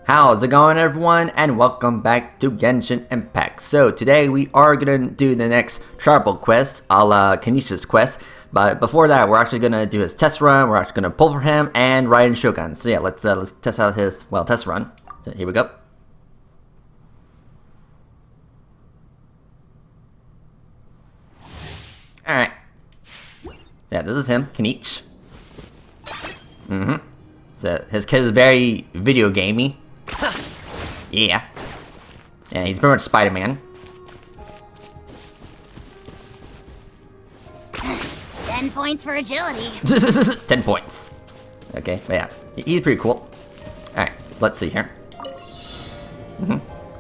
How's it going, everyone, and welcome back to Genshin Impact. So today we are gonna do the next tribal quest, a la Kanisha's quest. But before that, we're actually gonna do his test run. We're actually gonna pull for him and ride in Shogun. So yeah, let's test out his test run. So here we go. All right. Yeah, this is him, Kanich. So his kid is very video gamey. Yeah. Yeah, he's pretty much Spider-Man. 10 points for agility. 10 points. Okay, but yeah, he's pretty cool. Alright, so let's see here.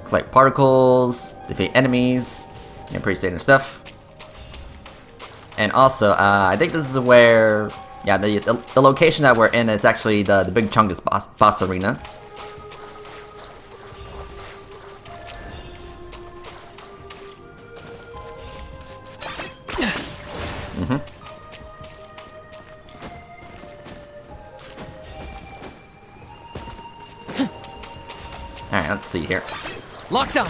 Collect particles, defeat enemies, and pretty standard stuff. And also, I think this is where, yeah, the location that we're in is actually the big Chungus boss arena. Alright, let's see here. Locked on.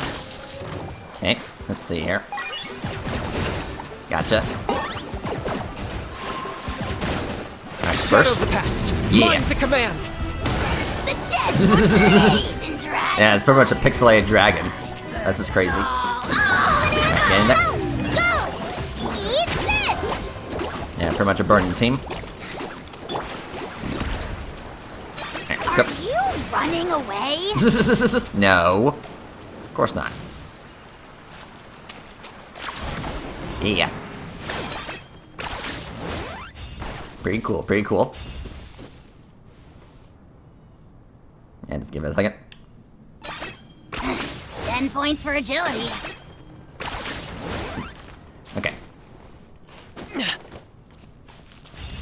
Okay, let's see here. Gotcha. Alright, Shadow first. of the past. Yeah. Mind to command. The dead blazing dragon. Yeah, it's pretty much a pixelated dragon. That's just crazy. Get in there. Go! Eat this! Yeah, pretty much a burning team. Alright, let's Are go. you running away? No. Of course not. Yeah. Pretty cool, pretty cool. And just give it a second. 10 points for agility. Okay.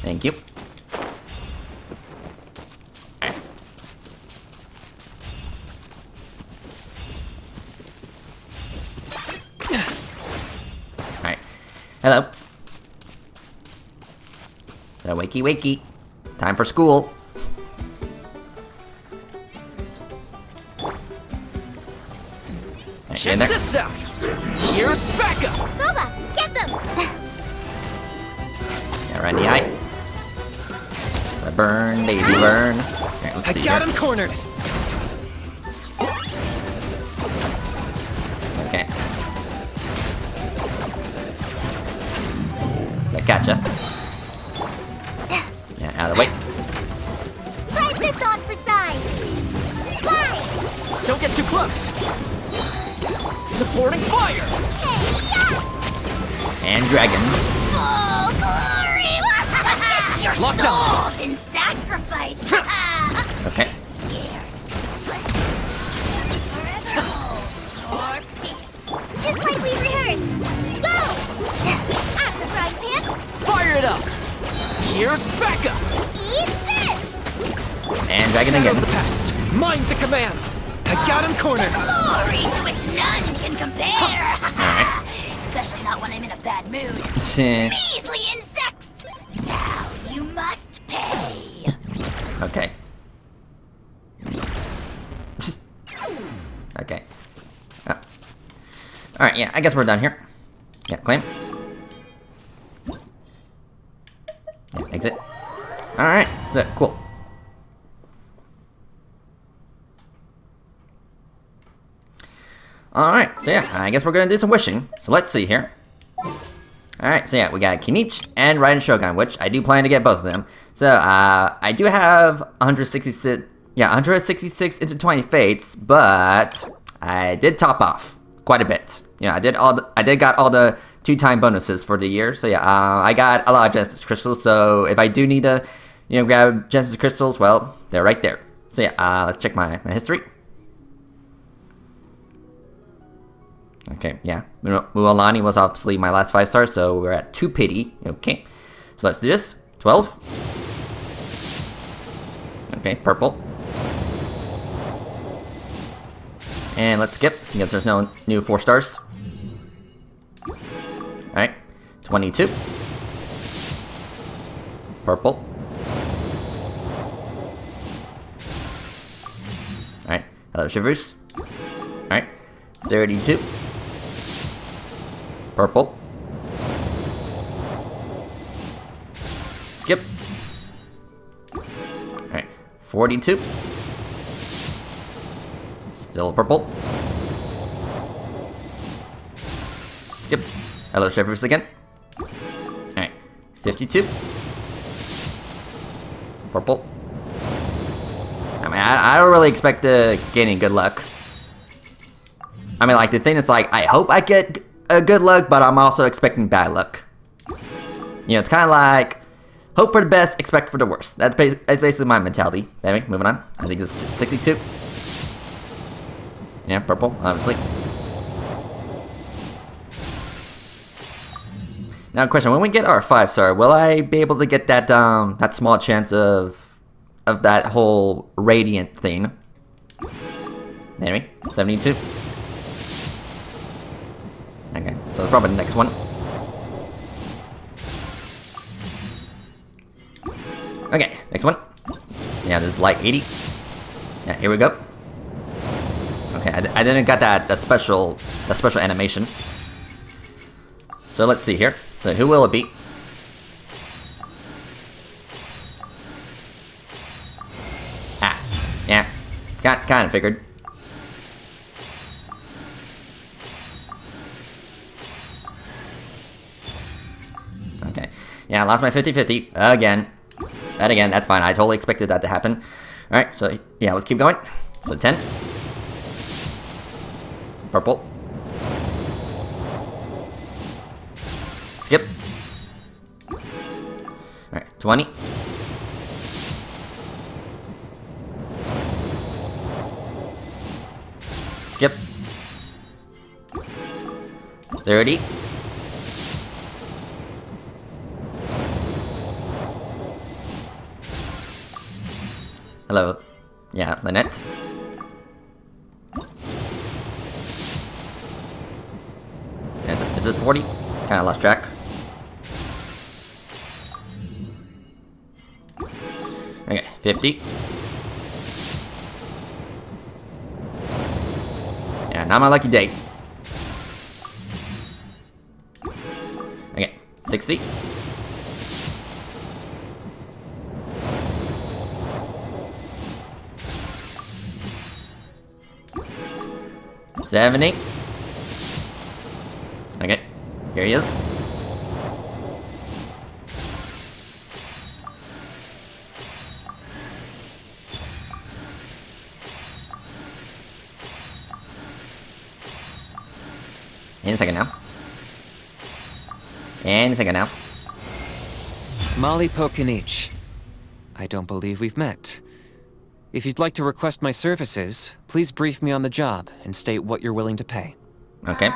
Thank you. Alright. Alright. Hello. So wakey wakey. It's time for school. Alright, get in Check there. this out. Here's Becca. Boba, get them! Yeah, right in the eye. Burn, baby, burn. Alright, let's I see got here. him cornered. Okay. I gotcha. Yeah, out of the way. Try this on for size. Fly! Don't get too close. Supporting fire. Hey, yeah! And dragon. Oh, glory! It's your Locked on. souls in sacrifice! Okay. Or peace. Just like we rehearsed. Go! At the frying pan. Fire it up. Here's Becca. Eat this! And dragon Shadow again. of the past. Mind to command. I got him cornered. Glory to which none can compare! Alright. Especially not when I'm in a bad mood. Okay. Measly insects! Now you must pay! Okay. Okay. Oh. Alright, yeah, I guess we're done here. Yeah, claim. Yeah, exit. Alright, so cool. Alright, so yeah, I guess we're gonna do some wishing. So let's see here. Alright, so yeah, we got Kinich and Raiden Shogun, which I do plan to get both of them. So, I do have 166 intertwining fates, but I did top off quite a bit. You know, I did got all the 2-time bonuses for the year. So yeah, I got a lot of Genesis crystals. So if I do need to, you know, grab Genesis crystals, well, they're right there. So yeah, let's check my history. Okay, yeah. Mualani was obviously my last 5 stars, so we're at 2 pity. Okay, so let's do this. 12. Okay, purple. And let's skip, because there's no new 4 stars. Alright, 22. Purple. Hello, Shivers. Alright. 32. Purple. Skip. Alright. 42. Still purple. Skip. Hello, Shivers again. Alright. 52. Purple. I mean, I don't really expect to get any good luck. I mean, like, the thing is, like, I hope I get a good luck, but I'm also expecting bad luck. You know, it's kind of like, hope for the best, expect for the worst. That's basically my mentality. Anyway, moving on. I think it's 62. Yeah, purple, obviously. Now, question: when we get our 5-star, will I be able to get that that small chance of that whole radiant thing? Anyway, 72. Okay, so that's probably the next one. Okay, next one. Yeah, this is light 80. Yeah, here we go. Okay, I didn't get that special animation. So let's see here. So who will it be? Ah, yeah, kind of figured. Okay, yeah, I lost my 50-50 again. And again, that's fine. I totally expected that to happen. All right, so yeah, let's keep going. So 10. Purple. Skip. Alright, 20. Skip. 30. Hello. Yeah, Lynette. Is this 40? Kinda lost track. Okay, 50. Yeah, not my lucky day. Okay, 60. $70. Okay, here he is. In a second now. In a second now. Molly Pokinich. I don't believe we've met. If you'd like to request my services, please brief me on the job and state what you're willing to pay. Okay.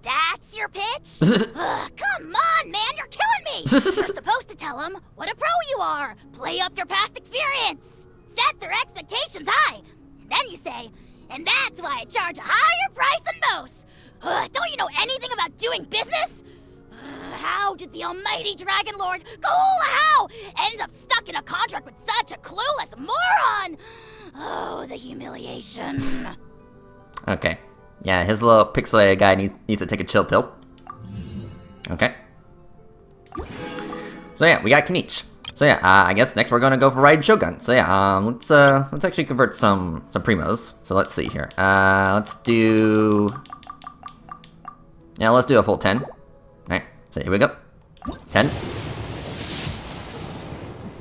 That's your pitch? Come on, man, you're killing me! You're supposed to tell them what a pro you are. Play up your past experience. Set their expectations high. And then you say, and that's why I charge a higher price than most. Don't you know anything about doing business? How did the almighty Dragon Lord How end up stuck in a contract with such a clueless moron? Oh, the humiliation. Okay. Yeah, his little pixelated guy needs to take a chill pill. Okay. So yeah, we got Kenichi. So yeah, I guess next we're gonna go for Raiden Shogun. So yeah, let's actually convert some primos. So let's see here. Let's do a full 10. All right. So here we go. 10.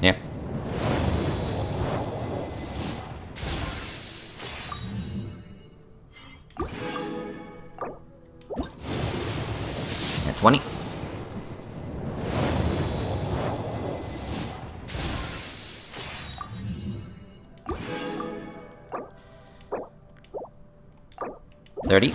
Yeah. And 20. $30.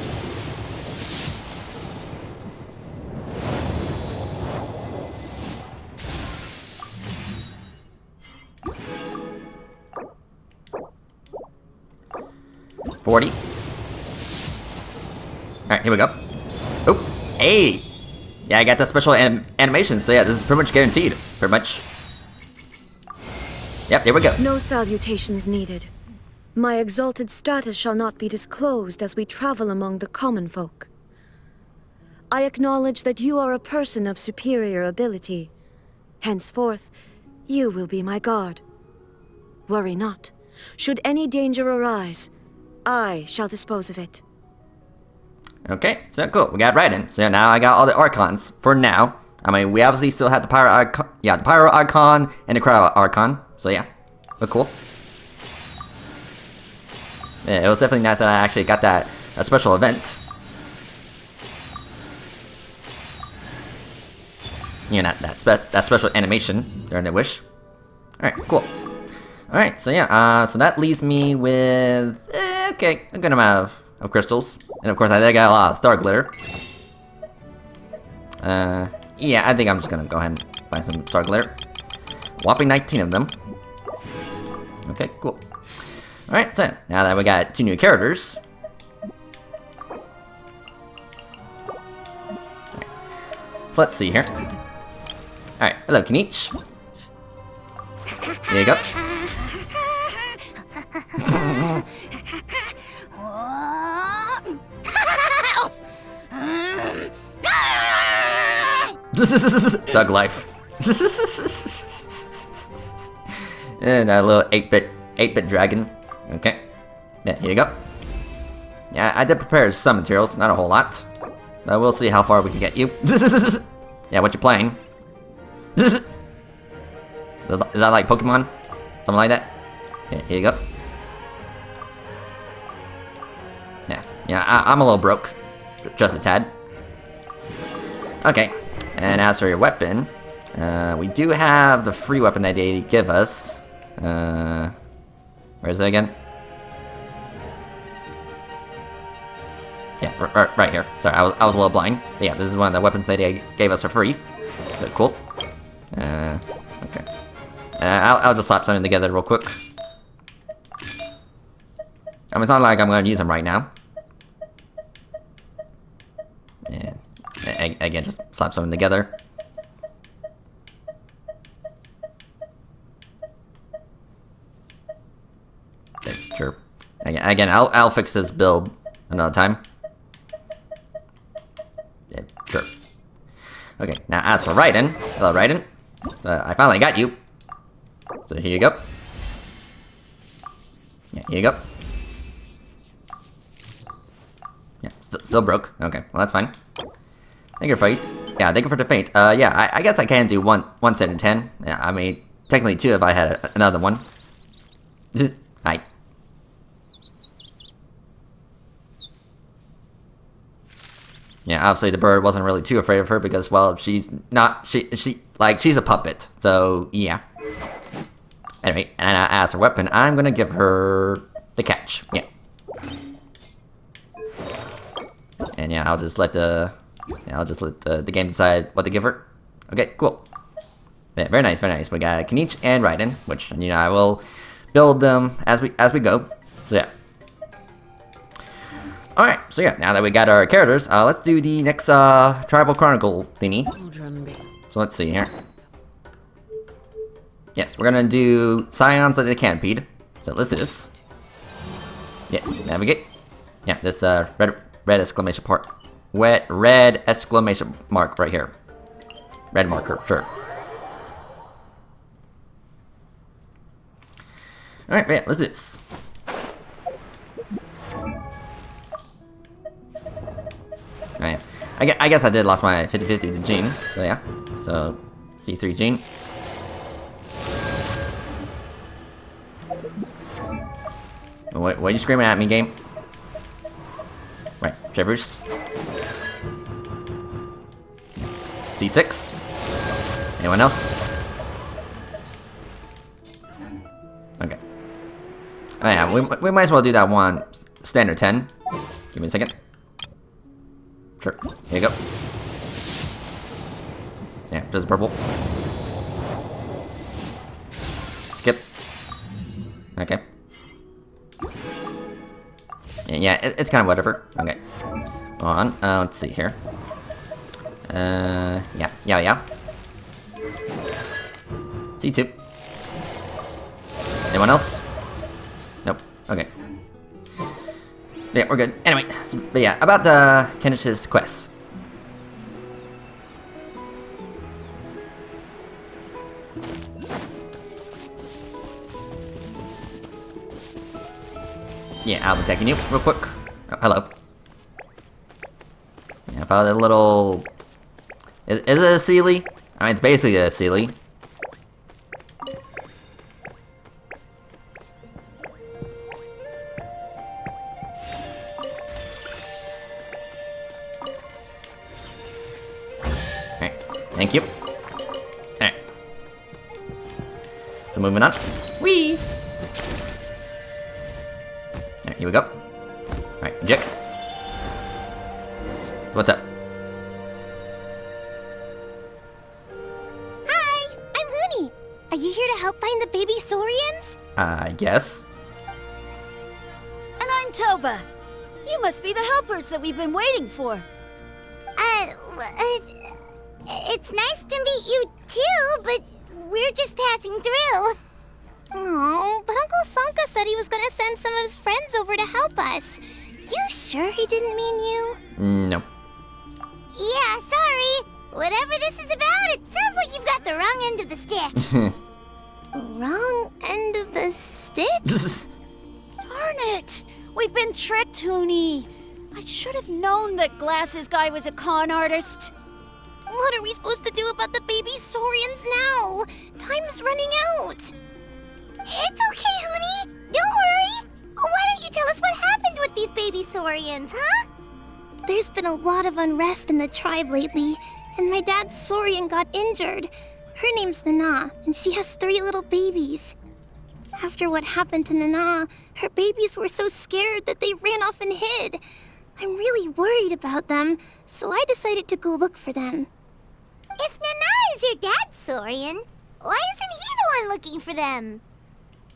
$40. Alright, here we go. Oh, hey! Yeah, I got the special animation, so yeah, this is pretty much guaranteed. Pretty much. Yep, here we go. No salutations needed. My exalted status shall not be disclosed as we travel among the common folk. I acknowledge that you are a person of superior ability. Henceforth, you will be my guard. Worry not. Should any danger arise, I shall dispose of it. Okay, so cool. We got Raiden. So now I got all the Archons for now. I mean, we obviously still have the Pyro Archon, the Pyro Archon and the Cryo Archon. So yeah, but cool. Yeah, it was definitely nice that I actually got that special event. You know, that special animation during the wish. All right, cool. All right, so yeah, so that leaves me with okay, a good amount of crystals, and of course I got a lot of star glitter. Yeah, I think I'm just gonna go ahead and buy some star glitter. Whopping 19 of them. Okay, cool. All right, so now that we got 2 new characters. Right. So let's see here. All right, hello, Kenichi. Here you go. Thug life. And a little 8-bit dragon. Okay. Yeah, here you go. Yeah, I did prepare some materials, not a whole lot. But we'll see how far we can get you. Yeah, what you playing? Is that like Pokemon? Something like that? Yeah, here you go. Yeah, I'm a little broke. Just a tad. Okay, and as for your weapon, we do have the free weapon that they give us. Where is it again? Yeah, right here. Sorry, I was a little blind. But yeah, this is one of the weapons that they gave us for free. So cool. Okay. I'll just slap something together real quick. I mean, it's not like I'm going to use them right now. And again, just slap something together. Yeah, sure. Again, I'll fix this build another time. Yeah, sure. Okay, now as for Raiden, hello Raiden. I finally got you. So here you go. Yeah, here you go. Yeah, still broke. Okay, well that's fine. Thank you for fight. Yeah, thank you for the faint. Yeah, I guess I can do one set in 10. Yeah, I mean, technically 2 if I had another one. Hi. Yeah, obviously the bird wasn't really too afraid of her because, well, she's not, she's a puppet. So, yeah. Anyway, and as her weapon, I'm gonna give her the catch. Yeah. And yeah, I'll just let the game decide what to give her. Okay, cool. Yeah, very nice, very nice. We got Kenichi and Raiden, which, you know, I will build them as we go. So yeah. Alright, so yeah, now that we got our characters, let's do the next Tribal Chronicle thingy. So let's see here. Yes, we're gonna do Scions of the Canopied. So let's do this. Yes, navigate. Yeah, this red exclamation red exclamation mark right here. Red marker, sure. Alright, yeah, let's do this. Alright. I guess I did lost my 50-50 to Jean. So yeah. So C3 Jean. What are you screaming at me, game? Right, Shivers. C6. Anyone else? Okay. Oh yeah, we might as well do that one standard 10. Give me a second. Sure. Here you go. Yeah, just purple. Skip. Okay. Yeah, it's kind of whatever. Okay. Hold on. Let's see here. Yeah. C2. Anyone else? Nope. Okay. Yeah, we're good. Anyway, but yeah, about the Kenish's quest. Yeah, I'll be taking you real quick. Oh, hello. Yeah, I found a little... Is it a Sealy? I mean, it's basically a Sealy. Alright, thank you. Alright. So moving on. Whee! Alright, here we go. Alright, eject. What's up? Hi, I'm Huni. Are you here to help find the baby Saurians? I guess. And I'm Toba. You must be the helpers that we've been waiting for. It's nice to meet you too, but we're just passing through. Oh, but Uncle Sanka said he was gonna send some of his friends over to help us. You sure he didn't mean you? No. Yeah, sorry. Whatever this is about, it sounds like you've got the wrong end of the stick. Wrong end of the stick? Darn it! We've been tricked, Huni. I should have known that Glasses Guy was a con artist. What are we supposed to do about the baby Saurians now? Time's running out. It's okay, Huni. Don't worry. Why don't you tell us what happened with these baby Saurians, huh? There's been a lot of unrest in the tribe lately, and my dad's Saurian got injured. Her name's Nana, and she has 3 little babies. After what happened to Nana, her babies were so scared that they ran off and hid. I'm really worried about them, so I decided to go look for them. If Nana is your dad's Saurian, why isn't he the one looking for them?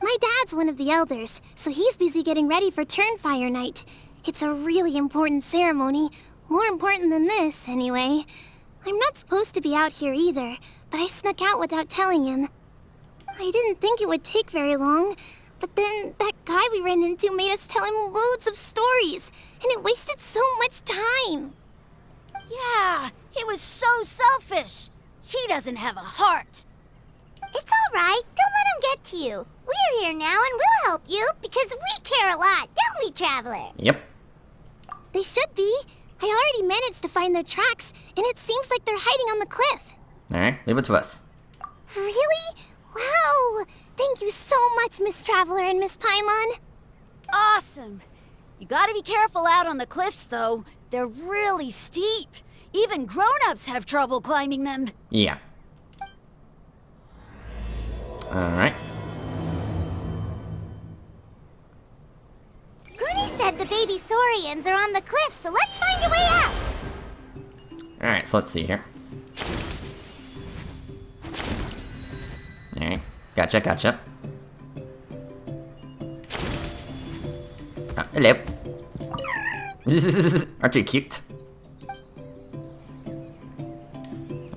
My dad's one of the elders, so he's busy getting ready for Turnfire night. It's a really important ceremony, more important than this, anyway. I'm not supposed to be out here either, but I snuck out without telling him. I didn't think it would take very long, but then that guy we ran into made us tell him loads of stories, and it wasted so much time. Yeah, he was so selfish. He doesn't have a heart. It's all right. Don't let him get to you. We're here now and we'll help you because we care a lot, don't we, Traveler? Yep. They should be. I already managed to find their tracks, and it seems like they're hiding on the cliff. Alright, leave it to us. Really? Wow! Thank you so much, Miss Traveler and Miss Paimon. Awesome. You gotta be careful out on the cliffs, though. They're really steep. Even grown-ups have trouble climbing them. Yeah. Alright. Huni said the baby Saurians are on the cliff, so let's find a way out. Alright, so let's see here. Alright, gotcha. Oh, hello. Aren't you cute?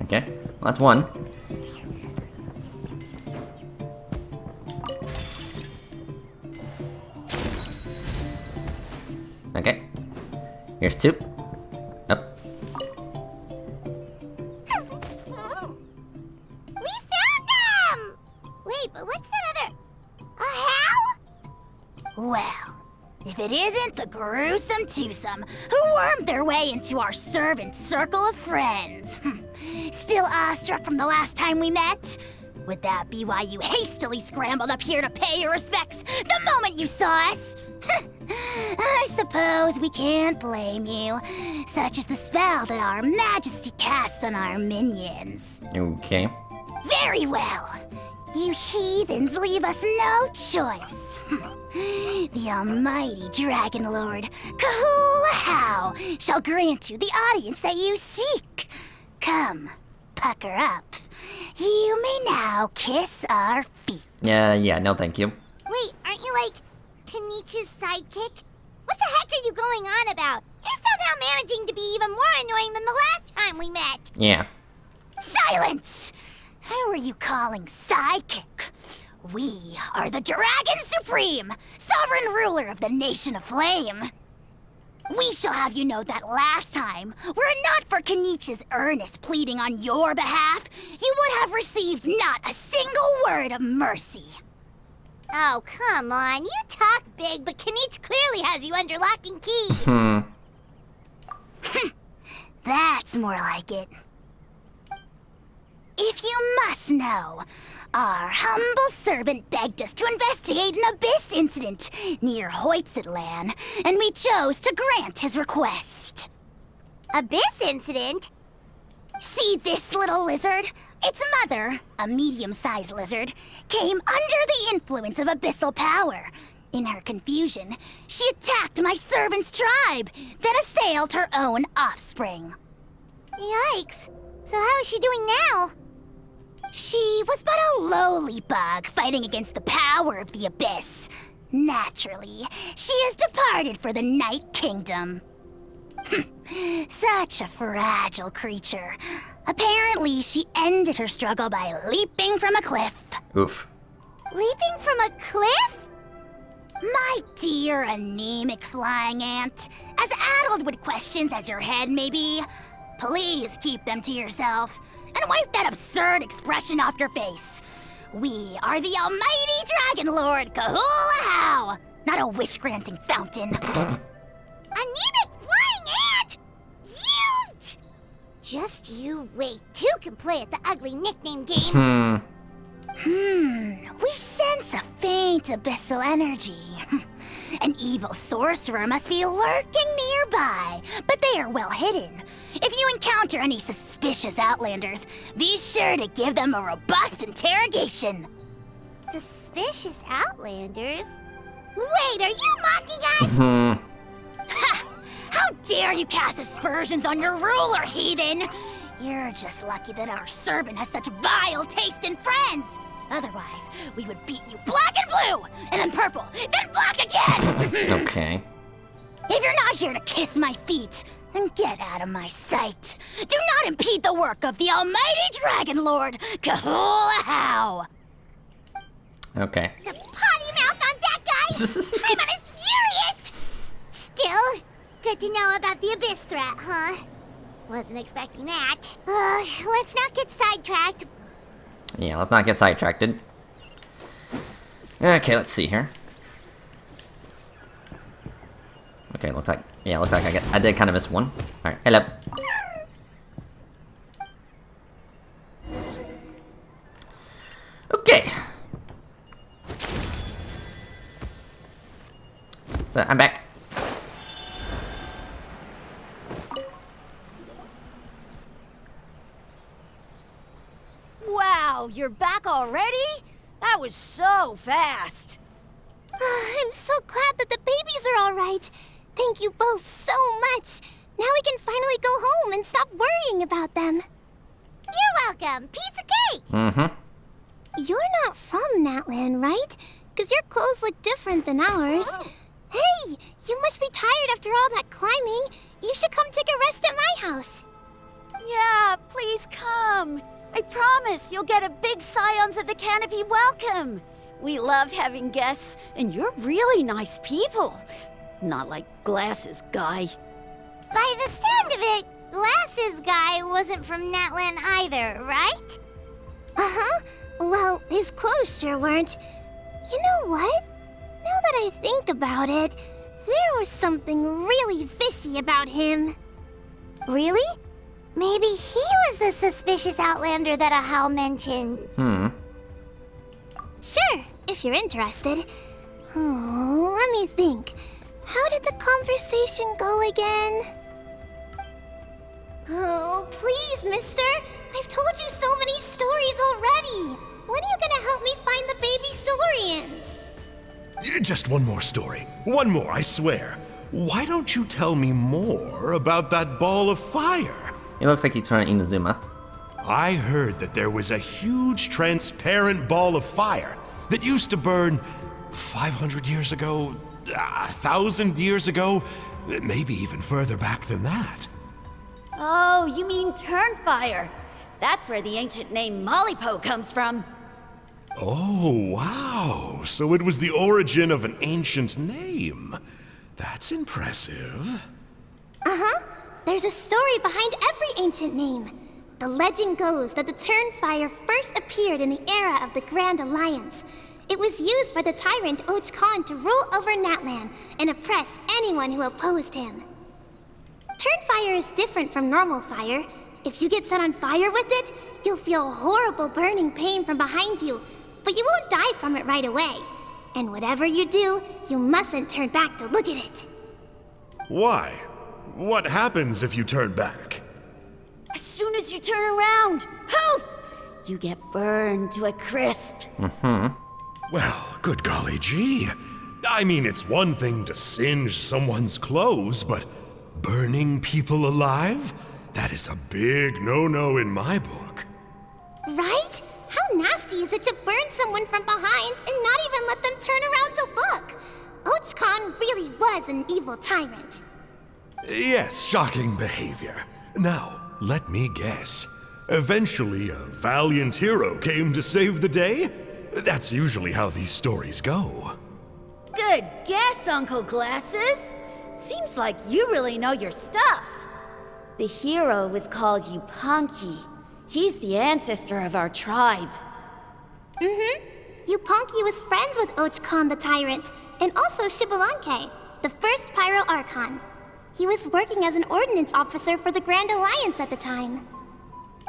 Okay, well, that's one. Okay, here's 2. Up. We found them! Wait, but what's that other... a how? Well, if it isn't the gruesome twosome who wormed their way into our servant circle of friends. Still awestruck from the last time we met? Would that be why you hastily scrambled up here to pay your respects the moment you saw us? I suppose we can't blame you. Such is the spell that our majesty casts on our minions. Okay. Very well. You heathens leave us no choice. The almighty Dragon Lord, Kahula shall grant you the audience that you seek. Come, pucker up. You may now kiss our feet. Yeah, no thank you. Wait, aren't you like Kenichi's sidekick? What the heck are you going on about? You're somehow managing to be even more annoying than the last time we met. Yeah. Silence! Who are you calling sidekick? We are the Dragon Supreme, sovereign ruler of the Nation of Flame. We shall have you know that last time, were it not for Kenichi's earnest pleading on your behalf, you would have received not a single word of mercy. Oh, come on. You talk big, but Kenichi clearly has you under lock and key. That's more like it. If you must know, our humble servant begged us to investigate an abyss incident near Hoytziland, and we chose to grant his request. Abyss incident? See this little lizard? Its mother, a medium-sized lizard, came under the influence of abyssal power. In her confusion, she attacked my servant's tribe, then assailed her own offspring. Yikes. So how is she doing now? She was but a lowly bug fighting against the power of the abyss. Naturally, she has departed for the Night Kingdom. Such a fragile creature. Apparently, she ended her struggle by leaping from a cliff. Oof. Leaping from a cliff? My dear anemic flying ant, as addled with questions as your head may be, please keep them to yourself and wipe that absurd expression off your face. We are the almighty Dragon Lord Kahula How, not a wish-granting fountain. Anemic flying ant! You! Just you wait. Two can play at the ugly nickname game. We sense a faint abyssal energy. An evil sorcerer must be lurking nearby, but they are well hidden. If you encounter any suspicious outlanders, be sure to give them a robust interrogation. Suspicious outlanders? Wait, are you mocking us? Ha! How dare you cast aspersions on your ruler, heathen! You're just lucky that our servant has such vile taste in friends. Otherwise, we would beat you black and blue, and then purple, then black again! Okay. If you're not here to kiss my feet, then get out of my sight. Do not impede the work of the almighty Dragon Lord, Kahula How! Okay. The potty mouth on that guy! I'm on furious! Still, good to know about the abyss threat, huh? Wasn't expecting that. Let's not get sidetracked. Yeah, let's not get sidetracked. Okay, let's see here. Okay, looks like I did kind of miss one. All right, hello. Okay. So I'm back. Wow, you're back already? That was so fast. I'm so glad that the babies are all right. Thank you both so much. Now we can finally go home and stop worrying about them. You're welcome. Piece of cake. Mm-hmm. You're not from Natland, right? Because your clothes look different than ours. Hey, you must be tired after all that climbing. You should come take a rest at my house. Yeah, please come. I promise you'll get a big Scions of the Canopy welcome. We love having guests, and you're really nice people. Not like Glasses Guy. By the sound of it, Glasses Guy wasn't from Natland either, right? Uh-huh. Well, his clothes sure weren't. You know what? Now that I think about it, there was something really fishy about him. Really? Maybe he was the suspicious outlander that Ahau mentioned. Sure, if you're interested. Oh, let me think. How did the conversation go again? Oh, please, mister. I've told you so many stories already. When are you gonna help me find the baby Saurians? Just one more story. One more, I swear. Why don't you tell me more about that ball of fire? It looks like he's trying Inazuma. I heard that there was a huge transparent ball of fire that used to burn 500 years ago, 1,000 years ago, maybe even further back than that. Oh, you mean Turnfire. That's where the ancient name Malipo comes from. Oh, wow. So it was the origin of an ancient name. That's impressive. Uh-huh. There's a story behind every ancient name. The legend goes that the Turnfire first appeared in the era of the Grand Alliance. It was used by the tyrant Och Khan to rule over Natlan and oppress anyone who opposed him. Turnfire is different from normal fire. If you get set on fire with it, you'll feel horrible burning pain from behind you, but you won't die from it right away. And whatever you do, you mustn't turn back to look at it. Why? What happens if you turn back? As soon as you turn around, poof! You get burned to a crisp. Well, good golly gee. I mean, it's one thing to singe someone's clothes, but burning people alive? That is a big no-no in my book. Right? How nasty is it to burn someone from behind and not even let them turn around to look? Och Khan really was an evil tyrant. Yes, shocking behavior. Now, let me guess. Eventually, a valiant hero came to save the day? That's usually how these stories go. Good guess, Uncle Glasses. Seems like you really know your stuff. The hero was called Yupanqui. He's the ancestor of our tribe. Yupanqui was friends with Och Khan the Tyrant, and also Shibalanke, the first Pyro Archon. He was working as an ordnance officer for the Grand Alliance at the time.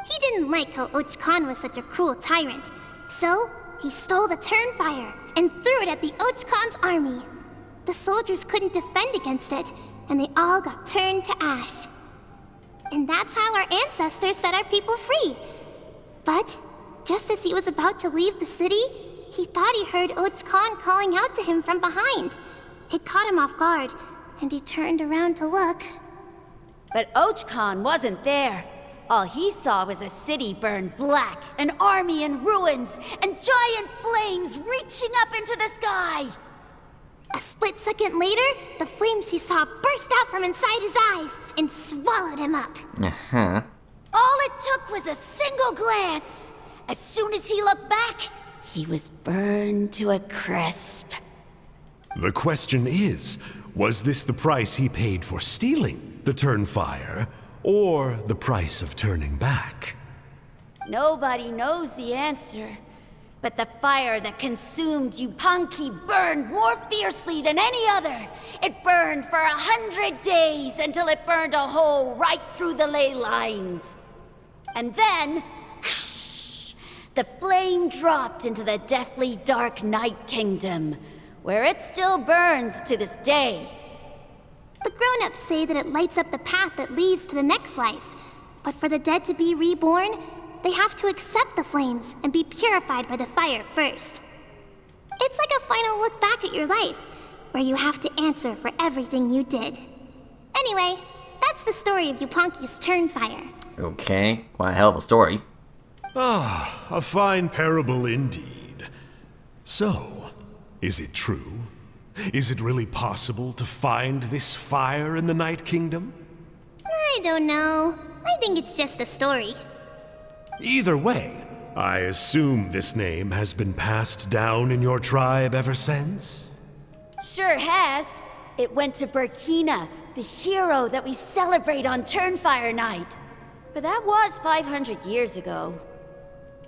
He didn't like how Och Khan was such a cruel tyrant, so he stole the Turnfire and threw it at the Och Khan's army. The soldiers couldn't defend against it, and they all got turned to ash. And that's how our ancestors set our people free. But just as he was about to leave the city, he thought he heard Och Khan calling out to him from behind. It caught him off guard, and he turned around to look. But Och Khan wasn't there. All he saw was a city burned black, an army in ruins, and giant flames reaching up into the sky. A split second later, the flames he saw burst out from inside his eyes and swallowed him up. All it took was a single glance. As soon as he looked back, he was burned to a crisp. The question is, was this the price he paid for stealing the Turnfire, or the price of turning back? Nobody knows the answer. But the fire that consumed Yupanqui burned more fiercely than any other. It burned for 100 days until it burned a hole right through the ley lines. And then, the flame dropped into the deathly dark Night Kingdom, where it still burns to this day. The grown-ups say that it lights up the path that leads to the next life. But for the dead to be reborn, they have to accept the flames and be purified by the fire first. It's like a final look back at your life, where you have to answer for everything you did. Anyway, that's the story of Yupanqui's Turnfire. Okay, quite a hell of a story. Ah, a fine parable indeed. So, is it true? Is it really possible to find this fire in the Night Kingdom? I don't know. I think it's just a story. Either way, I assume this name has been passed down in your tribe ever since? Sure has. It went to Burkina, the hero that we celebrate on Turnfire Night. But that was 500 years ago.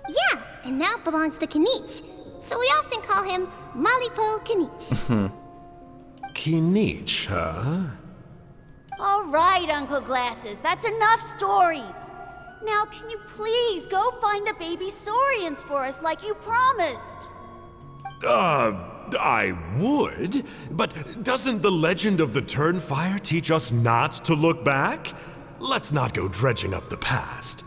Yeah, and now belongs to Kinich. So we often call him Malipo Kinich. Kinich, huh? All right, Uncle Glasses, that's enough stories. Now, can you please go find the baby saurians for us like you promised? I would, but doesn't the legend of the Turnfire teach us not to look back? Let's not go dredging up the past.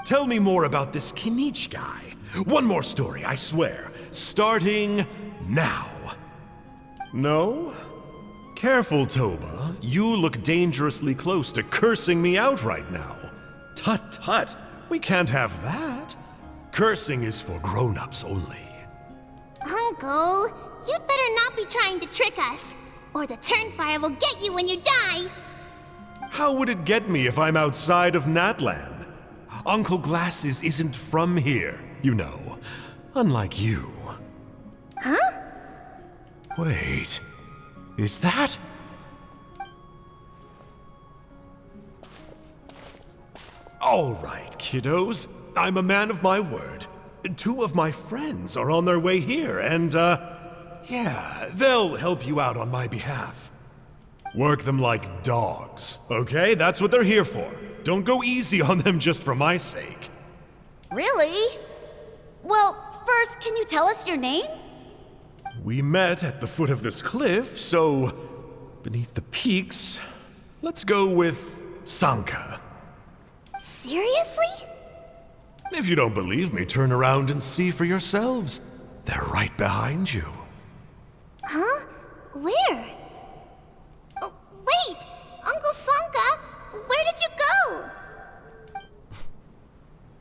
Tell me more about this Kinich guy. One more story, I swear. Starting now. No? Careful, Toba. You look dangerously close to cursing me out right now. Tut tut, we can't have that. Cursing is for grown-ups only. Uncle, you'd better not be trying to trick us, or the Turnfire will get you when you die. How would it get me if I'm outside of Natlan? Uncle Glasses isn't from here, you know. Unlike you. Huh? Wait, is that? All right, kiddos. I'm a man of my word. 2 of my friends are on their way here, and, yeah, they'll help you out on my behalf. Work them like dogs, okay? That's what they're here for. Don't go easy on them just for my sake. Really? Well, first, can you tell us your name? We met at the foot of this cliff, so beneath the peaks, let's go with Sanka. Seriously? If you don't believe me, turn around and see for yourselves. They're right behind you. Huh? Where? Oh, wait! Uncle Sanka! Where did you go?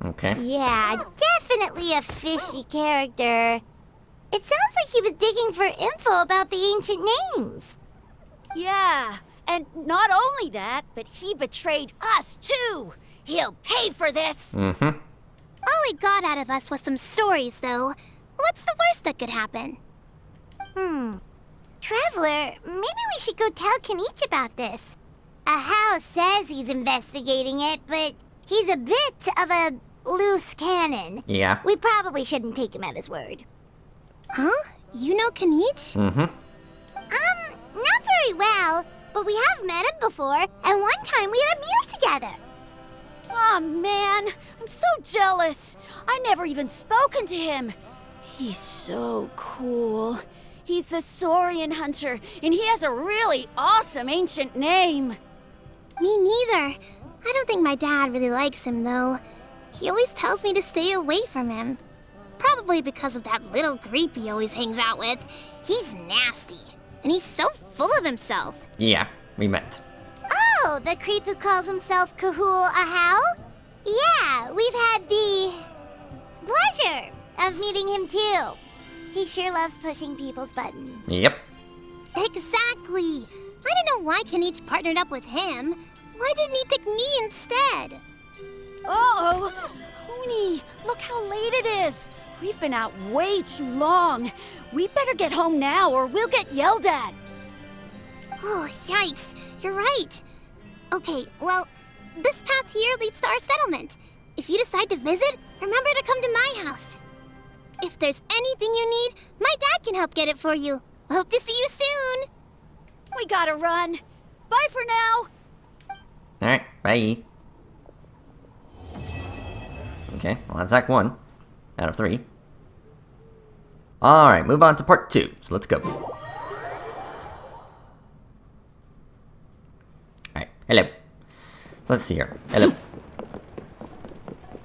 Okay. Yeah, definitely a fishy character. It sounds like he was digging for info about the ancient names. Yeah, and not only that, but he betrayed us too. He'll pay for this. Mm-hmm. All he got out of us was some stories, though. What's the worst that could happen? Traveler, maybe we should go tell Kenichi about this. Ahau says he's investigating it, but he's a bit of a loose cannon. Yeah. We probably shouldn't take him at his word. Huh? You know Kenichi? Mm-hmm. Not very well, but we have met him before, and one time we had a meal together. Aw, man, I'm so jealous. I never even spoken to him. He's so cool. He's the Saurian hunter, and he has a really awesome ancient name. Me neither. I don't think my dad really likes him, though. He always tells me to stay away from him. Probably because of that little creep he always hangs out with. He's nasty, and he's so full of himself. Yeah, we met. Oh, the creep who calls himself Kahul Ahau? Yeah, we've had the pleasure of meeting him too. He sure loves pushing people's buttons. Yep. Exactly. I don't know why Kenichi partnered up with him. Why didn't he pick me instead? Uh-oh. Huni, look how late it is. We've been out way too long. We better get home now or we'll get yelled at. Oh, yikes. You're right. Okay, well, this path here leads to our settlement. If you decide to visit, remember to come to my house. If there's anything you need, my dad can help get it for you. Hope to see you soon. We gotta run. Bye for now. Alright, bye. Okay, well that's Act 1 out of 3. Alright, move on to part 2. So let's go. Alright, hello. So let's see here. Hello.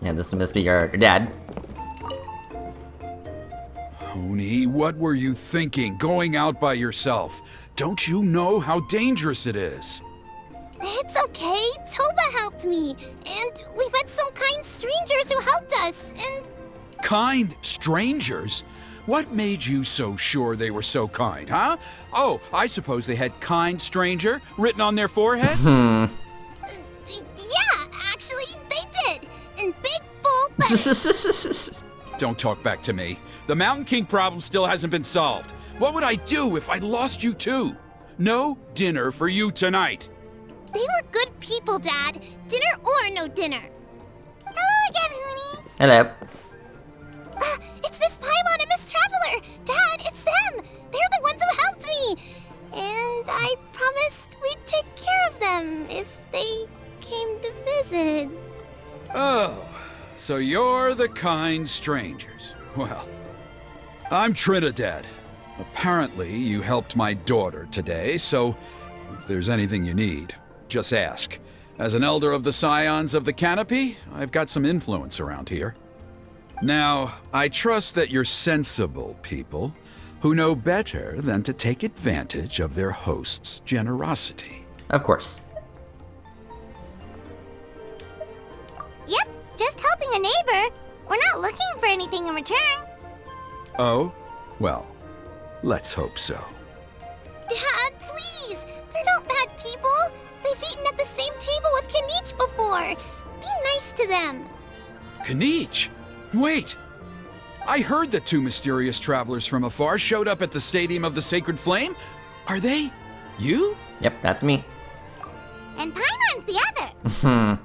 Yeah, this must be your dad. Huni, what were you thinking, going out by yourself? Don't you know how dangerous it is? It's okay. Toba helped me. And we met some kind strangers who helped us, and... Kind strangers? What made you so sure they were so kind, huh? Oh, I suppose they had kind stranger written on their foreheads? yeah, actually, they did. In big, bold letters. Don't talk back to me. The Mountain King problem still hasn't been solved. What would I do if I lost you too? No dinner for you tonight. They were good people, Dad. Dinner or no dinner. Hello again, Huni. Hello. It's Miss Paimon and Miss Traveler. Dad, it's them. They're the ones who helped me. And I promised we'd take care of them if they came to visit. Oh, so you're the kind strangers. Well, I'm Trinidad. Apparently, you helped my daughter today, so if there's anything you need, just ask. As an elder of the Scions of the Canopy, I've got some influence around here. Now, I trust that you're sensible people who know better than to take advantage of their host's generosity. Of course. Yep, just helping a neighbor. We're not looking for anything in return. Oh? Well, let's hope so. Dad, please! They're not bad people. They've eaten at the same table with Kenichi before. Be nice to them. Kenichi! Wait! I heard that two mysterious travelers from afar showed up at the Stadium of the Sacred Flame. Are they you? Yep, that's me. And Paimon's the other.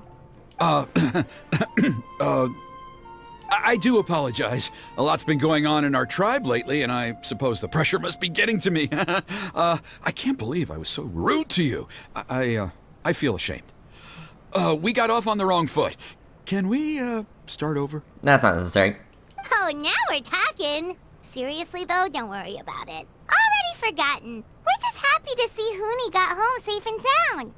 I do apologize. A lot's been going on in our tribe lately, and I suppose the pressure must be getting to me. I can't believe I was so rude to you. I feel ashamed. We got off on the wrong foot. Can we, start over? That's not necessary. Oh, now we're talking. Seriously, though, don't worry about it. Already forgotten. We're just happy to see Huni got home safe and sound.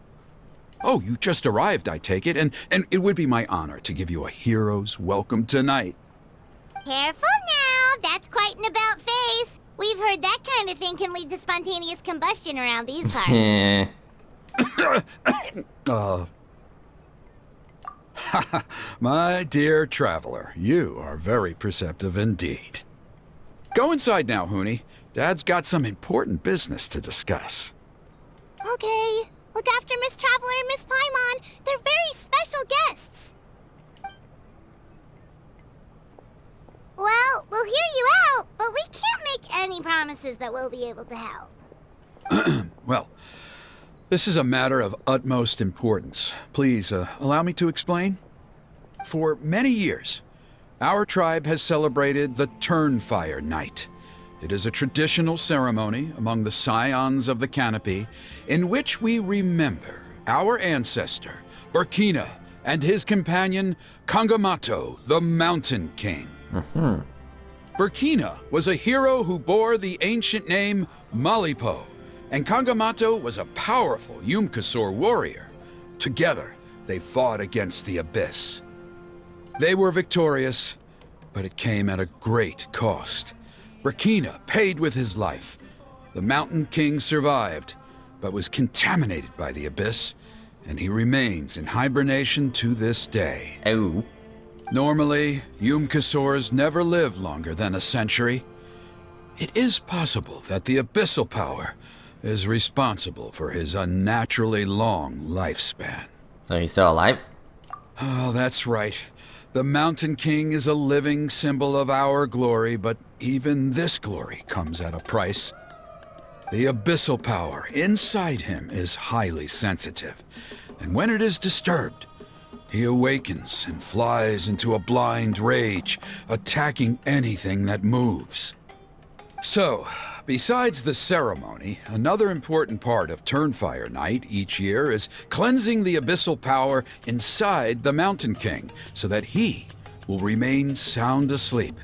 Oh, you just arrived, I take it, and it would be my honor to give you a hero's welcome tonight. Careful now, that's quite an about face. We've heard that kind of thing can lead to spontaneous combustion around these parts. My dear traveler, you are very perceptive indeed. Go inside now, Huni. Dad's got some important business to discuss. Okay. Look after Miss Traveler and Miss Paimon. They're very special guests. Well, we'll hear you out, but we can't make any promises that we'll be able to help. Well, this is a matter of utmost importance. Please, allow me to explain. For many years, our tribe has celebrated the Turnfire Night. It is a traditional ceremony among the scions of the canopy in which we remember our ancestor, Burkina, and his companion, Kangamato, the Mountain King. Burkina was a hero who bore the ancient name Malipo, and Kangamato was a powerful Yumkasor warrior. Together, they fought against the Abyss. They were victorious, but it came at a great cost. Burkina paid with his life. The Mountain King survived, but was contaminated by the Abyss, and he remains in hibernation to this day. Oh. Normally, Yumkasors never live longer than a century. It is possible that the Abyssal Power is responsible for his unnaturally long lifespan. So he's still alive? Oh, that's right. The Mountain King is a living symbol of our glory, but even this glory comes at a price. The abyssal power inside him is highly sensitive, and when it is disturbed, he awakens and flies into a blind rage, attacking anything that moves. So, besides the ceremony, another important part of Turnfire Night each year is cleansing the abyssal power inside the Mountain King so that he will remain sound asleep.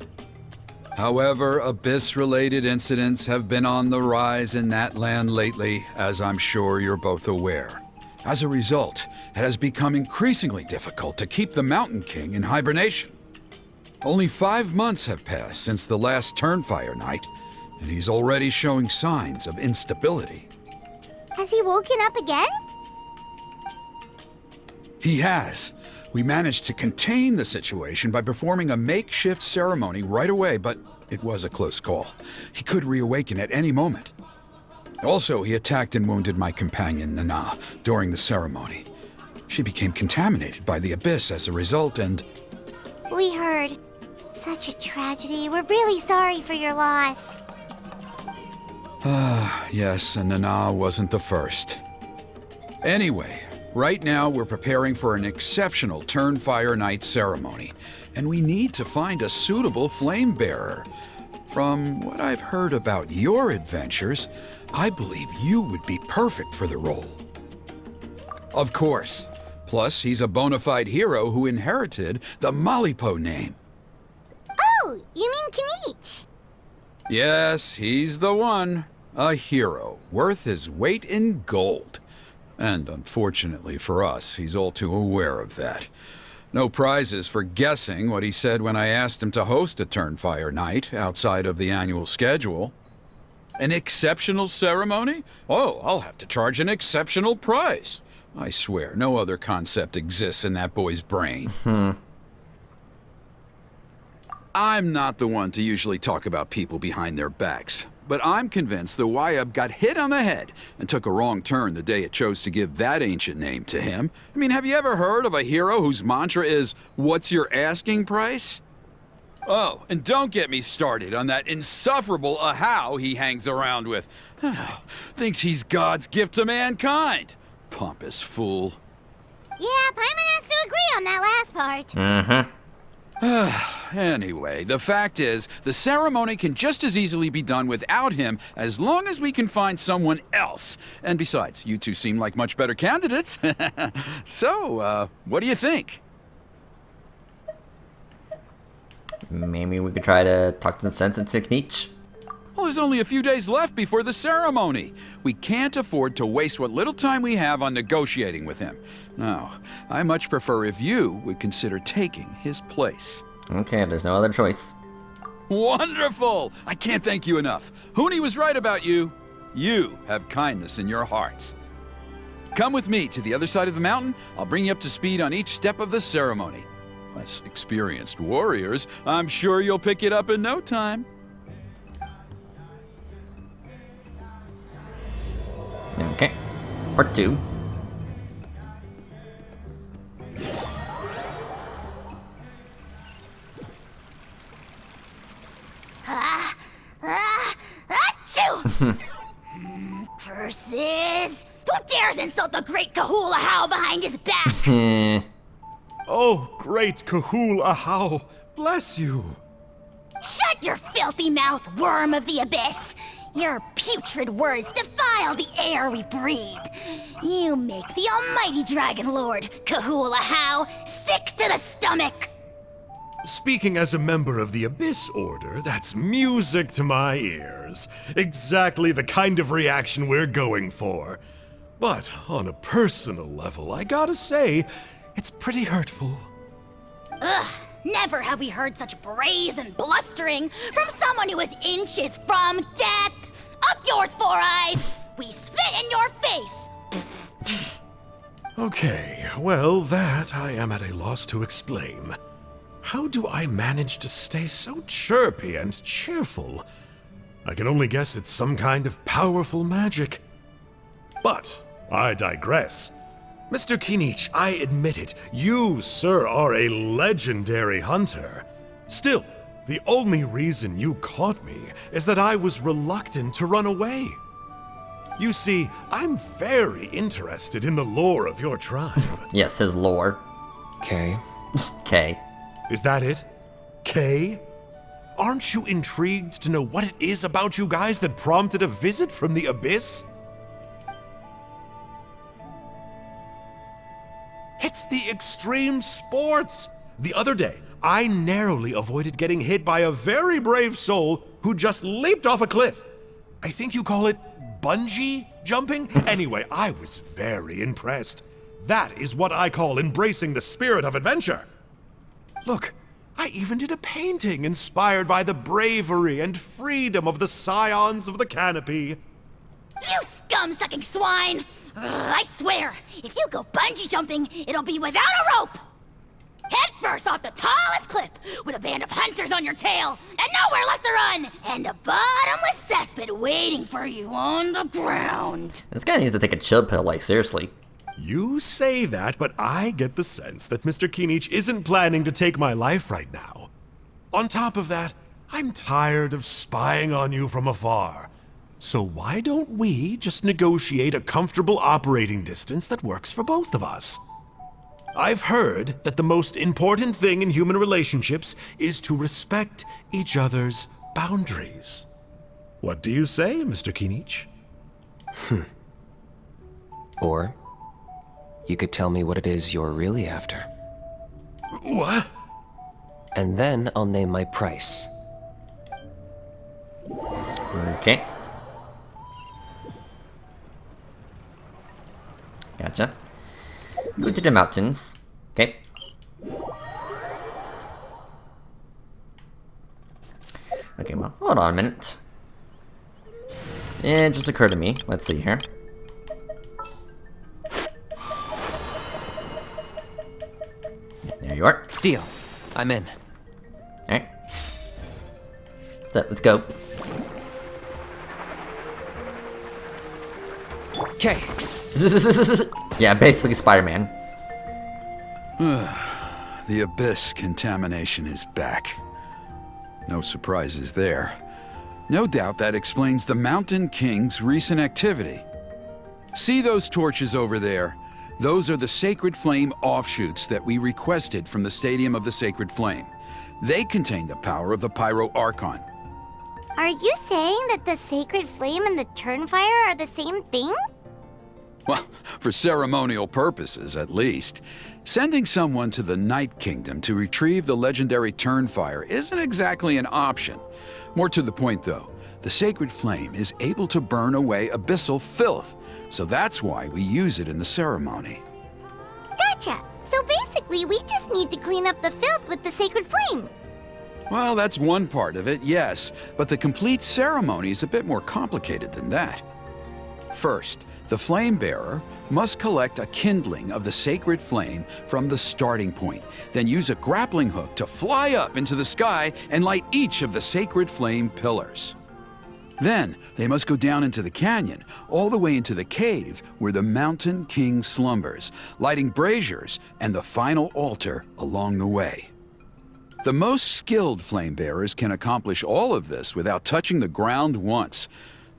However, Abyss-related incidents have been on the rise in that land lately, as I'm sure you're both aware. As a result, it has become increasingly difficult to keep the Mountain King in hibernation. Only 5 months have passed since the last Turnfire Night, and he's already showing signs of instability. Has he woken up again? He has. We managed to contain the situation by performing a makeshift ceremony right away, but it was a close call. He could reawaken at any moment. Also, he attacked and wounded my companion, Nana, during the ceremony. She became contaminated by the Abyss as a result, and... We heard. Such a tragedy. We're really sorry for your loss. Yes, and Nana wasn't the first. Anyway, right now we're preparing for an exceptional Turnfire Night ceremony, and we need to find a suitable flame bearer. From what I've heard about your adventures, I believe you would be perfect for the role. Of course. Plus, he's a bona fide hero who inherited the Malipo name. Oh, you mean Kanich? Yes, he's the one. A hero, worth his weight in gold. And unfortunately for us, he's all too aware of that. No prizes for guessing what he said when I asked him to host a Turnfire Night outside of the annual schedule. An exceptional ceremony? Oh, I'll have to charge an exceptional price. I swear, no other concept exists in that boy's brain. I'm not the one to usually talk about people behind their backs, but I'm convinced the Wyab got hit on the head and took a wrong turn the day it chose to give that ancient name to him. I mean, have you ever heard of a hero whose mantra is, "What's your asking price?" Oh, and don't get me started on that insufferable Ahau he hangs around with. Thinks he's God's gift to mankind. Pompous fool. Yeah, Paimon has to agree on that last part. Mm-hmm. Anyway, the fact is, the ceremony can just as easily be done without him as long as we can find someone else. And besides, you two seem like much better candidates. So, what do you think? Maybe we could try to talk some sense into Kniech. Well, there's only a few days left before the ceremony. We can't afford to waste what little time we have on negotiating with him. No, I much prefer if you would consider taking his place. Okay, there's no other choice. Wonderful! I can't thank you enough. Huni was right about you. You have kindness in your hearts. Come with me to the other side of the mountain. I'll bring you up to speed on each step of the ceremony. As experienced warriors, I'm sure you'll pick it up in no time. Okay, part 2. Achoo! Curses! Who dares insult the great Kahul Ahau behind his back? Oh, great Kahul Ahau, bless you. Shut your filthy mouth, worm of the abyss! Your putrid words defile the air we breathe. You make the almighty Dragon Lord, Kahul Ahau, sick to the stomach! Speaking as a member of the Abyss Order, that's music to my ears. Exactly the kind of reaction we're going for. But on a personal level, I gotta say, it's pretty hurtful. Ugh, never have we heard such brazen blustering from someone who is inches from death! Up yours, Four Eyes! We spit in your face! Okay, well, that I am at a loss to explain. How do I manage to stay so chirpy and cheerful? I can only guess it's some kind of powerful magic. But I digress. Mr. Kniech, I admit it, you, sir, are a legendary hunter. Still, the only reason you caught me is that I was reluctant to run away. You see, I'm very interested in the lore of your tribe. Yes, his lore. Okay. Okay. Is that it? Kay? Aren't you intrigued to know what it is about you guys that prompted a visit from the Abyss? It's the extreme sports! The other day, I narrowly avoided getting hit by a very brave soul who just leaped off a cliff. I think you call it bungee jumping? Anyway, I was very impressed. That is what I call embracing the spirit of adventure. Look, I even did a painting inspired by the bravery and freedom of the scions of the canopy. You scum-sucking swine! I swear, if you go bungee jumping, it'll be without a rope! Head first off the tallest cliff, with a band of hunters on your tail, and nowhere left to run, and a bottomless cesspit waiting for you on the ground. This guy needs to take a chill pill, like, seriously. You say that, but I get the sense that Mr. Kniech isn't planning to take my life right now. On top of that, I'm tired of spying on you from afar. So why don't we just negotiate a comfortable operating distance that works for both of us? I've heard that the most important thing in human relationships is to respect each other's boundaries. What do you say, Mr. Kniech? Or you could tell me what it is you're really after. What? And then I'll name my price. Okay. Gotcha. Go to the mountains. Okay. Okay, well, hold on a minute. It just occurred to me. Let's see here. There you are. Deal. I'm in. Alright. So, let's go. Okay. Yeah, basically Spider-Man. The Abyss contamination is back. No surprises there. No doubt that explains the Mountain King's recent activity. See those torches over there? Those are the Sacred Flame offshoots that we requested from the Stadium of the Sacred Flame. They contain the power of the Pyro Archon. Are you saying that the Sacred Flame and the Turnfire are the same thing? Well, for ceremonial purposes, at least. Sending someone to the Night Kingdom to retrieve the legendary Turnfire isn't exactly an option. More to the point, though, the Sacred Flame is able to burn away abyssal filth, so that's why we use it in the ceremony. Gotcha! So basically, we just need to clean up the filth with the Sacred Flame. Well, that's one part of it, yes, but the complete ceremony is a bit more complicated than that. First, the flame bearer must collect a kindling of the sacred flame from the starting point, then use a grappling hook to fly up into the sky and light each of the sacred flame pillars. Then, they must go down into the canyon, all the way into the cave where the Mountain King slumbers, lighting braziers and the final altar along the way. The most skilled flame bearers can accomplish all of this without touching the ground once.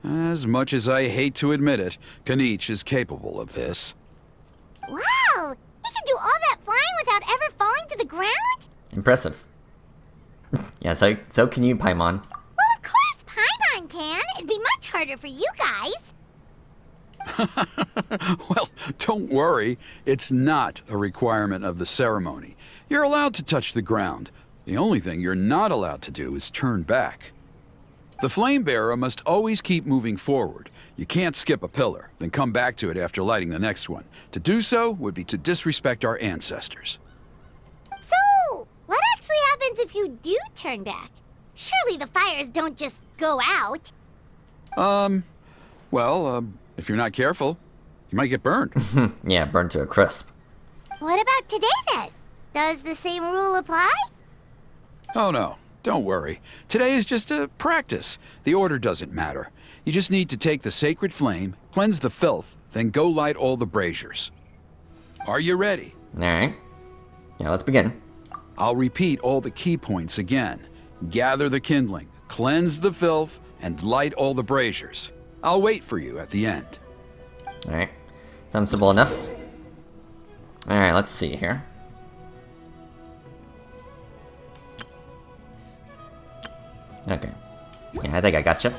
As much as I hate to admit it, Kanich is capable of this. Wow! He can do all that flying without ever falling to the ground? Impressive. Yeah, so can you, Paimon. Well, of course Paimon can. It'd be much harder for you guys. Well, don't worry. It's not a requirement of the ceremony. You're allowed to touch the ground. The only thing you're not allowed to do is turn back. The flame bearer must always keep moving forward. You can't skip a pillar, then come back to it after lighting the next one. To do so would be to disrespect our ancestors. So, what actually happens if you do turn back? Surely the fires don't just go out. If you're not careful, you might get burned. Yeah, burned to a crisp. What about today then? Does the same rule apply? Oh no, don't worry. Today is just a practice. The order doesn't matter. You just need to take the sacred flame, cleanse the filth, then go light all the braziers. Are you ready? Alright. Yeah, let's begin. I'll repeat all the key points again. Gather the kindling, cleanse the filth, and light all the braziers. I'll wait for you at the end. Alright. Sounds simple enough. Alright, let's see here. Okay. Yeah, I think I gotcha.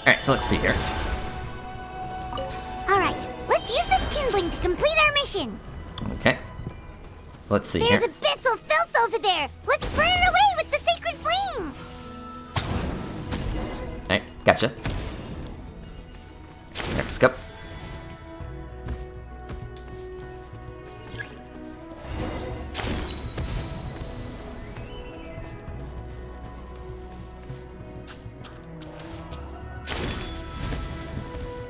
Alright, so let's see here. Alright, let's use this kindling to complete our mission. Okay. Let's see There's here. abyssal filth over there. Let's burn it away with the sacred flame. Alright, gotcha. Let's go.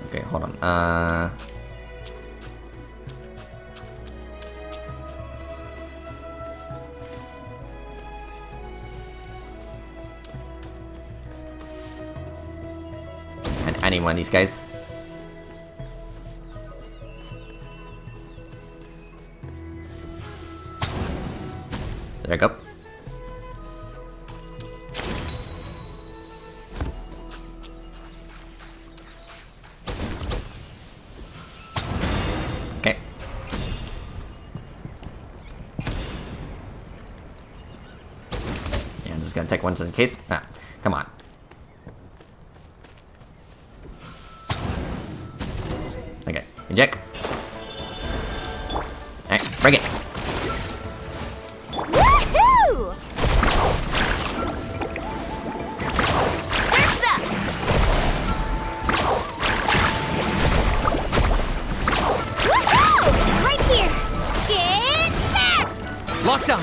Okay, hold on. Any one of these guys. There I go. Okay. Yeah, I'm just gonna take one just in case. Ah, come on. Okay, eject. Alright, bring it. Woohoo! Surf's up! Woohoo! Right here! Get back! Locked on!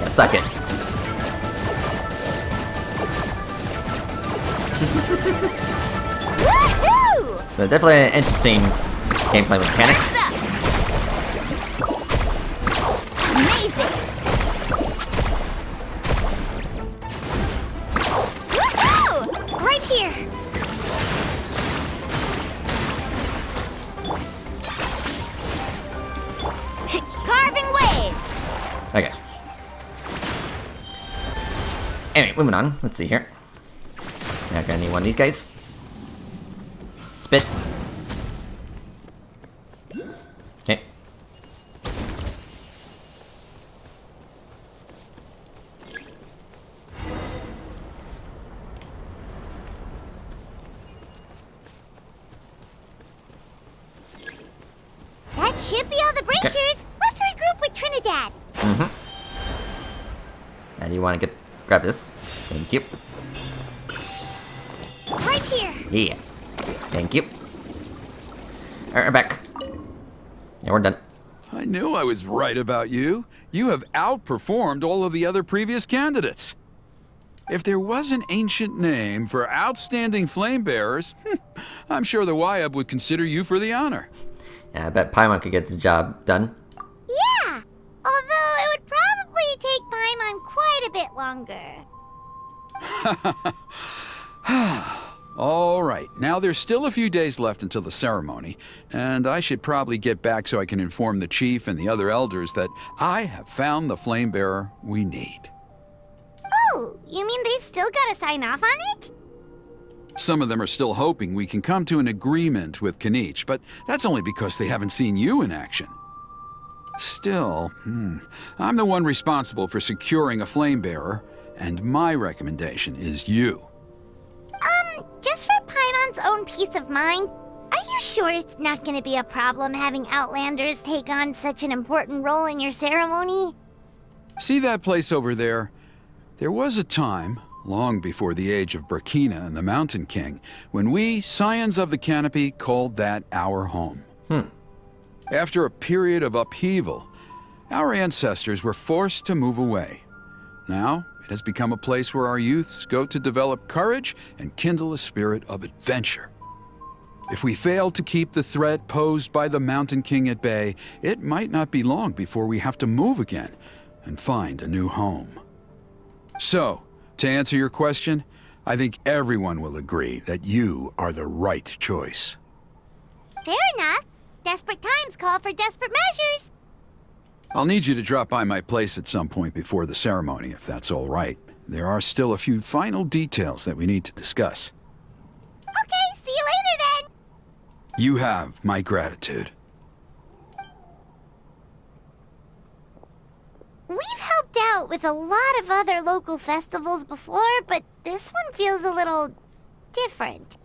Yeah, suck it. Woohoo! So definitely an interesting gameplay mechanic. Surf's up! Amazing! Woohoo! Right here! Carving waves! Okay. Anyway, moving on. Let's see here. Not gonna need one of these guys. Spit. Okay. That should be all the bracers. Okay. Let's regroup with Trinidad. And you want to grab this? Thank you. Right here. Yeah. Thank you. Alright, we're back. Yeah, we're done. I knew I was right about you. You have outperformed all of the other previous candidates. If there was an ancient name for outstanding flame bearers, I'm sure the Wyab would consider you for the honor. Yeah, I bet Paimon could get the job done. Yeah. Although it would probably take Paimon quite a bit longer. All right, now there's still a few days left until the ceremony, and I should probably get back so I can inform the chief and the other elders that I have found the flame bearer we need. Oh, you mean they've still got to sign off on it? Some of them are still hoping we can come to an agreement with Kinich, but that's only because they haven't seen you in action. Still, I'm the one responsible for securing a flame bearer, and my recommendation is you. Just for Paimon's own peace of mind, are you sure it's not going to be a problem having Outlanders take on such an important role in your ceremony? See that place over there? There was a time, long before the age of Burkina and the Mountain King, when we, Scions of the Canopy, called that our home. After a period of upheaval, our ancestors were forced to move away. Now, it has become a place where our youths go to develop courage and kindle a spirit of adventure. If we fail to keep the threat posed by the Mountain King at bay, it might not be long before we have to move again and find a new home. So, to answer your question, I think everyone will agree that you are the right choice. Fair enough. Desperate times call for desperate measures. I'll need you to drop by my place at some point before the ceremony, if that's all right. There are still a few final details that we need to discuss. Okay, see you later then. You have my gratitude. We've helped out with a lot of other local festivals before, but this one feels a little different.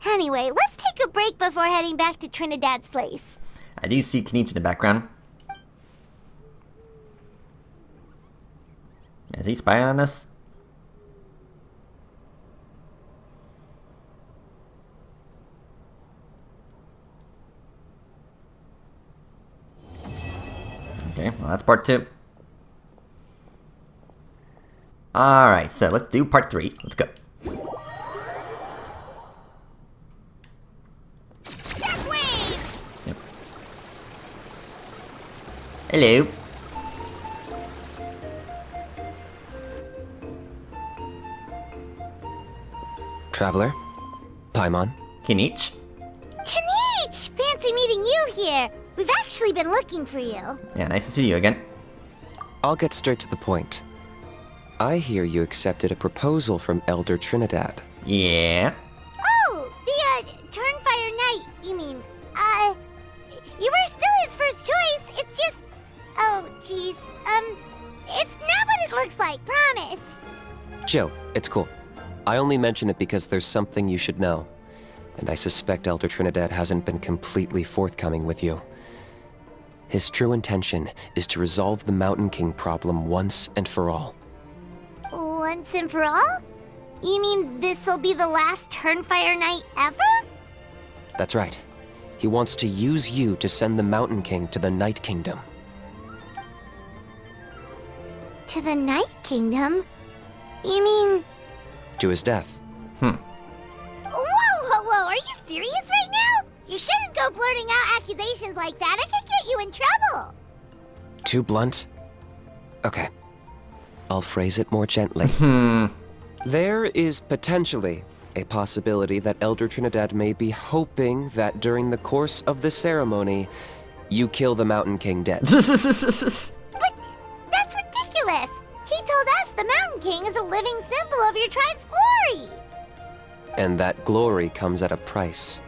Anyway, let's take a break before heading back to Trinidad's place. I do see Kinich in the background. Is he spying on us? Okay, well that's part 2. Alright, so let's do part 3. Let's go. Shockwave! Yep. Hello. Traveler? Paimon? Kinich? Kinich! Fancy meeting you here. We've actually been looking for you. Yeah, nice to see you again. I'll get straight to the point. I hear you accepted a proposal from Elder Trinidad. Yeah. Oh, the, Turnfire Knight, you mean. You were still his first choice. It's just... Oh, jeez. It's not what it looks like, promise. Chill, it's cool. I only mention it because there's something you should know. And I suspect Elder Trinidad hasn't been completely forthcoming with you. His true intention is to resolve the Mountain King problem once and for all. Once and for all? You mean this'll be the last Turnfire Knight ever? That's right. He wants to use you to send the Mountain King to the Night Kingdom. To the Night Kingdom? You mean... To his death. Whoa, whoa, whoa, are you serious right now? You shouldn't go blurting out accusations like that. It could get you in trouble. Too blunt? Okay. I'll phrase it more gently. There is potentially a possibility that Elder Trinidad may be hoping that during the course of the ceremony, you kill the Mountain King dead. But that's ridiculous. He told us the Mountain Mountain King is a living symbol of your tribe's glory. And that glory comes at a price.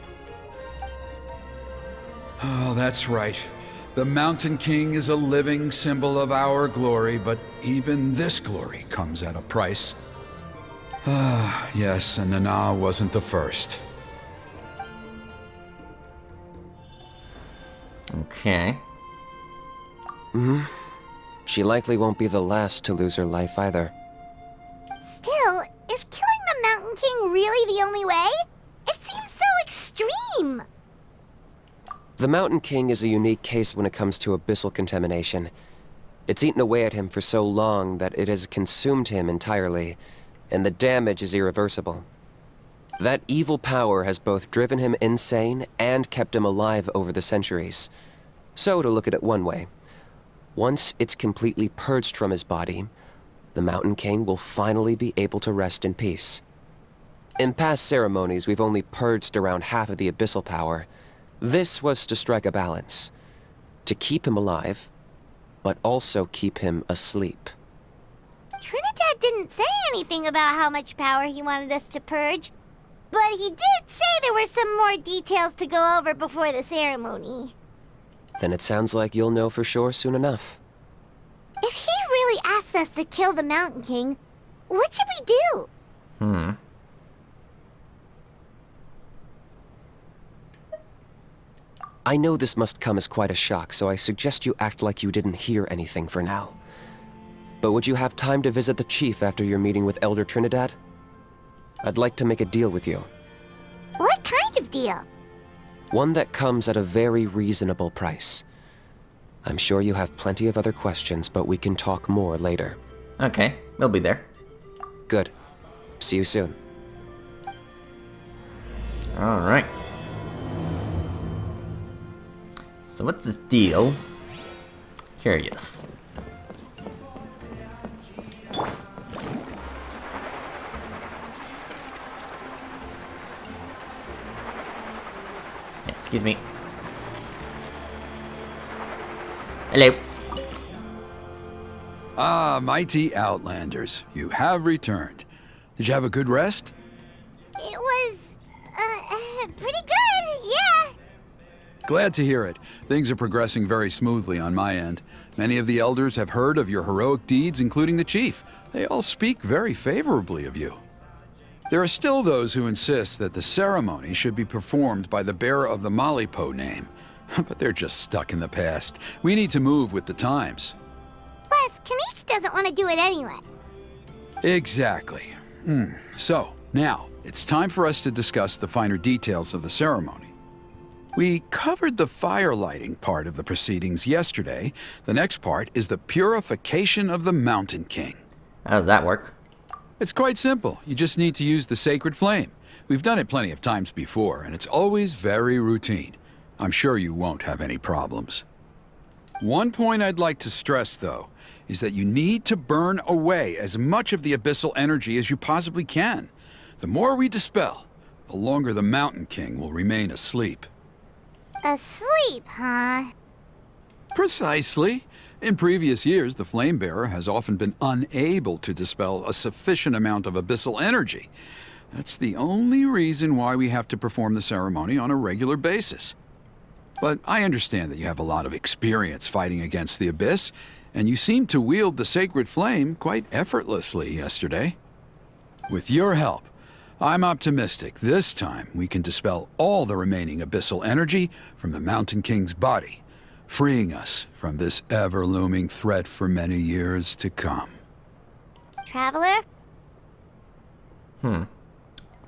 Oh, that's right. The Mountain King is a living symbol of our glory, but even this glory comes at a price. Ah, yes, and Nana wasn't the first. Okay. She likely won't be the last to lose her life either. Still, is killing the Mountain King really the only way? It seems so extreme. The Mountain King is a unique case when it comes to abyssal contamination. It's eaten away at him for so long that it has consumed him entirely, and the damage is irreversible. That evil power has both driven him insane and kept him alive over the centuries. So, to look at it one way, once it's completely purged from his body, the Mountain King will finally be able to rest in peace. In past ceremonies, we've only purged around half of the abyssal power. This was to strike a balance, to keep him alive, but also keep him asleep. Trinidad didn't say anything about how much power he wanted us to purge, but he did say there were some more details to go over before the ceremony. Then it sounds like you'll know for sure soon enough. If he really asks us to kill the Mountain King, what should we do? I know this must come as quite a shock, so I suggest you act like you didn't hear anything for now. But would you have time to visit the chief after your meeting with Elder Trinidad? I'd like to make a deal with you. What kind of deal? One that comes at a very reasonable price. I'm sure you have plenty of other questions, but we can talk more later. Okay, we'll be there. Good. See you soon. Alright. So what's this deal? Curious. Yeah, excuse me. Hello. Ah, mighty Outlanders, you have returned. Did you have a good rest? It was, pretty good, yeah. Glad to hear it. Things are progressing very smoothly on my end. Many of the elders have heard of your heroic deeds, including the chief. They all speak very favorably of you. There are still those who insist that the ceremony should be performed by the bearer of the Malipo name. But they're just stuck in the past. We need to move with the times. Plus, Kanish doesn't want to do it anyway. Exactly. So, now, it's time for us to discuss the finer details of the ceremony. We covered the fire lighting part of the proceedings yesterday. The next part is the purification of the Mountain King. How does that work? It's quite simple. You just need to use the sacred flame. We've done it plenty of times before, and it's always very routine. I'm sure you won't have any problems. One point I'd like to stress, though, is that you need to burn away as much of the abyssal energy as you possibly can. The more we dispel, the longer the Mountain King will remain asleep. Asleep, huh? Precisely. In previous years, the Flame Bearer has often been unable to dispel a sufficient amount of abyssal energy. That's the only reason why we have to perform the ceremony on a regular basis. But I understand that you have a lot of experience fighting against the Abyss, and you seemed to wield the sacred flame quite effortlessly yesterday. With your help, I'm optimistic this time we can dispel all the remaining abyssal energy from the Mountain King's body, freeing us from this ever-looming threat for many years to come. Traveler?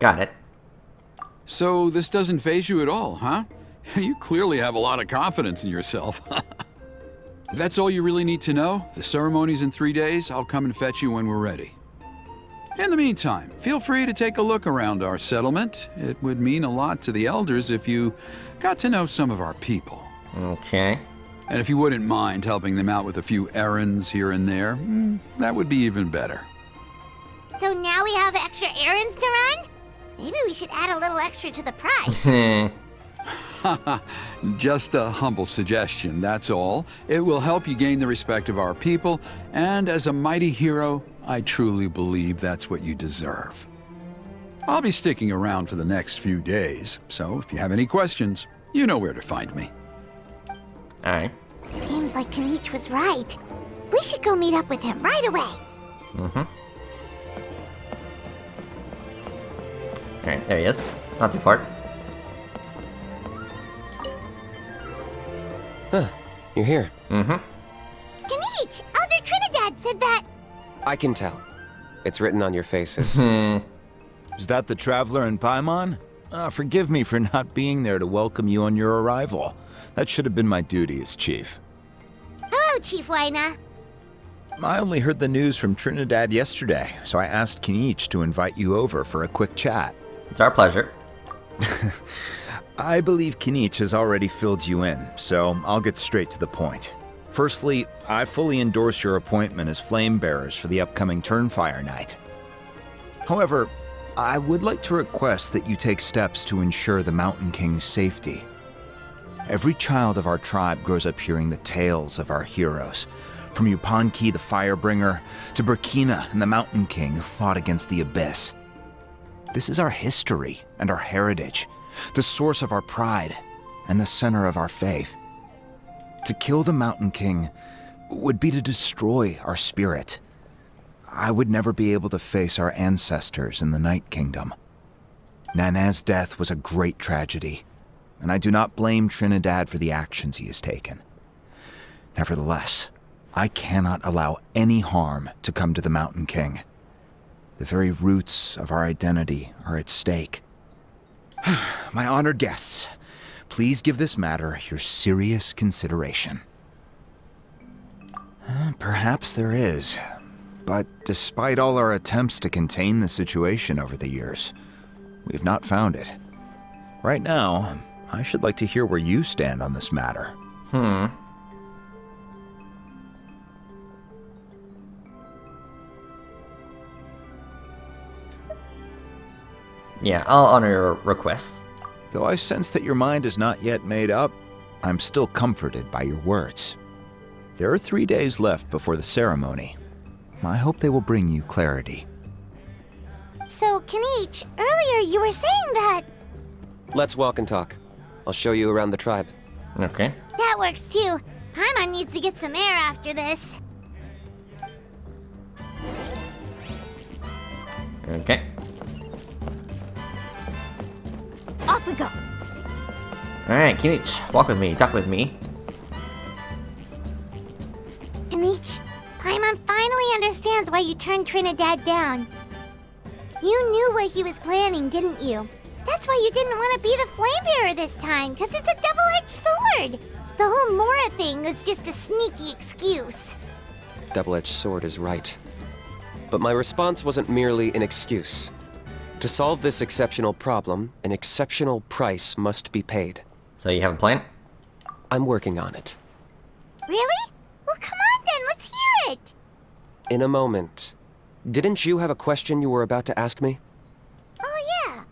Got it. So this doesn't faze you at all, huh? You clearly have a lot of confidence in yourself. If that's all you really need to know, the ceremony's in 3 days. I'll come and fetch you when we're ready. In the meantime, feel free to take a look around our settlement. It would mean a lot to the elders if you got to know some of our people. Okay. And if you wouldn't mind helping them out with a few errands here and there, that would be even better. So now we have extra errands to run? Maybe we should add a little extra to the price. Just a humble suggestion, that's all. It will help you gain the respect of our people, and as a mighty hero, I truly believe that's what you deserve. I'll be sticking around for the next few days, so if you have any questions, you know where to find me. Alright. Seems like Kanich was right. We should go meet up with him right away. Mm-hmm. Alright, there he is. Not too far. Huh, you're here. Mm-hmm. Kanich, Elder Trinidad said that... I can tell. It's written on your faces. Is that the Traveler in Paimon? Forgive me for not being there to welcome you on your arrival. That should have been my duty as chief. Hello, Chief Wyna. I only heard the news from Trinidad yesterday, so I asked Kanich to invite you over for a quick chat. It's our pleasure. I believe Kanich has already filled you in, so I'll get straight to the point. Firstly, I fully endorse your appointment as flame bearers for the upcoming Turnfire night. However, I would like to request that you take steps to ensure the Mountain King's safety. Every child of our tribe grows up hearing the tales of our heroes, from Yupanqui the Firebringer to Burkina and the Mountain King who fought against the Abyss. This is our history and our heritage, the source of our pride and the center of our faith. To kill the Mountain King would be to destroy our spirit. I would never be able to face our ancestors in the Night Kingdom. Nana's death was a great tragedy, and I do not blame Trinidad for the actions he has taken. Nevertheless, I cannot allow any harm to come to the Mountain King. The very roots of our identity are at stake. My honored guests, please give this matter your serious consideration. Perhaps there is. But despite all our attempts to contain the situation over the years, we've not found it. Right now, I should like to hear where you stand on this matter. Yeah, I'll honor your request. Though I sense that your mind is not yet made up, I'm still comforted by your words. There are 3 days left before the ceremony. I hope they will bring you clarity. So, Kanich, earlier you were saying that... Let's walk and talk. I'll show you around the tribe. Okay. That works too. Paimon needs to get some air after this. Okay. Off we go. Alright, Kinich, walk with me, talk with me. Kanich, Paimon finally understands why you turned Trinidad down. You knew what he was planning, didn't you? That's why you didn't want to be the flame bearer this time, because it's a double-edged sword. The whole Mora thing was just a sneaky excuse. Double-edged sword is right. But my response wasn't merely an excuse. To solve this exceptional problem, an exceptional price must be paid. So you have a plan? I'm working on it. Really? Well, come on then, let's hear it. In a moment. Didn't you have a question you were about to ask me? Oh, yeah.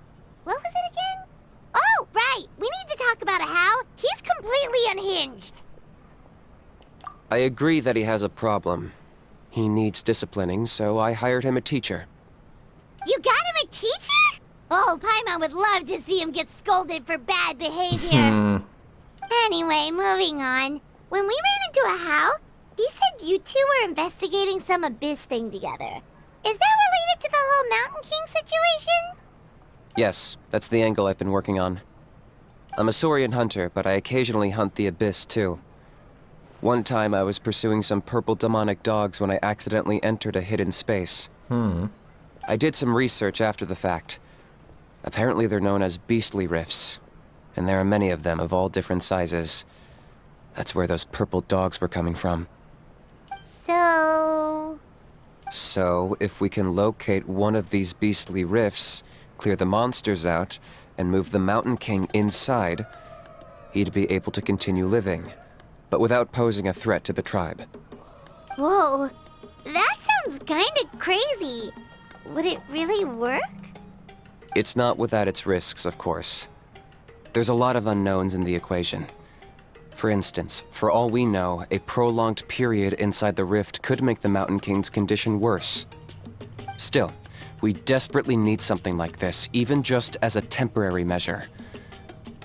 What was it again? Oh, right. We need to talk about How. He's completely unhinged. I agree that he has a problem. He needs disciplining, so I hired him a teacher. You got him a teacher? Oh, Paimon would love to see him get scolded for bad behavior. Anyway, moving on. When we ran into a How, he said you two were investigating some Abyss thing together. Is that related to the whole Mountain King situation? Yes, that's the angle I've been working on. I'm a Saurian hunter, but I occasionally hunt the Abyss too. One time I was pursuing some purple demonic dogs when I accidentally entered a hidden space. I did some research after the fact. Apparently they're known as beastly rifts, and there are many of them of all different sizes. That's where those purple dogs were coming from. So, if we can locate one of these beastly rifts, clear the monsters out, and move the Mountain King inside, he'd be able to continue living, but without posing a threat to the tribe. Whoa, that sounds kinda crazy. Would it really work? It's not without its risks, of course. There's a lot of unknowns in the equation. For instance, for all we know, a prolonged period inside the rift could make the Mountain King's condition worse. Still, we desperately need something like this, even just as a temporary measure.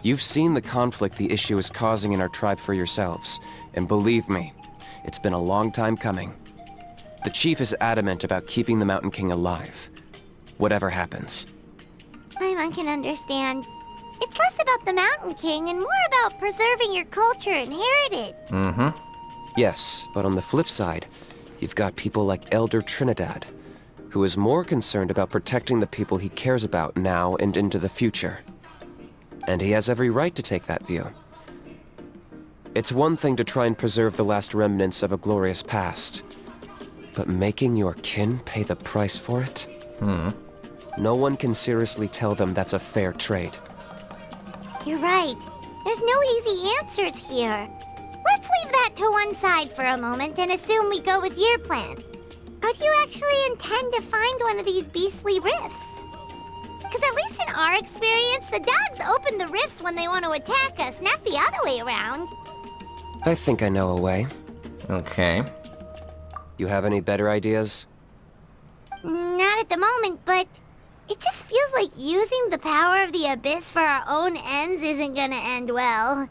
You've seen the conflict the issue is causing in our tribe for yourselves, and believe me, it's been a long time coming. The chief is adamant about keeping the Mountain King alive, whatever happens. Paimon can understand. It's less about the Mountain King and more about preserving your culture and heritage. Mm-hmm. Yes, but on the flip side, you've got people like Elder Trinidad, who is more concerned about protecting the people he cares about now and into the future. And he has every right to take that view. It's one thing to try and preserve the last remnants of a glorious past, but making your kin pay the price for it? No one can seriously tell them that's a fair trade. You're right. There's no easy answers here. Let's leave that to one side for a moment and assume we go with your plan. How do you actually intend to find one of these beastly rifts? Because at least in our experience, the dogs open the rifts when they want to attack us, not the other way around. I think I know a way. Okay. You have any better ideas? Not at the moment, but it just feels like using the power of the Abyss for our own ends isn't gonna end well.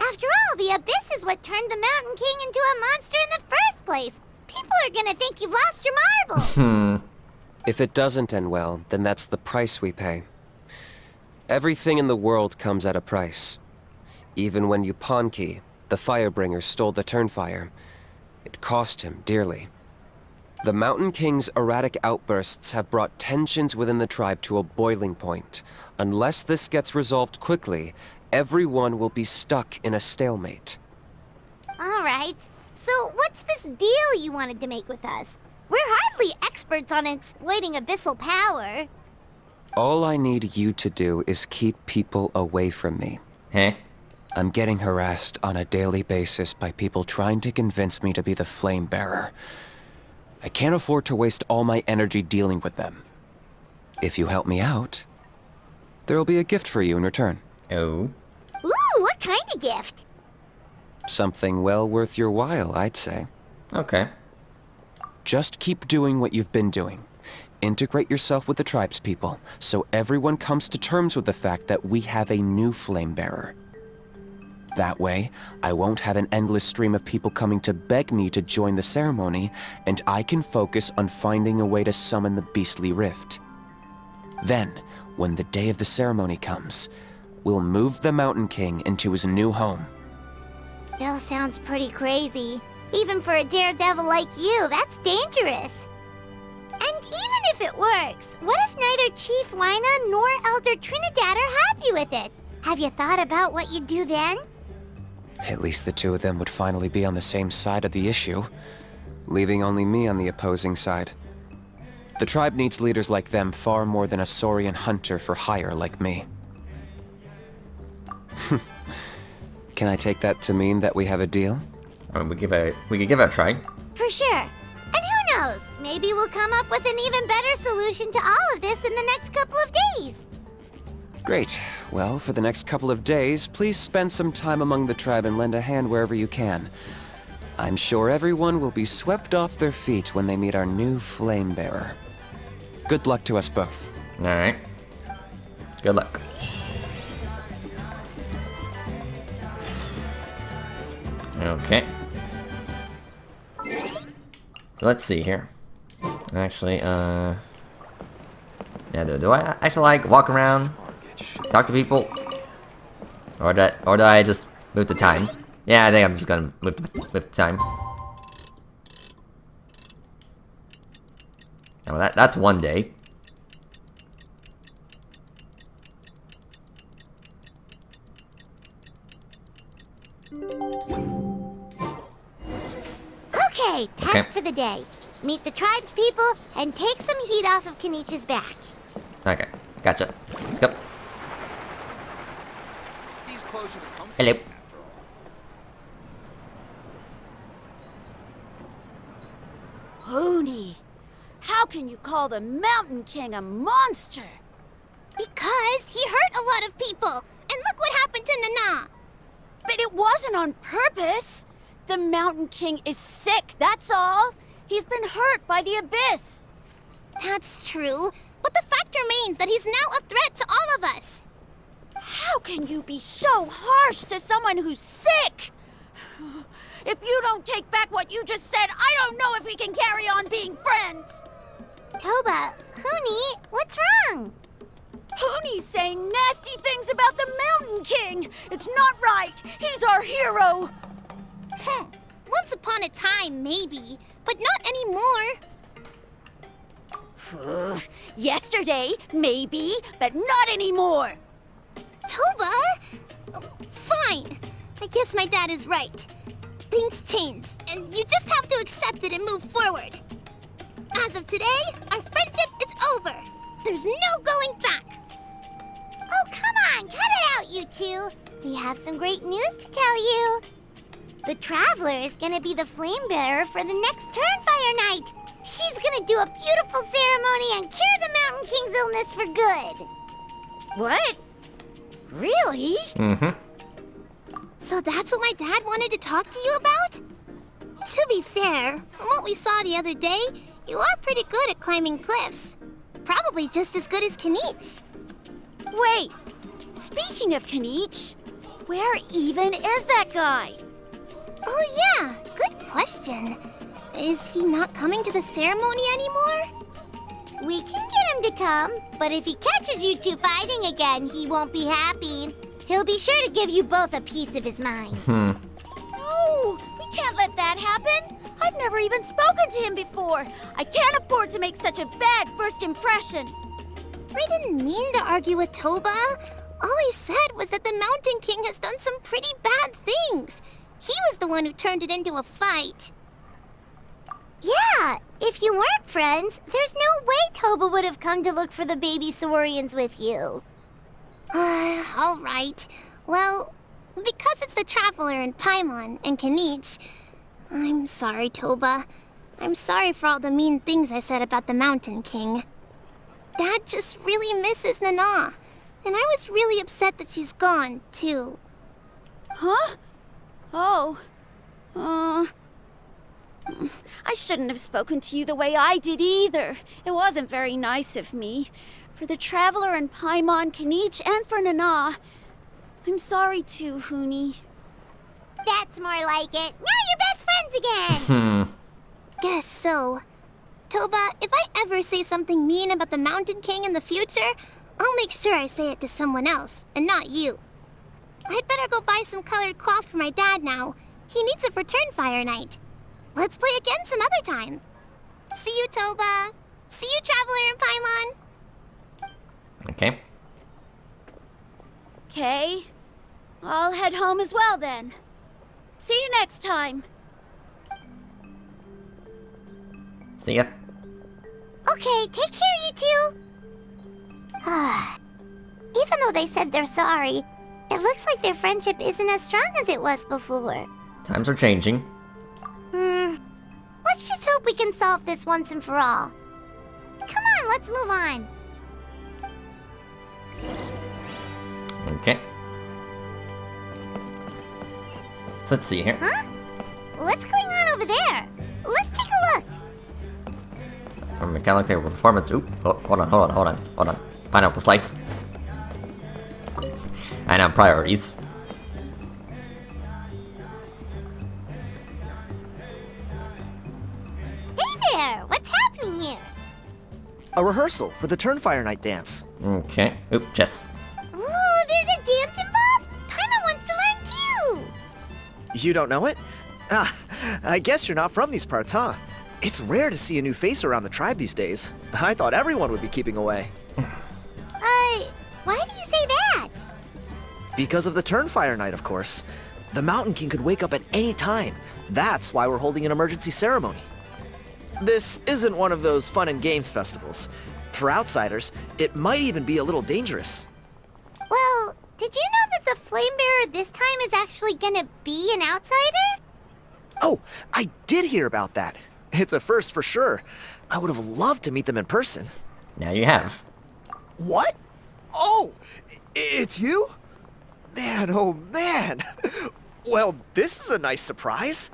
After all, the Abyss is what turned the Mountain King into a monster in the first place. People are gonna think you've lost your marbles. If it doesn't end well, then that's the price we pay. Everything in the world comes at a price. Even when Yupanqui, the Firebringer, stole the Turnfire, it cost him dearly. The Mountain King's erratic outbursts have brought tensions within the tribe to a boiling point. Unless this gets resolved quickly, everyone will be stuck in a stalemate. Alright, so what's this deal you wanted to make with us? We're hardly experts on exploiting abyssal power. All I need you to do is keep people away from me. Huh? I'm getting harassed on a daily basis by people trying to convince me to be the flame bearer. I can't afford to waste all my energy dealing with them. If you help me out, there'll be a gift for you in return. Oh. Ooh, what kind of gift? Something well worth your while, I'd say. Okay. Just keep doing what you've been doing. Integrate yourself with the tribe's people, so everyone comes to terms with the fact that we have a new flame bearer. That way, I won't have an endless stream of people coming to beg me to join the ceremony, and I can focus on finding a way to summon the beastly rift. Then, when the day of the ceremony comes, we'll move the Mountain King into his new home. Still sounds pretty crazy. Even for a daredevil like you, that's dangerous. And even if it works, what if neither Chief Wyna nor Elder Trinidad are happy with it? Have you thought about what you'd do then? At least the two of them would finally be on the same side of the issue, leaving only me on the opposing side. The tribe needs leaders like them far more than a Saurian hunter for hire like me. Can I take that to mean that we have a deal? We could give it a try. For sure. And who knows? Maybe we'll come up with an even better solution to all of this in the next couple of days. Great. Well, for the next couple of days, please spend some time among the tribe and lend a hand wherever you can. I'm sure everyone will be swept off their feet when they meet our new flame bearer. Good luck to us both. Alright. Good luck. Okay. Let's see here. Actually, yeah, do I actually like walk around, talk to people, or do I just move the time? Yeah, I think I'm just gonna move the time. Oh, that's one day. Okay, task for the day. Meet the tribe's people and take some heat off of Kenichi's back. Okay, gotcha. Let's go. Hello. Hoonie, how can you call the Mountain King a monster? Because he hurt a lot of people, and look what happened to Nana. But it wasn't on purpose. The Mountain King is sick, that's all. He's been hurt by the Abyss. That's true, but the fact remains that he's now a threat to all of us. How can you be so harsh to someone who's sick? If you don't take back what you just said, I don't know if we can carry on being friends. Toba, Huni, what's wrong? Huni's saying nasty things about the Mountain King. It's not right. He's our hero. Once upon a time, maybe, but not anymore. Yesterday, maybe, but not anymore. Toba? Fine. I guess my dad is right. Things change, and you just have to accept it and move forward. As of today, our friendship is over. There's no going back. Oh, come on, cut it out, you two. We have some great news to tell you. The Traveler is gonna be the flame bearer for the next Turnfire night. She's gonna do a beautiful ceremony and cure the Mountain King's illness for good. What? Really? Mm-hmm. So that's what my dad wanted to talk to you about? To be fair, from what we saw the other day, you are pretty good at climbing cliffs. Probably just as good as Kanich. Wait, speaking of Kanich, where even is that guy? Oh yeah, good question. Is he not coming to the ceremony anymore? We can get him to come, but if he catches you two fighting again, he won't be happy. He'll be sure to give you both a piece of his mind. No, we can't let that happen. I've never even spoken to him before. I can't afford to make such a bad first impression. I didn't mean to argue with Toba. All I said was that the Mountain King has done some pretty bad things. He was the one who turned it into a fight. Yeah, if you weren't friends, there's no way Toba would have come to look for the baby Saurians with you. All right. Well, because it's the Traveler and Paimon and Kanich, I'm sorry, Toba. I'm sorry for all the mean things I said about the Mountain King. Dad just really misses Nana, and I was really upset that she's gone, too. Huh? Oh. I shouldn't have spoken to you the way I did either. It wasn't very nice of me. For the Traveler and Paimon, Kanich, and for Nana. I'm sorry too, Huni. That's more like it. Now you're best friends again! Guess so. Toba, if I ever say something mean about the Mountain King in the future, I'll make sure I say it to someone else, and not you. I'd better go buy some colored cloth for my dad now. He needs it for Turnfire night. Let's play again some other time. See you, Toba. See you, Traveler and Paimon. Okay. Okay. I'll head home as well then. See you next time. See ya. Okay, take care, you two. Even though they said they're sorry, it looks like their friendship isn't as strong as it was before. Times are changing. Let's just hope we can solve this once and for all. Come on, let's move on. Okay. So let's see here. Huh? What's going on over there? Let's take a look. Mechanical performance. Oop. Oh, hold on. Pineapple slice. I know, priorities. Hey there! What's happening here? A rehearsal for the Turnfire night dance. Okay. Oop, chess. Ooh, there's a dance involved? Paimon wants to learn too! You don't know it? Ah, I guess you're not from these parts, huh? It's rare to see a new face around the tribe these days. I thought everyone would be keeping away. Why do you say that? Because of the Turnfire night, of course. The Mountain King could wake up at any time. That's why we're holding an emergency ceremony. This isn't one of those fun and games festivals. For outsiders, it might even be a little dangerous. Well, did you know that the Flame Bearer this time is actually gonna be an outsider? Oh, I did hear about that. It's a first for sure. I would have loved to meet them in person. Now you have. What? Oh, it's you? Man, oh man. Well, this is a nice surprise.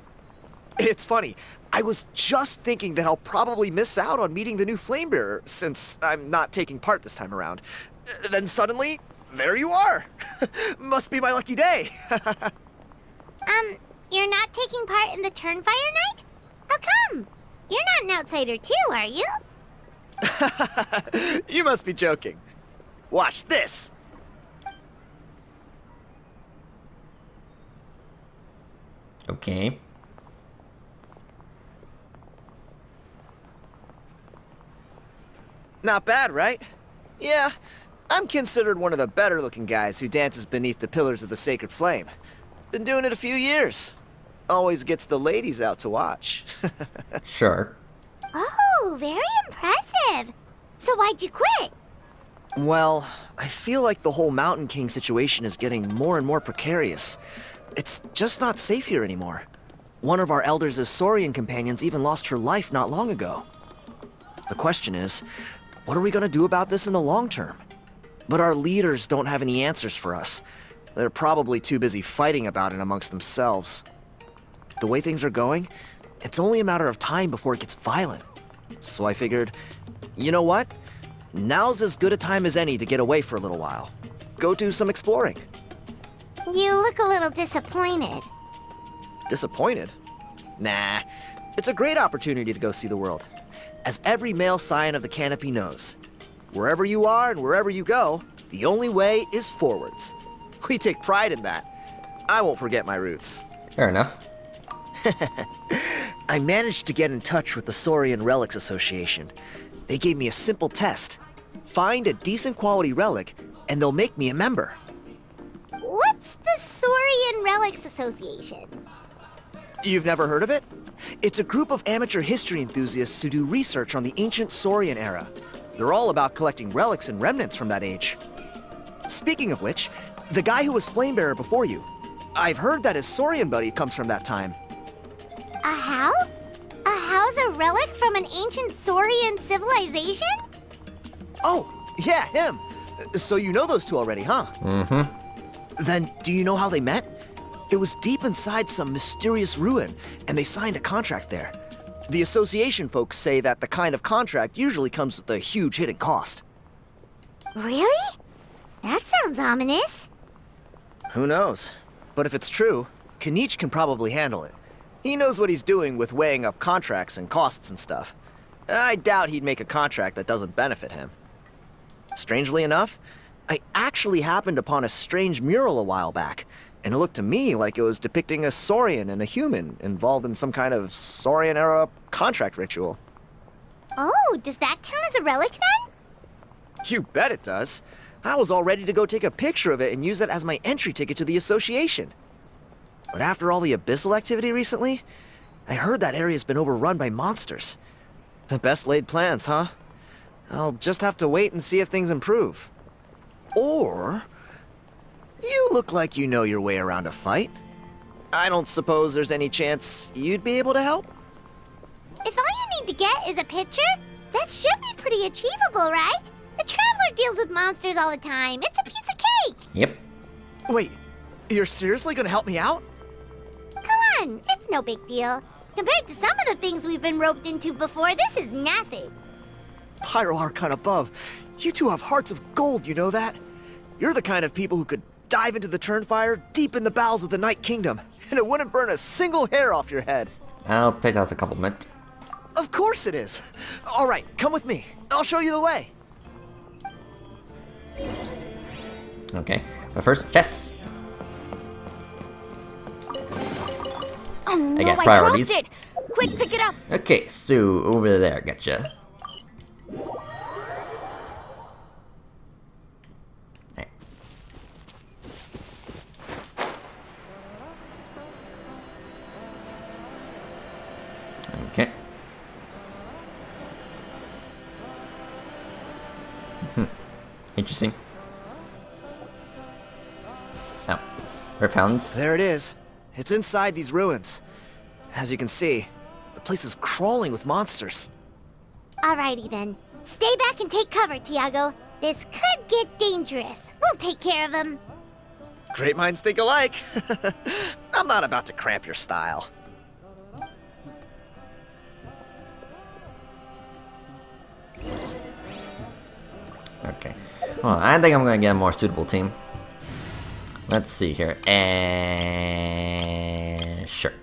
It's funny. I was just thinking that I'll probably miss out on meeting the new Flamebearer since I'm not taking part this time around. Then suddenly, there you are. Must be my lucky day. You're not taking part in the Turnfire night? How come? You're not an outsider too, are you? You must be joking. Watch this. Okay. Not bad, right? Yeah, I'm considered one of the better looking guys who dances beneath the pillars of the sacred flame. Been doing it a few years. Always gets the ladies out to watch. Sure. Oh, very impressive. So why'd you quit? Well, I feel like the whole Mountain King situation is getting more and more precarious. It's just not safe here anymore. One of our elders' Saurian companions even lost her life not long ago. The question is, what are we gonna do about this in the long term? But our leaders don't have any answers for us. They're probably too busy fighting about it amongst themselves. The way things are going, it's only a matter of time before it gets violent. So I figured, you know what? Now's as good a time as any to get away for a little while. Go do some exploring. You look a little disappointed. Disappointed? Nah, it's a great opportunity to go see the world. As every male scion of the canopy knows, wherever you are and wherever you go, the only way is forwards. We take pride in that. I won't forget my roots. Fair enough. I managed to get in touch with the Saurian Relics Association. They gave me a simple test. Find a decent quality relic, and they'll make me a member. What's the Saurian Relics Association? You've never heard of it? It's a group of amateur history enthusiasts who do research on the ancient Saurian era. They're all about collecting relics and remnants from that age. Speaking of which, the guy who was Flamebearer before you, I've heard that his Saurian buddy comes from that time. A how? A how's a relic from an ancient Saurian civilization? Oh, yeah, him. So you know those two already, huh? Mm-hmm. Then do you know how they met? It was deep inside some mysterious ruin, and they signed a contract there. The association folks say that the kind of contract usually comes with a huge hidden cost. Really? That sounds ominous. Who knows? But if it's true, Kanich can probably handle it. He knows what he's doing with weighing up contracts and costs and stuff. I doubt he'd make a contract that doesn't benefit him. Strangely enough, I actually happened upon a strange mural a while back, and it looked to me like it was depicting a Saurian and a human involved in some kind of Saurian-era contract ritual. Oh, does that count as a relic then? You bet it does. I was all ready to go take a picture of it and use it as my entry ticket to the association. But after all the abyssal activity recently, I heard that area's been overrun by monsters. The best laid plans, huh? I'll just have to wait and see if things improve. Or... you look like you know your way around a fight. I don't suppose there's any chance you'd be able to help? If all you need to get is a picture, that should be pretty achievable, right? The Traveler deals with monsters all the time. It's a piece of cake. Yep. Wait, you're seriously gonna help me out? Come on, it's no big deal. Compared to some of the things we've been roped into before, this is nothing. Pyro Archon above, you two have hearts of gold, you know that? You're the kind of people who could dive into the Turnfire deep in the bowels of the Night Kingdom, and it wouldn't burn a single hair off your head. I'll take that as a compliment. Of course it is. All right, come with me. I'll show you the way. Okay, but first, chess. Oh no, I got I priorities. dropped it! Quick, pick it up! Okay, so over there, gotcha. Alright. Okay. Interesting. Oh, rare fountains. There it is. It's inside these ruins. As you can see, the place is crawling with monsters. Alrighty then. Stay back and take cover, Tiago. This could get dangerous. We'll take care of them. Great minds think alike. I'm not about to cramp your style. Okay. Well, I think I'm gonna get a more suitable team. Let's see here. And sure.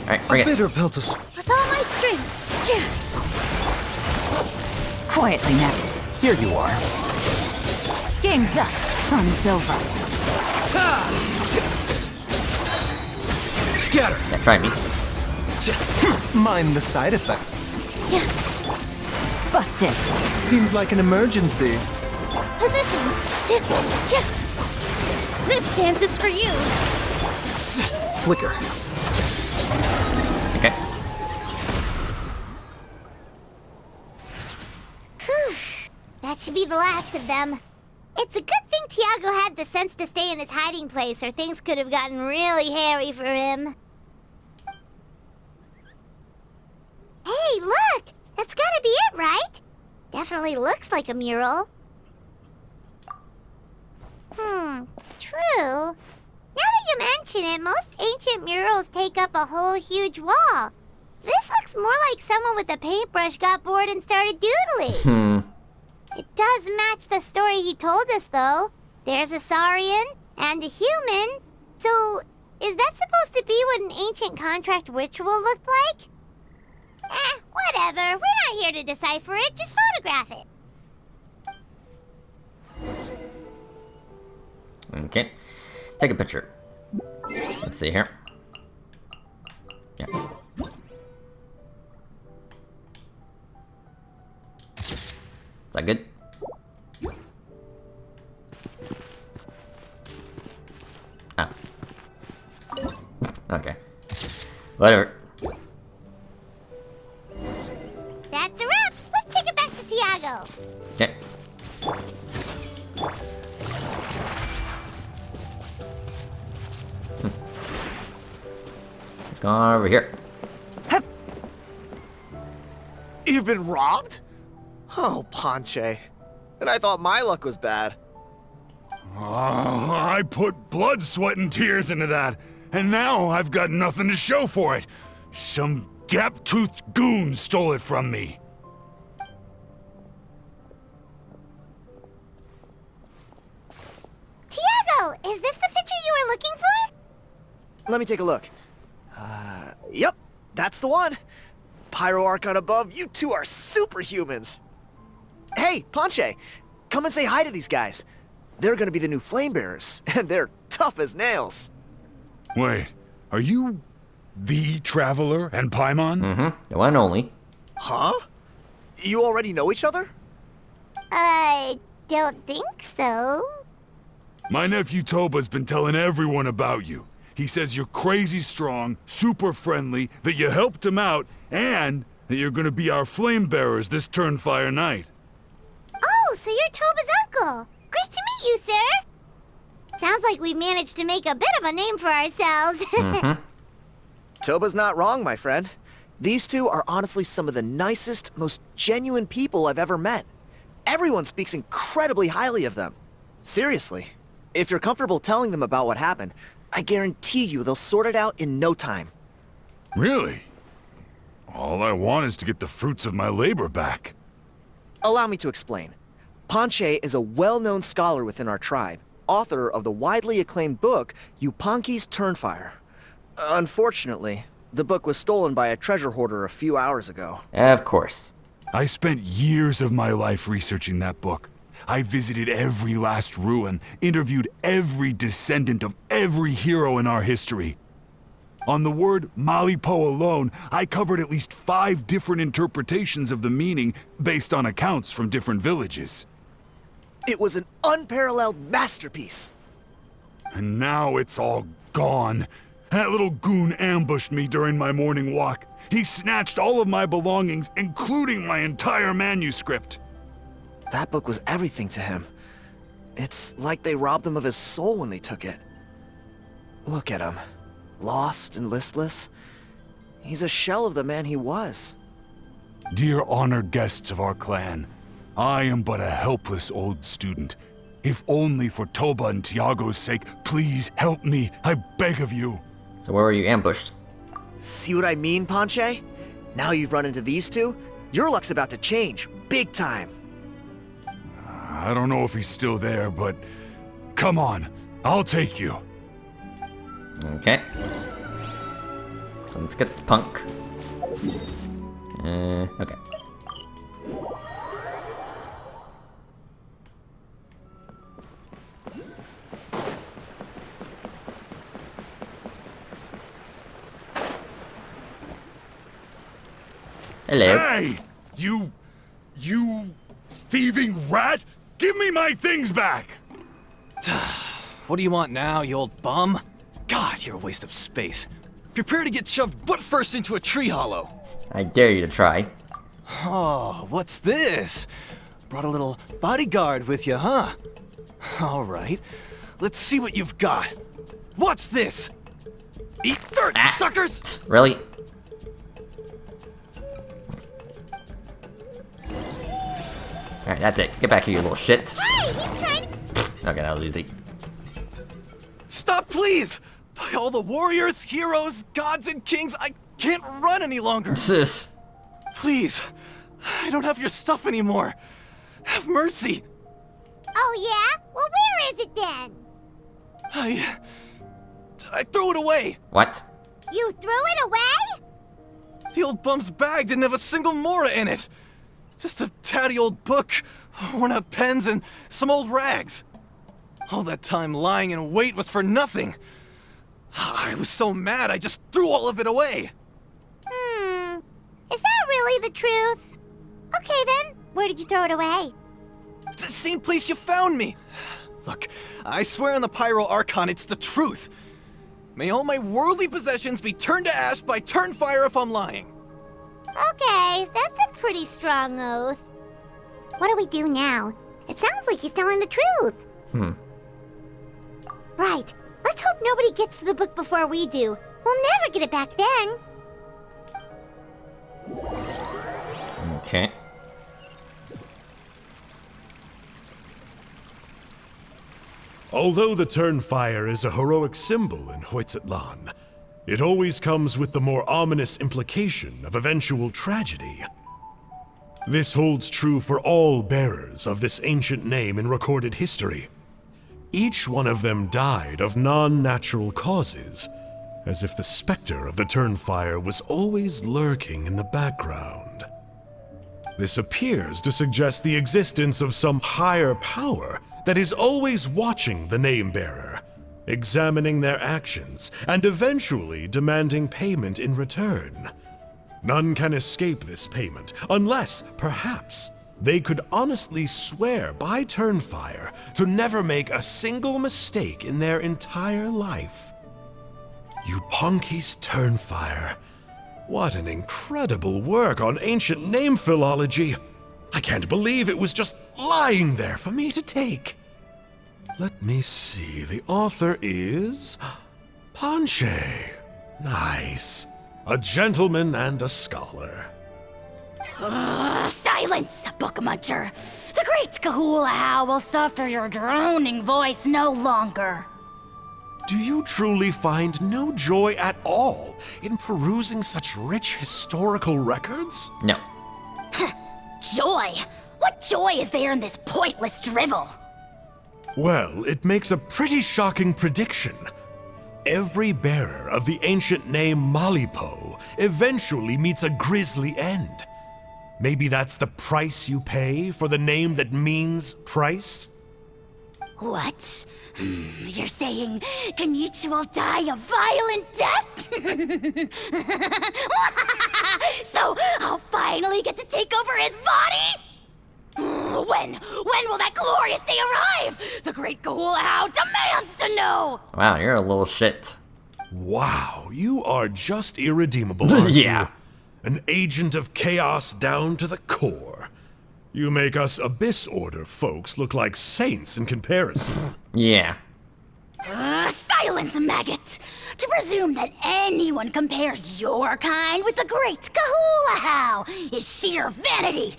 Alright, bring it. With all my strength. Quietly now. Here you are. Game's up. Fun is over. Scatter. Yeah, try me. Mind the side effect. Busted. Seems like an emergency. Positions. This dance is for you. Flicker. Okay. That should be the last of them. It's a good thing Tiago had the sense to stay in his hiding place, or things could have gotten really hairy for him. Hey, look! That's gotta be it, right? Definitely looks like a mural. True. Now that you mention it, most ancient murals take up a whole huge wall. This looks more like someone with a paintbrush got bored and started doodling. It does match the story he told us, though. There's a Saurian and a human. So, is that supposed to be what an ancient contract ritual looked like? Whatever. We're not here to decipher it. Just photograph it. Okay. Take a picture. Let's see here. Yeah. Is that good? Ah. Okay. Whatever. That's a wrap. Let's take it back to Tiago. Okay. Let's go over here. You've been robbed? Oh, Ponche. And I thought my luck was bad. Oh, I put blood, sweat, and tears into that, and now I've got nothing to show for it. Some gap-toothed goon stole it from me. Tiago, is this the picture you were looking for? Let me take a look. Yep, that's the one. Pyro Archon above, you two are superhumans. Hey, Ponche, come and say hi to these guys. They're gonna be the new flame bearers, and they're tough as nails. Wait, are you the Traveler and Paimon? Mm-hmm. The one and only. Huh? You already know each other? I don't think so. My nephew Toba's been telling everyone about you. He says you're crazy strong, super friendly, that you helped him out, and that you're gonna be our flame bearers this Turnfire night. Oh, so you're Toba's uncle. Great to meet you, sir. Sounds like we managed to make a bit of a name for ourselves. Toba's not wrong, my friend. These two are honestly some of the nicest, most genuine people I've ever met. Everyone speaks incredibly highly of them. Seriously, if you're comfortable telling them about what happened, I guarantee you they'll sort it out in no time. Really? All I want is to get the fruits of my labor back. Allow me to explain. Ponche is a well-known scholar within our tribe, author of the widely acclaimed book, Yupanqui's Turnfire. Unfortunately, the book was stolen by a treasure hoarder a few hours ago. Of course. I spent years of my life researching that book. I visited every last ruin, interviewed every descendant of every hero in our history. On the word Malipo alone, I covered at least 5 different interpretations of the meaning based on accounts from different villages. It was an unparalleled masterpiece. And now it's all gone. That little goon ambushed me during my morning walk. He snatched all of my belongings, including my entire manuscript. That book was everything to him. It's like they robbed him of his soul when they took it. Look at him. Lost and listless. He's a shell of the man he was. Dear honored guests of our clan, I am but a helpless old student. If only for Toba and Tiago's sake, please help me, I beg of you. So where were you ambushed? See what I mean, Ponche? Now you've run into these two, your luck's about to change, big time. I don't know if he's still there, but come on, I'll take you. Okay. So let's get this punk. Okay. Hello. Hey! You thieving rat! Give me my things back! What do you want now, you old bum? God, you're a waste of space. Prepare to get shoved butt first into a tree hollow. I dare you to try. Oh, what's this? Brought a little bodyguard with you, huh? All right, let's see what you've got. What's this? Eat dirt, suckers! Really? Alright, that's it. Get back here, you little shit. Hey, he's trying to... Okay, that was easy. Stop, please! By all the warriors, heroes, gods, and kings, I can't run any longer. Sis. Please, I don't have your stuff anymore. Have mercy. Oh, yeah? Well, where is it then? I threw it away. What? You threw it away? The old bum's bag didn't have a single mora in it. Just a tatty old book, worn out pens, and some old rags. All that time lying in wait was for nothing. I was so mad I just threw all of it away. Is that really the truth? Okay then, where did you throw it away? The same place you found me. Look, I swear on the Pyro Archon it's the truth. May all my worldly possessions be turned to ash by Turnfire if I'm lying. Okay, that's a pretty strong oath. What do we do now? It sounds like he's telling the truth. Right. Let's hope nobody gets to the book before we do. We'll never get it back then. Okay. Although the Turnfire is a heroic symbol in Hoytzatlan, it always comes with the more ominous implication of eventual tragedy. This holds true for all bearers of this ancient name in recorded history. Each one of them died of non-natural causes, as if the specter of the Turnfire was always lurking in the background. This appears to suggest the existence of some higher power that is always watching the name-bearer, examining their actions, and eventually demanding payment in return. None can escape this payment, unless, perhaps, they could honestly swear by Turnfire to never make a single mistake in their entire life. Yupanqui's Turnfire. What an incredible work on ancient name philology. I can't believe it was just lying there for me to take. Let me see, the author is... Panche. Nice. A gentleman and a scholar. Silence, book muncher! The great Kahulahow will suffer your droning voice no longer. Do you truly find no joy at all in perusing such rich historical records? No. Joy? What joy is there in this pointless drivel? Well, it makes a pretty shocking prediction. Every bearer of the ancient name Malipo eventually meets a grisly end. Maybe that's the price you pay for the name that means price? What? You're saying Kenichi will die a violent death? So I'll finally get to take over his body? When will that glorious day arrive? The great Kahulahow demands to know! Wow, you're a little shit. Wow, you are just irredeemable, aren't Yeah. you? An agent of chaos down to the core. You make us Abyss Order folks look like saints in comparison. Yeah. Silence, maggot! To presume that anyone compares your kind with the great Kahulahow is sheer vanity.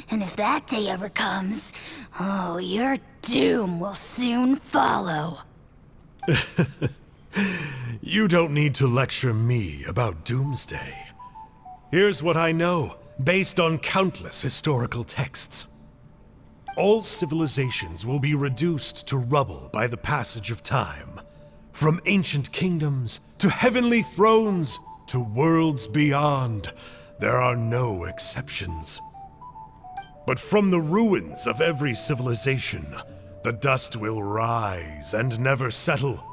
And if that day ever comes, oh, your doom will soon follow. You don't need to lecture me about Doomsday. Here's what I know, based on countless historical texts. All civilizations will be reduced to rubble by the passage of time. From ancient kingdoms, to heavenly thrones, to worlds beyond, there are no exceptions. But from the ruins of every civilization, the dust will rise and never settle,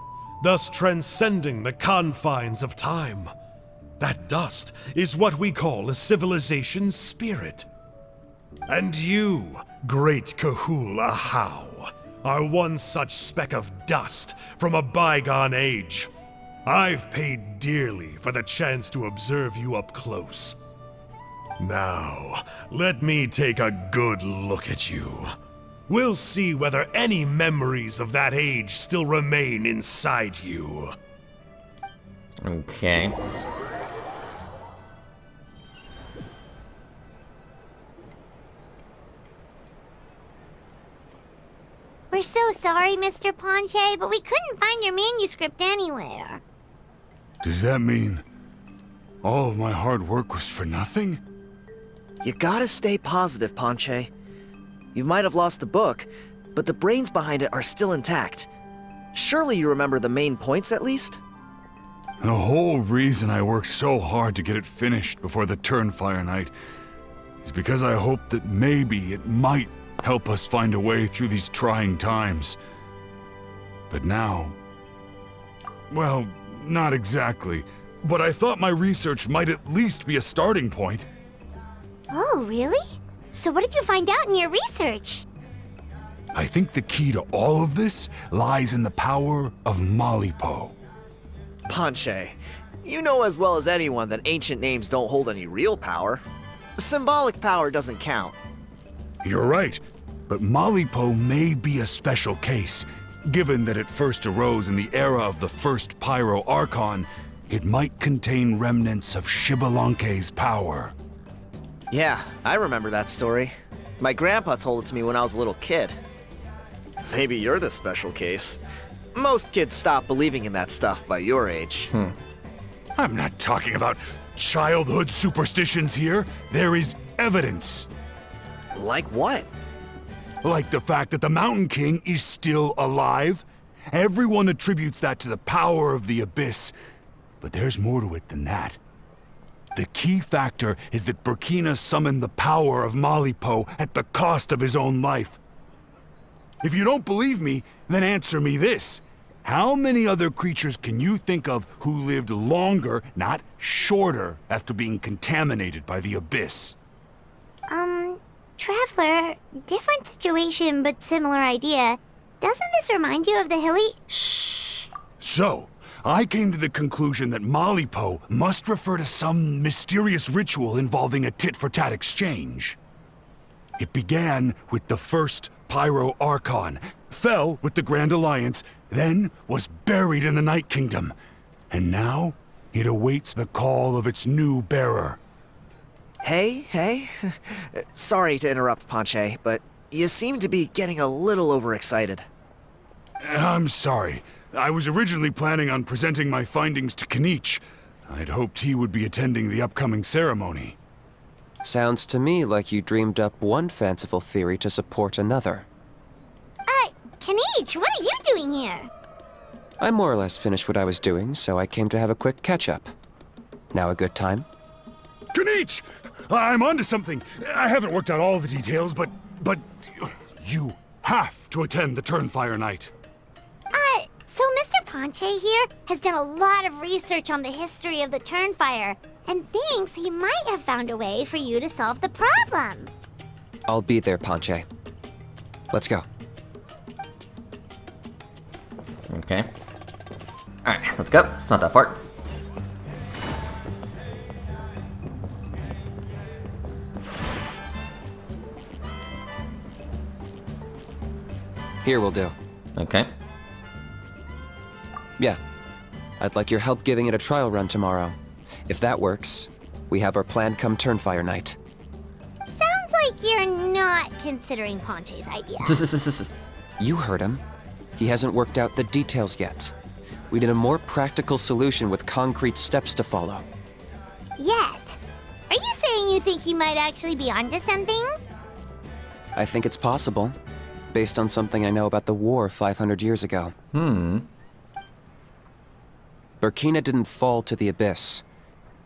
thus transcending the confines of time. That dust is what we call a civilization's spirit. And you, great Kahul Ahau, are one such speck of dust from a bygone age. I've paid dearly for the chance to observe you up close. Now, let me take a good look at you. We'll see whether any memories of that age still remain inside you. Okay. We're so sorry, Mr. Ponche, but we couldn't find your manuscript anywhere. Does that mean all of my hard work was for nothing? You gotta stay positive, Ponche. You might have lost the book, but the brains behind it are still intact. Surely you remember the main points at least? The whole reason I worked so hard to get it finished before the Turnfire night is because I hoped that maybe it might help us find a way through these trying times. But now... well, not exactly. But I thought my research might at least be a starting point. Oh, really? So what did you find out in your research? I think the key to all of this lies in the power of Malipo. Ponche, you know as well as anyone that ancient names don't hold any real power. Symbolic power doesn't count. You're right, but Malipo may be a special case. Given that it first arose in the era of the first Pyro Archon, it might contain remnants of Xbalanque's power. Yeah, I remember that story. My grandpa told it to me when I was a little kid. Maybe you're the special case. Most kids stop believing in that stuff by your age. I'm not talking about childhood superstitions here. There is evidence. Like what? Like the fact that the Mountain King is still alive. Everyone attributes that to the power of the Abyss. But there's more to it than that. The key factor is that Burkina summoned the power of Malipo at the cost of his own life. If you don't believe me, then answer me this. How many other creatures can you think of who lived longer, not shorter, after being contaminated by the Abyss? Traveler, different situation but similar idea. Doesn't this remind you of the hilly... Shh. So, I came to the conclusion that Malipo must refer to some mysterious ritual involving a tit-for-tat exchange. It began with the first Pyro Archon, fell with the Grand Alliance, then was buried in the Night Kingdom. And now, it awaits the call of its new bearer. Hey. Sorry to interrupt, Ponche, but you seem to be getting a little overexcited. I'm sorry. I was originally planning on presenting my findings to Kinich. I'd hoped he would be attending the upcoming ceremony. Sounds to me like you dreamed up one fanciful theory to support another. Kinich, what are you doing here? I more or less finished what I was doing, so I came to have a quick catch-up. Now a good time? Kinich! I'm onto something. I haven't worked out all the details, but you have to attend the Turnfire night. So Mr. Ponche here has done a lot of research on the history of the Turnfire, and thinks he might have found a way for you to solve the problem. I'll be there, Ponche. Let's go. Okay. Alright, let's go. It's not that far. Here will do. Okay. Yeah. I'd like your help giving it a trial run tomorrow. If that works, we have our plan come Turnfire night. Sounds like you're not considering Ponche's idea. You heard him. He hasn't worked out the details yet. We need a more practical solution with concrete steps to follow. Yet. Are You think he might actually be onto something? I think it's possible, based on something I know about the war 500 years ago. Burkina didn't fall to the abyss.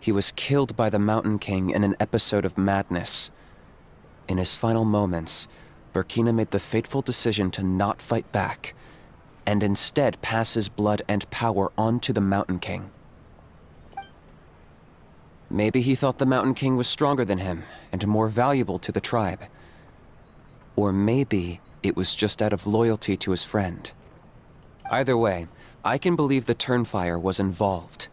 He was killed by the Mountain King in an episode of madness. In his final moments, Burkina made the fateful decision to not fight back, and instead pass his blood and power on to the Mountain King. Maybe he thought the Mountain King was stronger than him, and more valuable to the tribe. Or maybe it was just out of loyalty to his friend. Either way, I can believe the Turnfire was involved.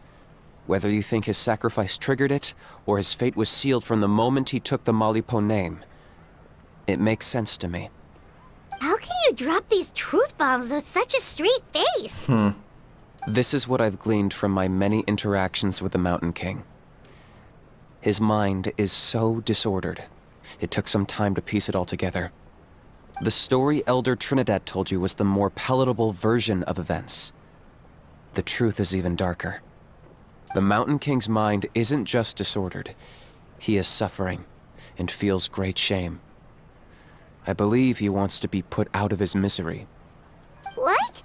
Whether you think his sacrifice triggered it, or his fate was sealed from the moment he took the Malipo name, it makes sense to me. How can you drop these truth bombs with such a straight face? This is what I've gleaned from my many interactions with the Mountain King. His mind is so disordered. It took some time to piece it all together. The story Elder Trinidad told you was the more palatable version of events. The truth is even darker. The Mountain King's mind isn't just disordered. He is suffering and feels great shame. I believe he wants to be put out of his misery. What?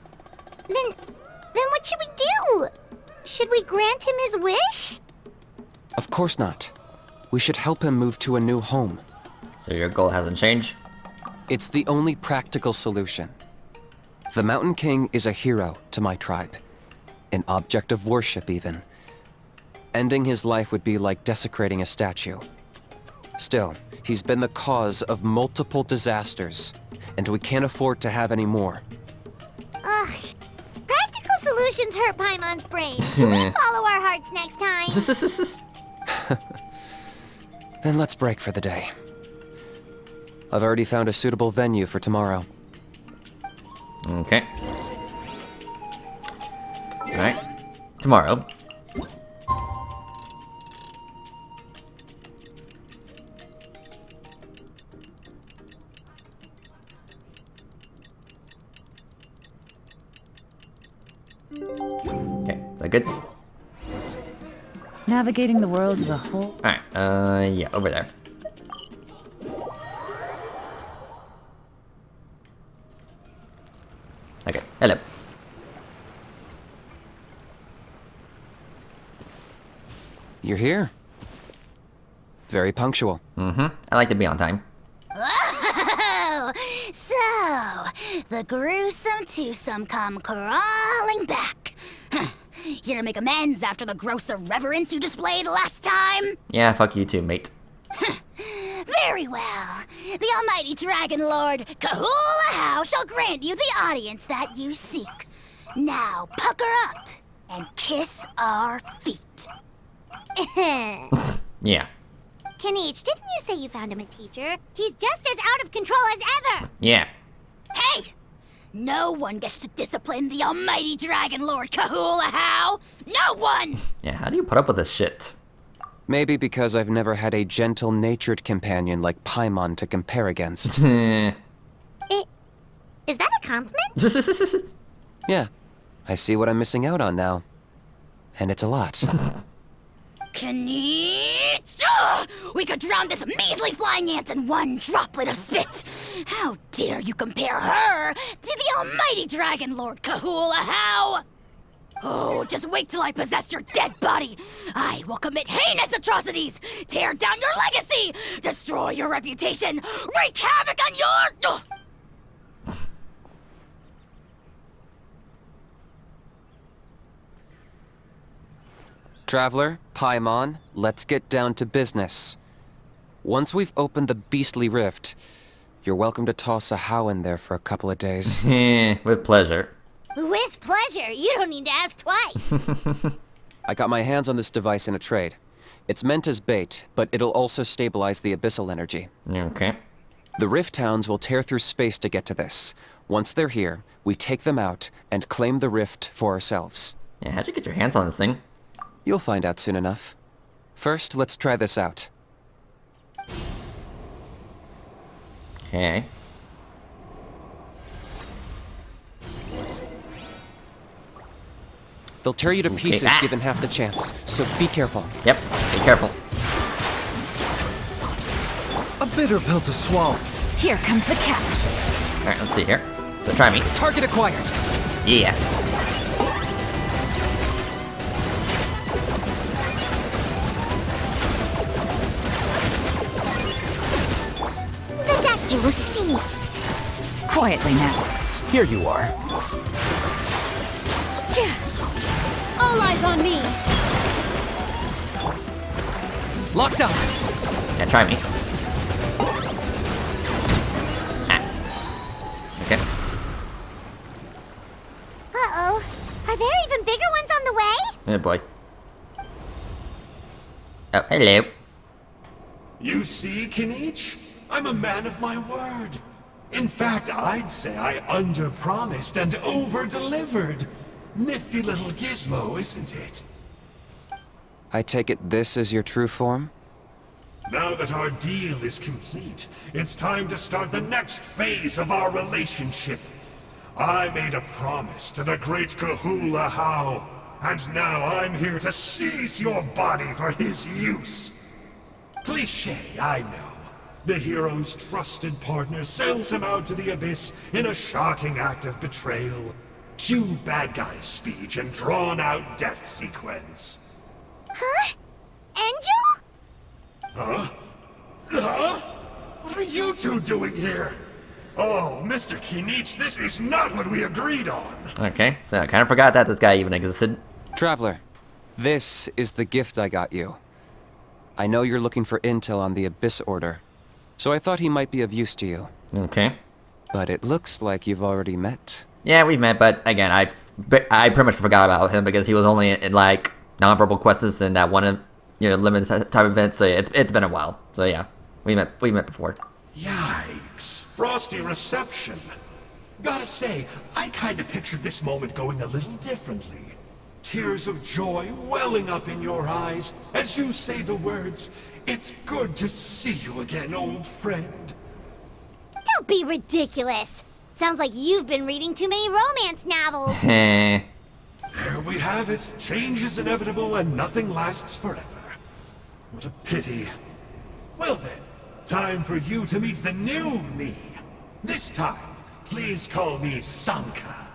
Then what should we do? Should we grant him his wish? Of course not. We should help him move to a new home. So your goal hasn't changed? It's the only practical solution. The Mountain King is a hero to my tribe. An object of worship, even. Ending his life would be like desecrating a statue. Still, he's been the cause of multiple disasters, and we can't afford to have any more. Ugh. Practical solutions hurt Paimon's brain. Can we follow our hearts next time? Then let's break for the day. I've already found a suitable venue for tomorrow. Okay. Alright. Tomorrow. Okay, is that good? Navigating the world as a whole. Alright, yeah, over there. Okay, hello. You're here. Very punctual. I like to be on time. Oh, so the gruesome twosome come crawling back. Here to make amends after the gross irreverence you displayed last time? Yeah, fuck you too, mate. Very well. The almighty Dragon Lord, Kahula How, shall grant you the audience that you seek. Now, pucker up and kiss our feet. Yeah. Kanich, didn't you say you found him a teacher? He's just as out of control as ever! Yeah. Hey! No one gets to discipline the almighty Dragon Lord Kahula How! No one! Yeah, how do you put up with this shit? Maybe because I've never had a gentle-natured companion like Paimon to compare against. Is that a compliment? Yeah, I see what I'm missing out on now. And it's a lot. Kanich! Ugh! We could drown this measly flying ant in one droplet of spit! How dare you compare her to the almighty Dragon Lord Kahula How! Oh, just wait till I possess your dead body! I will commit heinous atrocities! Tear down your legacy! Destroy your reputation! Wreak havoc on your... Ugh! Traveler, Paimon, let's get down to business. Once we've opened the beastly rift, you're welcome to toss a how in there for a couple of days. With pleasure. With pleasure. You don't need to ask twice. I got my hands on this device in a trade. It's meant as bait, but it'll also stabilize the abyssal energy. Okay. The rift towns will tear through space to get to this. Once they're here, we take them out and claim the rift for ourselves. Yeah, how'd you get your hands on this thing? You'll find out soon enough. First, let's try this out. Okay. They'll tear you to pieces given half the chance, so be careful. Yep, be careful. bitter pill to swallow. Here comes the catch. Alright, let's see here. So try me. Target acquired. Yeah. The doctor will see. Quietly now. Here you are. All eyes on me. Locked up. Yeah, try me. Ah. Okay. Uh-oh. Are there even bigger ones on the way? Oh boy. Oh, hello. You see, Kinich? I'm a man of my word. In fact, I'd say I under-promised and over-delivered. Nifty little gizmo, isn't it? I take it this is your true form? Now that our deal is complete, it's time to start the next phase of our relationship. I made a promise to the great Kahula How, and now I'm here to seize your body for his use. Cliché, I know. The hero's trusted partner sells him out to the abyss in a shocking act of betrayal. Cue bad guy speech and drawn-out death sequence. Huh? Angel? Huh? Huh? What are you two doing here? Oh, Mr. Kinich, this is not what we agreed on. Okay, so I kind of forgot that this guy even existed. Traveler, this is the gift I got you. I know you're looking for intel on the Abyss Order, so I thought he might be of use to you. Okay. But it looks like you've already met. Yeah, we've met, but again, I pretty much forgot about him because he was only in like non-verbal quests and that one, limited type event. So yeah, it's been a while. So yeah, we met before. Yikes. Frosty reception. Gotta say, I kinda pictured this moment going a little differently. Tears of joy welling up in your eyes as you say the words, "It's good to see you again, old friend." Don't be ridiculous. Sounds like you've been reading too many romance novels. Heh. There we have it. Change is inevitable and nothing lasts forever. What a pity. Well then, time for you to meet the new me. This time, please call me Sanka.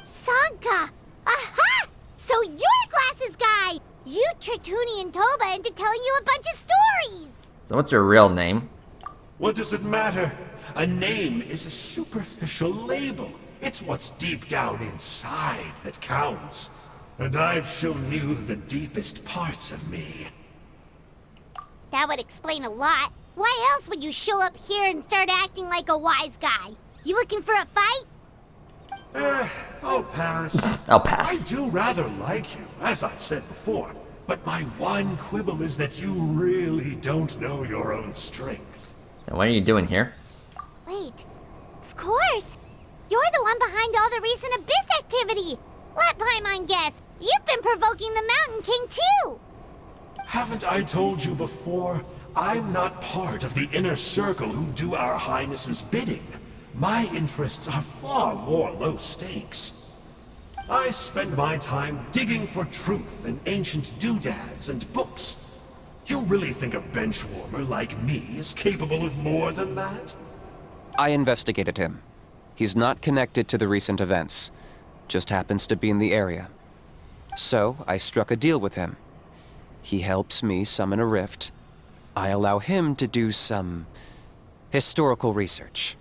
Sanka! Aha! So you're Glasses Guy! You tricked Huni and Toba into telling you a bunch of stories! So what's your real name? What does it matter? A name is a superficial label. It's what's deep down inside that counts. And I've shown you the deepest parts of me. That would explain a lot. Why else would you show up here and start acting like a wise guy? You looking for a fight? I'll pass. I'll pass. I do rather like you, as I've said before. But my one quibble is that you really don't know your own strength. And what are you doing here? Wait, of course! You're the one behind all the recent Abyss activity! Let Paimon guess, you've been provoking the Mountain King too! Haven't I told you before? I'm not part of the inner circle who do our Highness's bidding. My interests are far more low stakes. I spend my time digging for truth in ancient doodads and books. You really think a benchwarmer like me is capable of more than that? I investigated him. He's not connected to the recent events. Just happens to be in the area. So, I struck a deal with him. He helps me summon a rift. I allow him to do some historical research.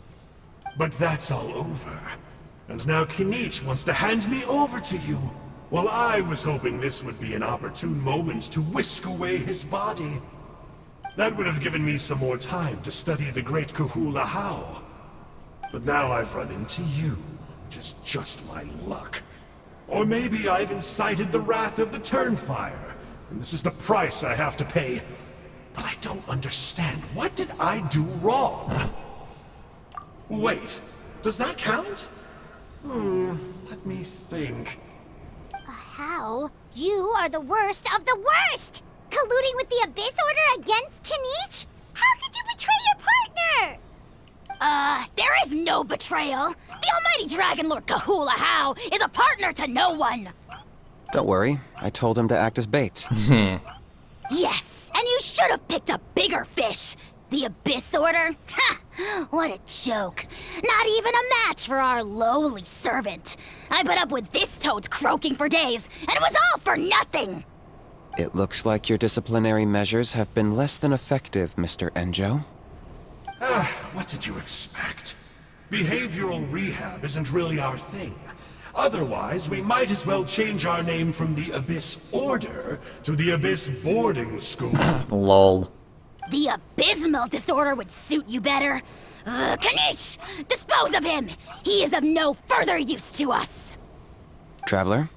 But that's all over. And now Kinich wants to hand me over to you. Well, I was hoping this would be an opportune moment to whisk away his body. That would have given me some more time to study the great Kahula How. But now I've run into you, which is just my luck. Or maybe I've incited the wrath of the Turnfire, and this is the price I have to pay. But I don't understand. What did I do wrong? Wait, does that count? Let me think. How? You are the worst of the worst! Colluding with the Abyss Order against Kinich? How could you betray your partner? There is no betrayal. The almighty Dragon Lord Kahula How is a partner to no one. Don't worry, I told him to act as bait. Yes, and you should have picked a bigger fish. The Abyss Order? Ha! What a joke. Not even a match for our lowly servant. I put up with this toad croaking for days, and it was all for nothing! It looks like your disciplinary measures have been less than effective, Mr. Enjo. What did you expect? Behavioral rehab isn't really our thing. Otherwise, we might as well change our name from the Abyss Order to the Abyss Boarding School. Lol. The abysmal disorder would suit you better. Kanish! Dispose of him! He is of no further use to us! Traveler?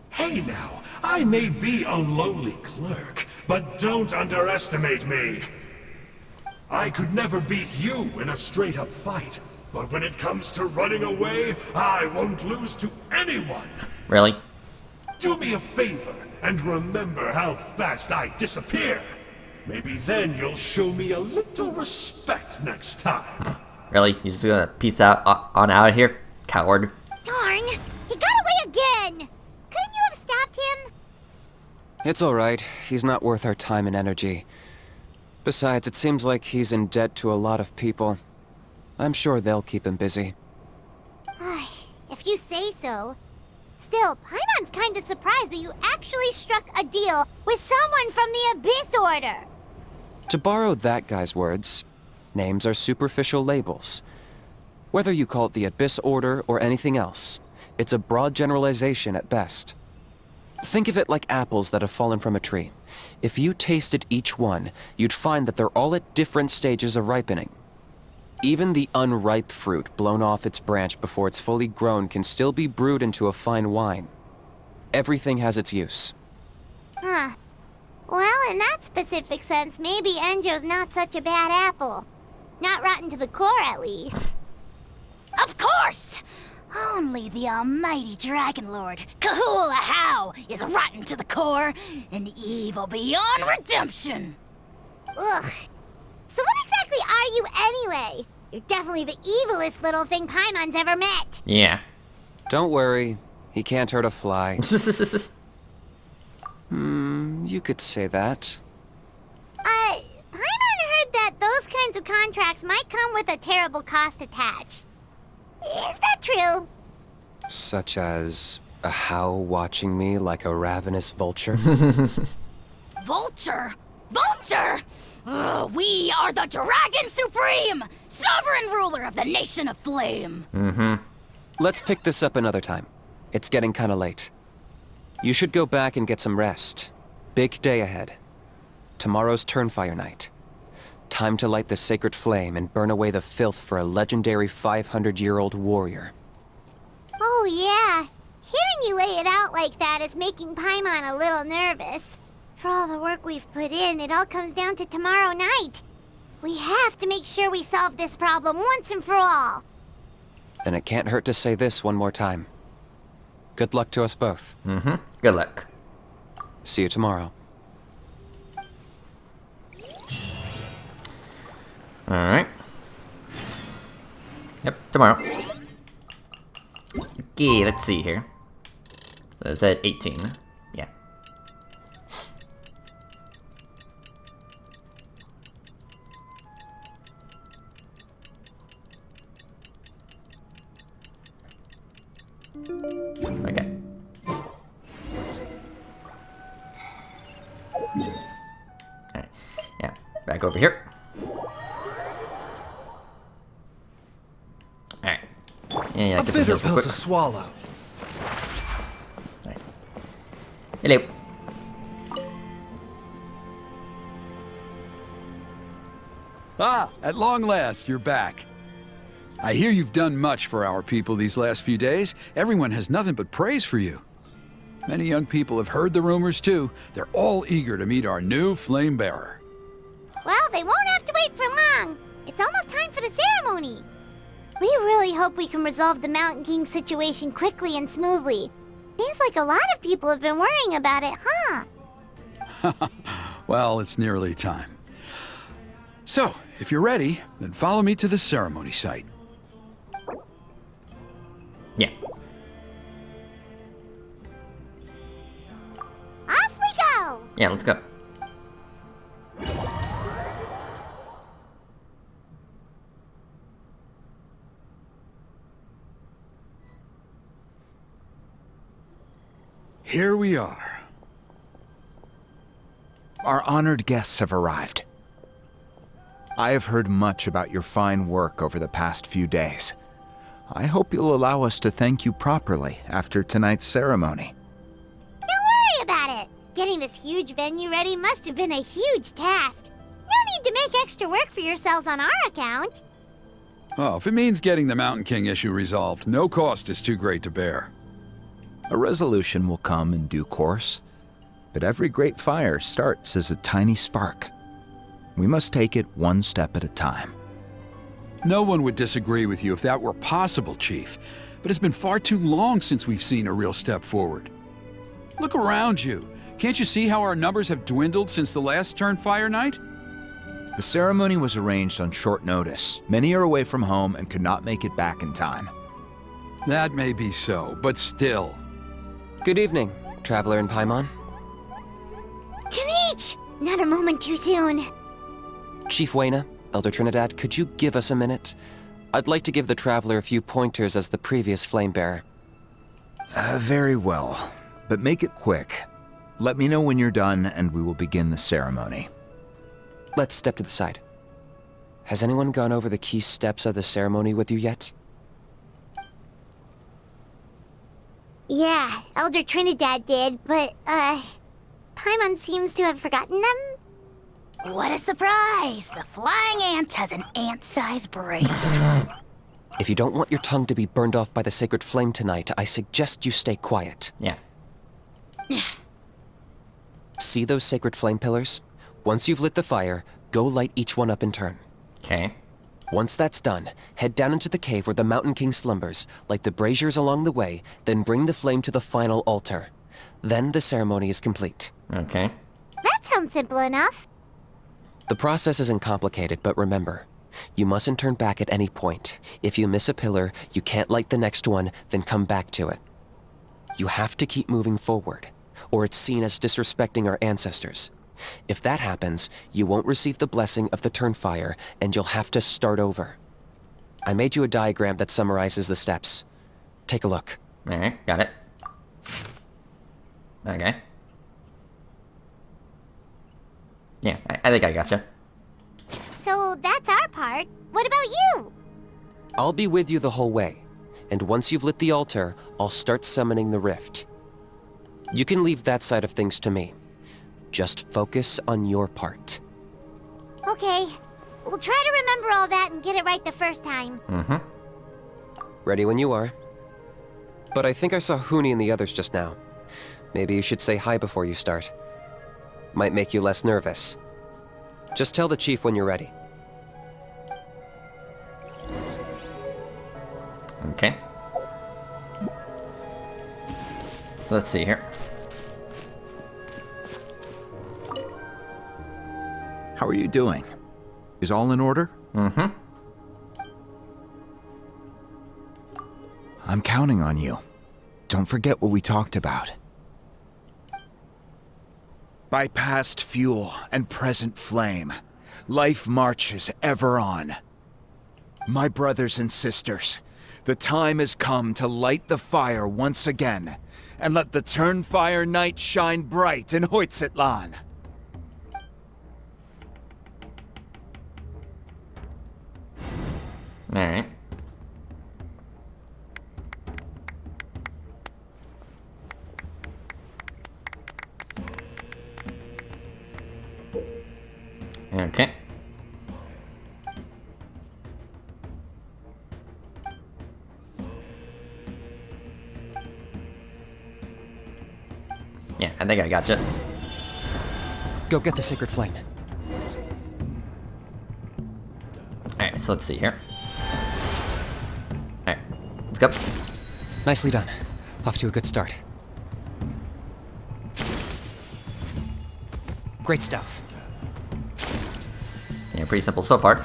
Hey now, I may be a lowly clerk, but don't underestimate me. I could never beat you in a straight-up fight, but when it comes to running away, I won't lose to anyone. Really? Do me a favor and remember how fast I disappear. Maybe then you'll show me a little respect next time. Really? You just gonna peace out on out of here? Coward. Darn! He got away again! Couldn't you have stopped him? It's alright. He's not worth our time and energy. Besides, it seems like he's in debt to a lot of people. I'm sure they'll keep him busy. If you say so. Still, Paimon's kinda surprised that you actually struck a deal with someone from the Abyss Order. To borrow that guy's words, names are superficial labels. Whether you call it the Abyss Order or anything else, it's a broad generalization at best. Think of it like apples that have fallen from a tree. If you tasted each one, you'd find that they're all at different stages of ripening. Even the unripe fruit blown off its branch before it's fully grown can still be brewed into a fine wine. Everything has its use. Huh. Well, in that specific sense, maybe Enjo's not such a bad apple. Not rotten to the core, at least. Of course! Only the almighty Dragon Lord, Kahul Ahau, is rotten to the core and evil beyond redemption. Ugh. So what exactly are you anyway? You're definitely the evilest little thing Paimon's ever met. Yeah. Don't worry, he can't hurt a fly. You could say that. Paimon heard that those kinds of contracts might come with a terrible cost attached. Is that true? Such as a how watching me like a ravenous vulture? Vulture? Vulture? We are the Dragon Supreme, sovereign ruler of the Nation of Flame. Let's pick this up another time. It's getting kinda late. You should go back and get some rest. Big day ahead. Tomorrow's Turnfire night. Time to light the sacred flame and burn away the filth for a legendary 500-year-old warrior. Oh yeah. Hearing you lay it out like that is making Paimon a little nervous. For all the work we've put in, it all comes down to tomorrow night. We have to make sure we solve this problem once and for all. Then it can't hurt to say this one more time. Good luck to us both. Good luck. See you tomorrow. Alright. Yep, tomorrow. Okay, let's see here. So it's at 18. Yeah. Okay. Alright. Yeah, back over here. Alright. Yeah, A get some bitter heals real pill quick. to swallow. Alright. Hello. Ah, at long last, you're back. I hear you've done much for our people these last few days. Everyone has nothing but praise for you. Many young people have heard the rumors too. They're all eager to meet our new flame bearer. Well, they won't have to wait for long. It's almost time for the ceremony. We really hope we can resolve the Mountain King situation quickly and smoothly. Seems like a lot of people have been worrying about it, huh? Well, it's nearly time. So, if you're ready, then follow me to the ceremony site. Yeah. Yeah, let's go. Here we are. Our honored guests have arrived. I have heard much about your fine work over the past few days. I hope you'll allow us to thank you properly after tonight's ceremony. Don't worry about it. Getting this huge venue ready must have been a huge task. No need to make extra work for yourselves on our account. Oh, if it means getting the Mountain King issue resolved, no cost is too great to bear. A resolution will come in due course, but every great fire starts as a tiny spark. We must take it one step at a time. No one would disagree with you if that were possible, Chief, but it's been far too long since we've seen a real step forward. Look around you. Can't you see how our numbers have dwindled since the last Turnfire night? The ceremony was arranged on short notice. Many are away from home and could not make it back in time. That may be so, but still. Good evening, Traveler and Paimon. Kanich! Not a moment too soon. Chief Wayna, Elder Trinidad, could you give us a minute? I'd like to give the Traveler a few pointers as the previous Flamebearer. Very well, but make it quick. Let me know when you're done and we will begin the ceremony. Let's step to the side. Has anyone gone over the key steps of the ceremony with you yet? Yeah, Elder Trinidad did, but, Paimon seems to have forgotten them? What a surprise! The flying ant has an ant-sized brain. If you don't want your tongue to be burned off by the sacred flame tonight, I suggest you stay quiet. Yeah. See those sacred flame pillars? Once you've lit the fire, go light each one up in turn. Okay. Once that's done, head down into the cave where the Mountain King slumbers, light the braziers along the way, then bring the flame to the final altar. Then the ceremony is complete. Okay. That sounds simple enough. The process isn't complicated, but remember, you mustn't turn back at any point. If you miss a pillar, you can't light the next one, then come back to it. You have to keep moving forward, or it's seen as disrespecting our ancestors. If that happens, you won't receive the blessing of the Turnfire, and you'll have to start over. I made you a diagram that summarizes the steps. Take a look. Alright, got it. Okay. Yeah, I think I gotcha. So that's our part. What about you? I'll be with you the whole way, and once you've lit the altar, I'll start summoning the rift. You can leave that side of things to me. Just focus on your part. Okay. We'll try to remember all that and get it right the first time. Mm-hmm. Ready when you are. But I think I saw Huni and the others just now. Maybe you should say hi before you start. Might make you less nervous. Just tell the chief when you're ready. Okay. So let's see here. How are you doing? Is all in order? Mm-hmm. I'm counting on you. Don't forget what we talked about. By past fuel and present flame, life marches ever on. My brothers and sisters, the time has come to light the fire once again, and let the Turnfire night shine bright in Hoytzitlan. Alright. Okay. Yeah, I think I gotcha. Go get the sacred flame. Alright, so let's see here. Alright, let's go. Nicely done. Off to a good start. Great stuff. Yeah, pretty simple so far.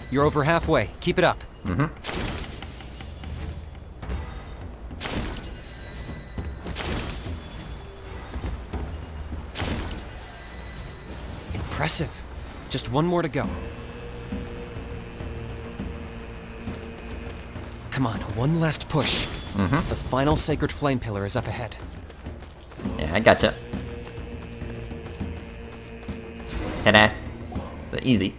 You're over halfway. Keep it up. Impressive. Just one more to go. Come on, one last push. The final sacred flame pillar is up ahead. Yeah, I gotcha. Ta-da. It's easy.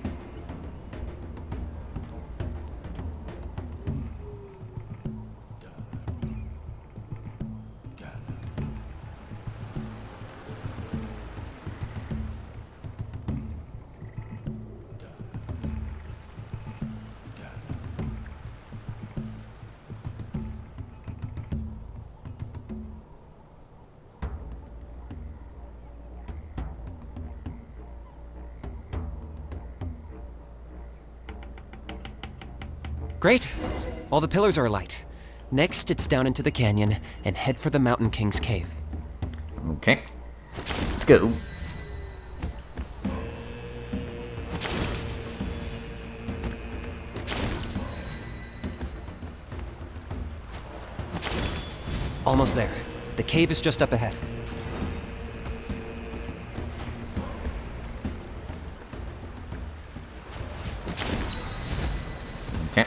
Great. All the pillars are alight. Next, it's down into the canyon and head for the Mountain King's cave. Okay. Let's go. Almost there. The cave is just up ahead. Okay.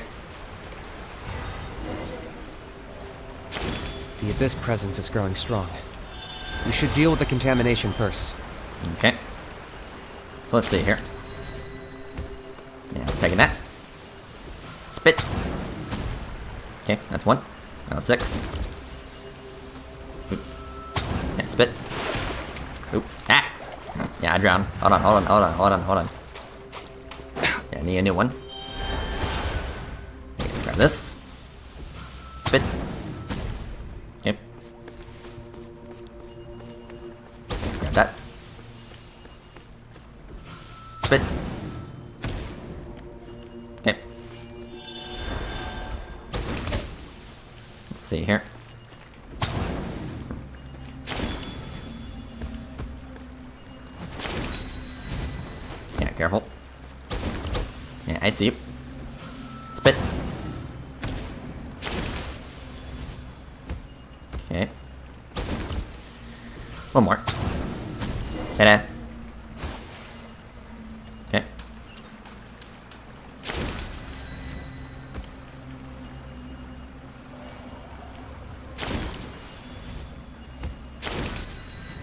The Abyss presence is growing strong. We should deal with the contamination first. Okay. So let's see here. Yeah, I'm taking that. Spit. Okay, that's one. Now 6. Oop. And spit. Oop. Ah! Yeah, I drowned. Hold on. Yeah, I need a new one. Okay, grab this. Spit. Okay. Grab that. Spit. Okay. Let's see here. Yeah, careful. Yeah, I see you. Spit. Okay. One more. Ta-da. Okay.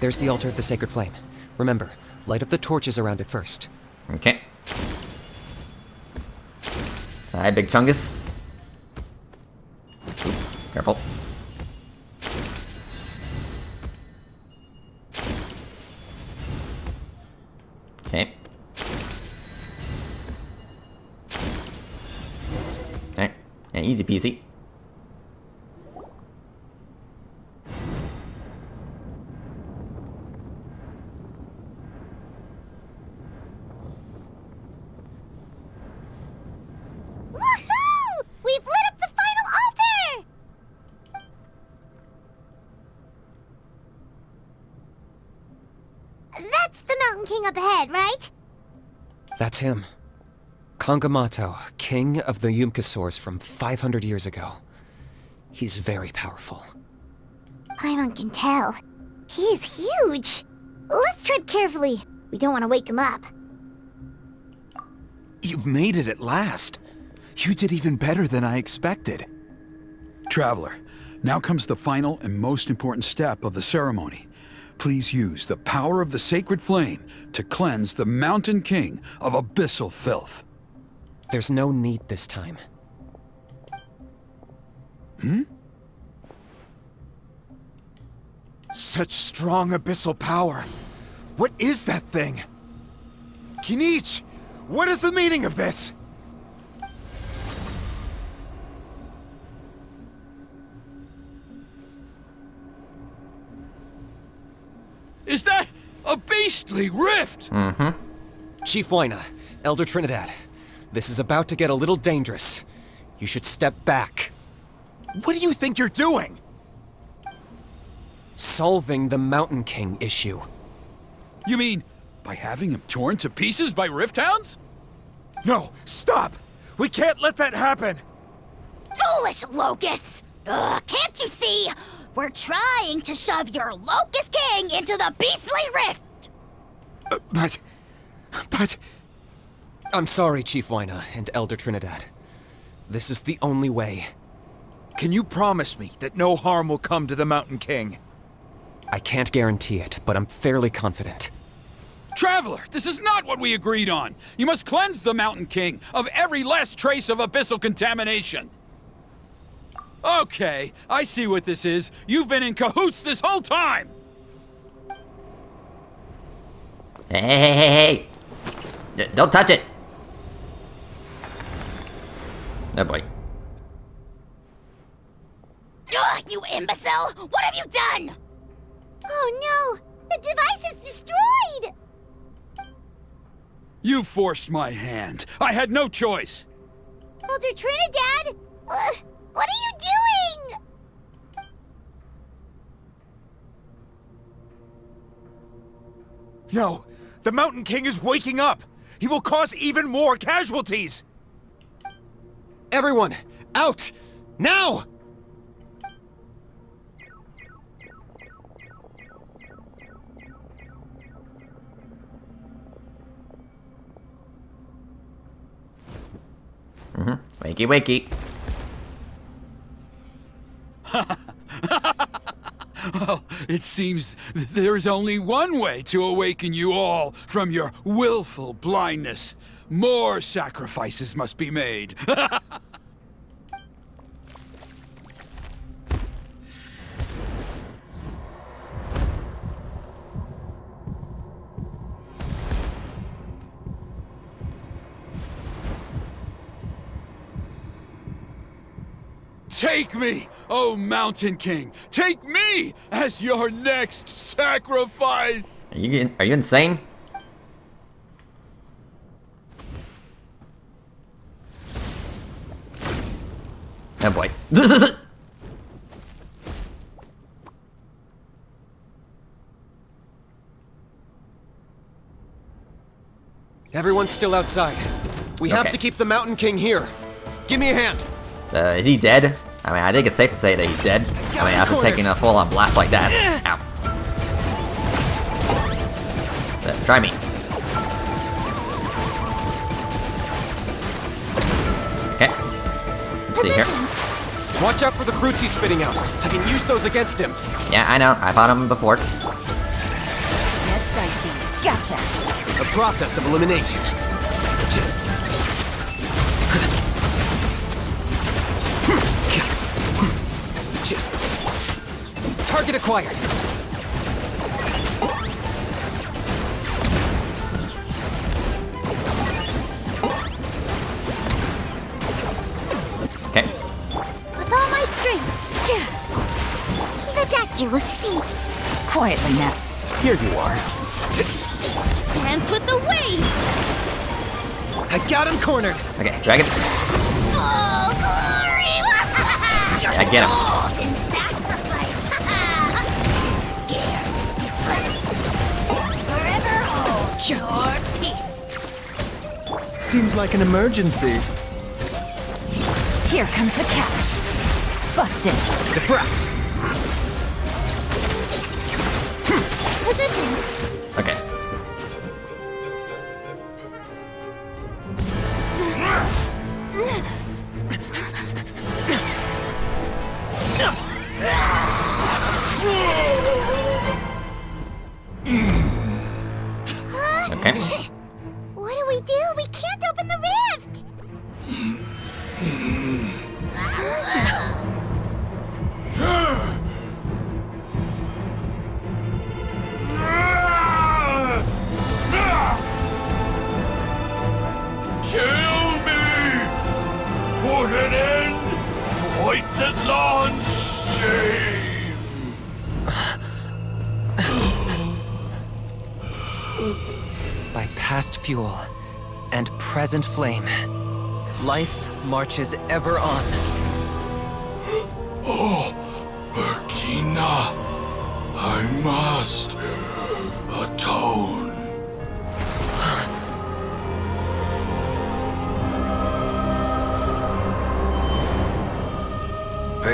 There's the altar of the sacred flame. Remember, light up the torches around it first. Okay. Hi, Big Chungus. Oop, careful. Okay. Alright. Yeah, easy peasy. Woohoo! We've lit up the final altar! That's the Mountain King up ahead, right? That's him. Kangamato, king of the Yupanqui from 500 years ago. He's very powerful. Paimon can tell. He is huge. Let's tread carefully. We don't want to wake him up. You've made it at last. You did even better than I expected. Traveler, now comes the final and most important step of the ceremony. Please use the power of the sacred flame to cleanse the Mountain King of abyssal filth. There's no need this time. Such strong abyssal power. What is that thing? Kinich, what is the meaning of this? Is that a beastly rift? Chief Waina, Elder Trinidad, this is about to get a little dangerous. You should step back. What do you think you're doing? Solving the Mountain King issue. You mean by having him torn to pieces by rift hounds? No, stop! We can't let that happen! Foolish Locust! Ugh, can't you see? We're trying to shove your Locust King into the beastly rift! But... I'm sorry, Chief Wyna and Elder Trinidad. This is the only way. Can you promise me that no harm will come to the Mountain King? I can't guarantee it, but I'm fairly confident. Traveler, this is not what we agreed on! You must cleanse the Mountain King of every last trace of abyssal contamination! Okay, I see what this is. You've been in cahoots this whole time! Hey. Don't touch it! Oh boy. Ugh, you imbecile! What have you done? Oh no! The device is destroyed! You forced my hand. I had no choice. Elder Trinidad? What are you doing? No! The Mountain King is waking up! He will cause even more casualties! Everyone, out! Now! Wakey, wakey. Well, it seems there is only one way to awaken you all from your willful blindness. More sacrifices must be made. Take me, O Mountain King! Take me as your next sacrifice! Are you insane? Oh boy. This is it! Everyone's still outside. We have Okay. to keep the Mountain King here. Give me a hand. Is he dead? I mean, I think it's safe to say that he's dead. I mean, after taking a full-on blast like that. Ow. Try me. Okay. Let's see here. Watch out for the fruits he's spitting out. I can use those against him. Yeah, I know. I fought him before. That's dicey. Gotcha. A process of elimination. Target acquired. Okay. With all my strength. The doctor will see. Quietly now. Here you are. Dance with the waves. I got him cornered. Okay, dragon. Oh, glory! Yeah, get him. Souls in sacrifice! Scared, speechless. Forever hold your peace. Seems like an emergency. Here comes the catch. Busted. Defract. Positions. Okay. Okay. What do we do? We can't open the rift. Kill me! Put an end to White Zetlan's shame! By past fuel and present flame, life marches ever on. Oh, Burkina, I must atone.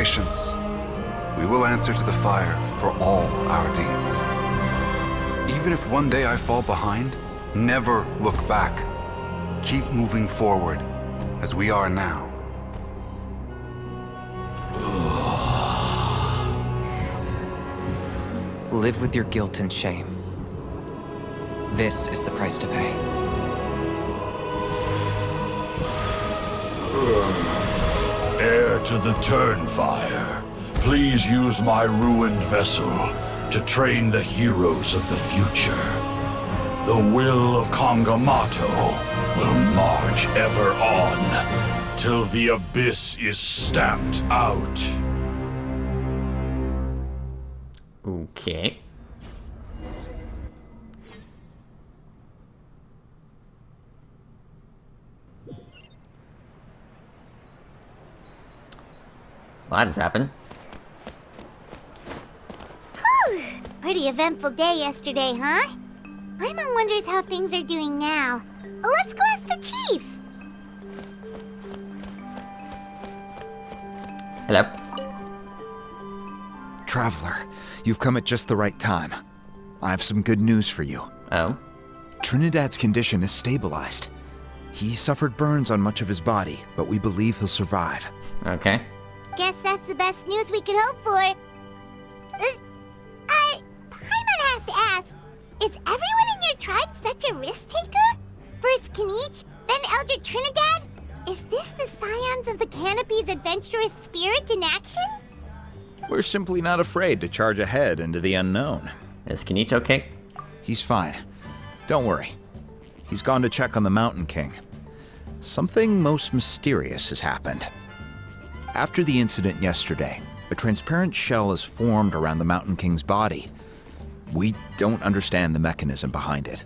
patience. We will answer to the fire for all our deeds. Even if one day I fall behind, never look back. Keep moving forward, as we are now. Live with your guilt and shame. This is the price to pay. Heir to the Turnfire, please use my ruined vessel to train the heroes of the future. The will of Kangamato will march ever on, till the abyss is stamped out. Okay. Well, that just happened. Whew! Pretty eventful day yesterday, huh? Paimon wonders how things are doing now. Let's go ask the chief! Hello. Traveler, you've come at just the right time. I have some good news for you. Oh? Trinidad's condition is stabilized. He suffered burns on much of his body, but we believe he'll survive. Okay. Guess that's the best news we could hope for. Paimon has to ask, is everyone in your tribe such a risk-taker? First Kinich, then Elder Trinidad? Is this the scions of the Canopy's adventurous spirit in action? We're simply not afraid to charge ahead into the unknown. Is Kinich okay? He's fine. Don't worry. He's gone to check on the Mountain King. Something most mysterious has happened. After the incident yesterday, a transparent shell has formed around the Mountain King's body. We don't understand the mechanism behind it,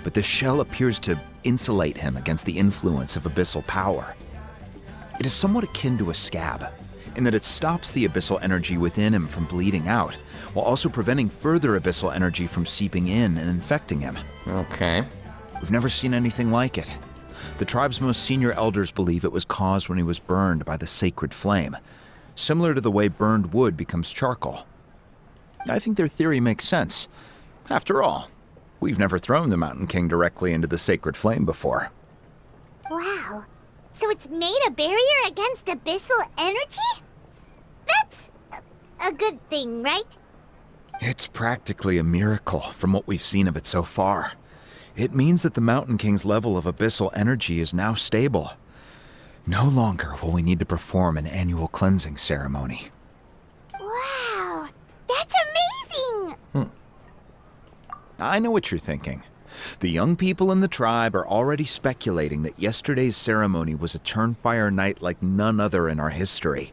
but the shell appears to insulate him against the influence of abyssal power. It is somewhat akin to a scab, in that it stops the abyssal energy within him from bleeding out, while also preventing further abyssal energy from seeping in and infecting him. Okay. We've never seen anything like it. The tribe's most senior elders believe it was caused when he was burned by the sacred flame, similar to the way burned wood becomes charcoal. I think their theory makes sense. After all, we've never thrown the Mountain King directly into the sacred flame before. Wow. So it's made a barrier against abyssal energy? That's a good thing, right? It's practically a miracle from what we've seen of it so far. It means that the Mountain King's level of abyssal energy is now stable. No longer will we need to perform an annual cleansing ceremony. Wow, that's amazing! I know what you're thinking. The young people in the tribe are already speculating that yesterday's ceremony was a Turnfire night like none other in our history.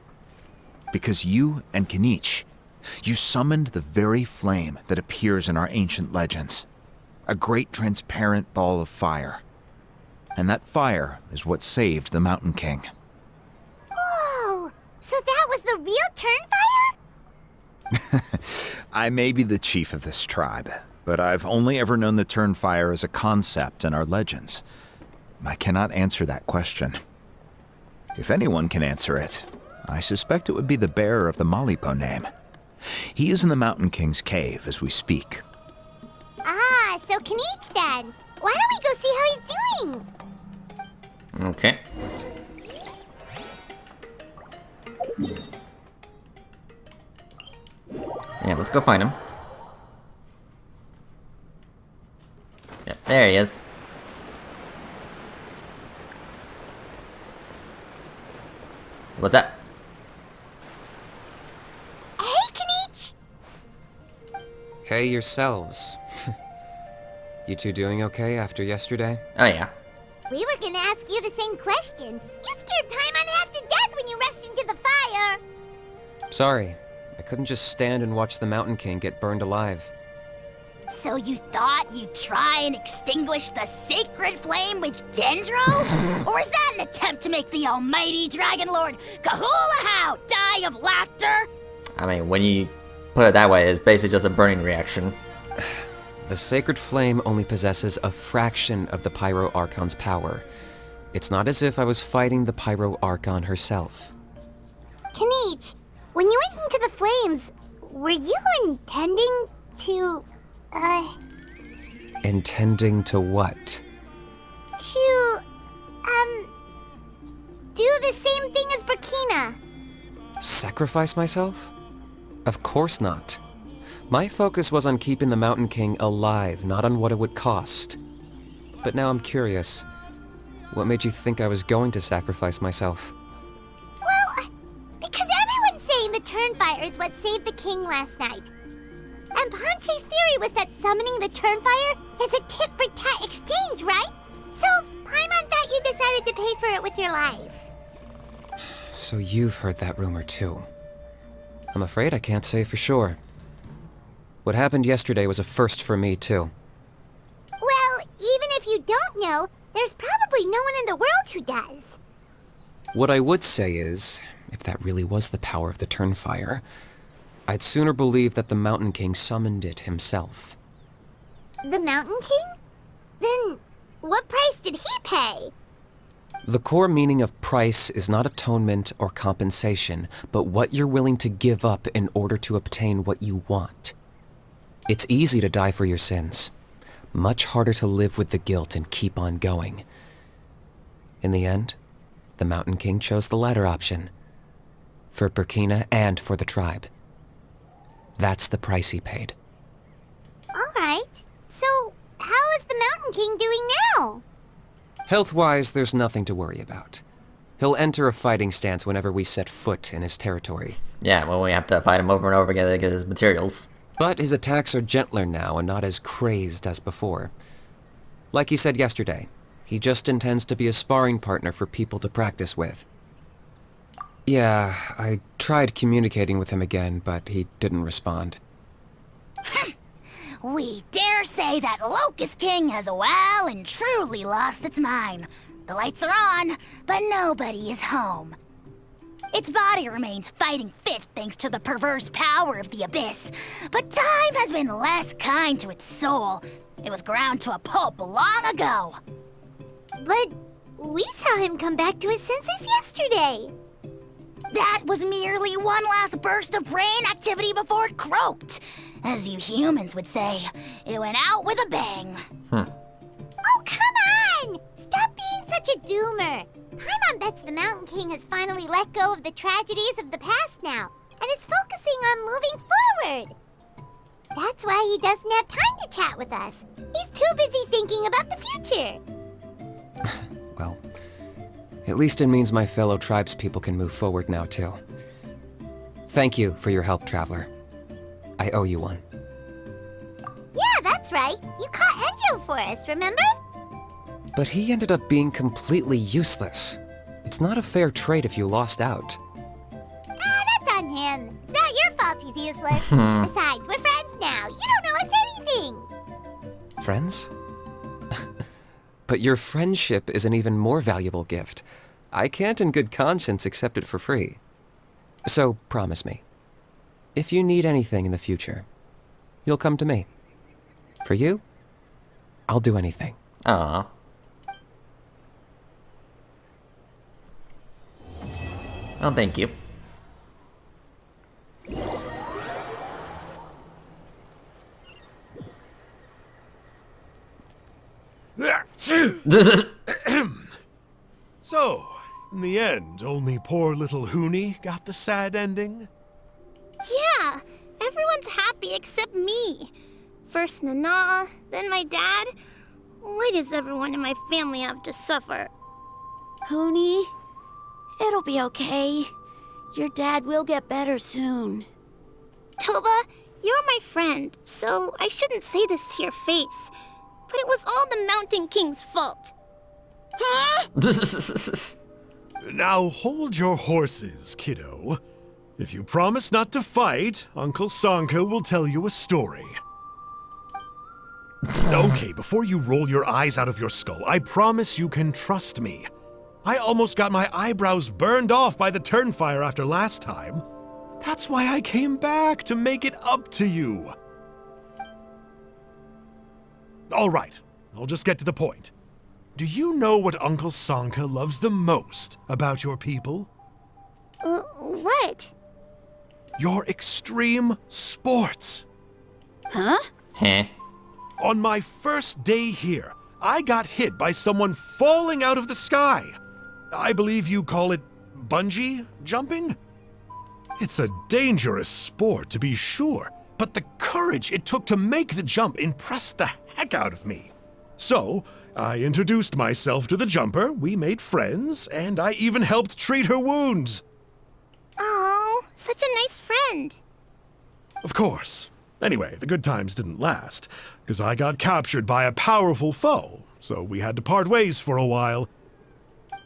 Because you and Kinich, you summoned the very flame that appears in our ancient legends. A great transparent ball of fire. And that fire is what saved the Mountain King. Whoa! So that was the real Turnfire? I may be the chief of this tribe, but I've only ever known the Turnfire as a concept in our legends. I cannot answer that question. If anyone can answer it, I suspect it would be the bearer of the Malipo name. He is in the Mountain King's cave as we speak. Ah, so Kinich then. Why don't we go see how he's doing? Okay. Yeah, let's go find him. Yep, there he is. What's that? Hey, Kinich! Hey yourselves. You two doing okay after yesterday? Oh yeah. We were gonna ask you the same question. You scared Paimon half to death when you rushed into the fire! Sorry, I couldn't just stand and watch the Mountain King get burned alive. So you thought you'd try and extinguish the sacred flame with Dendro? Or is that an attempt to make the almighty Dragon Lord Kahulahow die of laughter? I mean, when you put it that way, it's basically just a burning reaction. The sacred flame only possesses a fraction of the Pyro Archon's power. It's not as if I was fighting the Pyro Archon herself. Kinich, when you went into the flames, were you intending to, Intending to what? to, do the same thing as Burkina? Sacrifice myself? Of course not. My focus was on keeping the Mountain King alive, not on what it would cost. But now I'm curious. What made you think I was going to sacrifice myself? Well, because everyone's saying the Turnfire is what saved the king last night. And Panche's theory was that summoning the Turnfire is a tit-for-tat exchange, right? So, Paimon thought you decided to pay for it with your life. So you've heard that rumor too. I'm afraid I can't say for sure. What happened yesterday was a first for me too. Well, even if you don't know, there's probably no one in the world who does. What I would say is, if that really was the power of the Turnfire, I'd sooner believe that the Mountain King summoned it himself. The Mountain King? Then, what price did he pay? The core meaning of price is not atonement or compensation, but what you're willing to give up in order to obtain what you want. It's easy to die for your sins. Much harder to live with the guilt and keep on going. In the end, the Mountain King chose the latter option. For Burkina and for the tribe. That's the price he paid. Alright, so how is the Mountain King doing now? Health-wise, there's nothing to worry about. He'll enter a fighting stance whenever we set foot in his territory. Yeah, well, we have to fight him over and over again to get his materials. But his attacks are gentler now and not as crazed as before. Like he said yesterday, he just intends to be a sparring partner for people to practice with. Yeah, I tried communicating with him again, but he didn't respond. We dare say that Locust King has well and truly lost its mind. The lights are on, but nobody is home. Its body remains fighting fit thanks to the perverse power of the Abyss, but time has been less kind to its soul. It was ground to a pulp long ago. But we saw him come back to his senses yesterday. That was merely one last burst of brain activity before it croaked. As you humans would say, it went out with a bang. Oh, come on! Stop being such a doomer. Paimon bets the Mountain King has finally let go of the tragedies of the past now, and is focusing on moving forward. That's why he doesn't have time to chat with us. He's too busy thinking about the future. Well, at least it means my fellow tribespeople can move forward now, too. Thank you for your help, Traveler. I owe you one. Yeah, that's right. You caught Enjo for us, remember? But he ended up being completely useless. It's not a fair trade if you lost out. That's on him. It's not your fault he's useless. Besides, we're friends now. You don't know us anything. Friends? But your friendship is an even more valuable gift. I can't in good conscience accept it for free. So, promise me. If you need anything in the future, you'll come to me. For you, I'll do anything. Aww. Oh, thank you. So, in the end, only poor little Huni got the sad ending? Yeah, everyone's happy except me. First Nana, then my dad. Why does everyone in my family have to suffer? Huni, it'll be okay. Your dad will get better soon. Toba, you're my friend, so I shouldn't say this to your face. But it was all the Mountain King's fault. Huh? Now hold your horses, kiddo. If you promise not to fight, Uncle Sanka will tell you a story. Okay, before you roll your eyes out of your skull, I promise you can trust me. I almost got my eyebrows burned off by the Turnfire after last time. That's why I came back, to make it up to you. All right, I'll just get to the point. Do you know what Uncle Sanka loves the most about your people? What? your extreme sports. Huh? Heh. On my first day here, I got hit by someone falling out of the sky. I believe you call it bungee jumping? It's a dangerous sport, to be sure, but the courage it took to make the jump impressed the heck out of me. So, I introduced myself to the jumper, we made friends, and I even helped treat her wounds. Oh, such a nice friend. Of course. Anyway, the good times didn't last, because I got captured by a powerful foe, so we had to part ways for a while.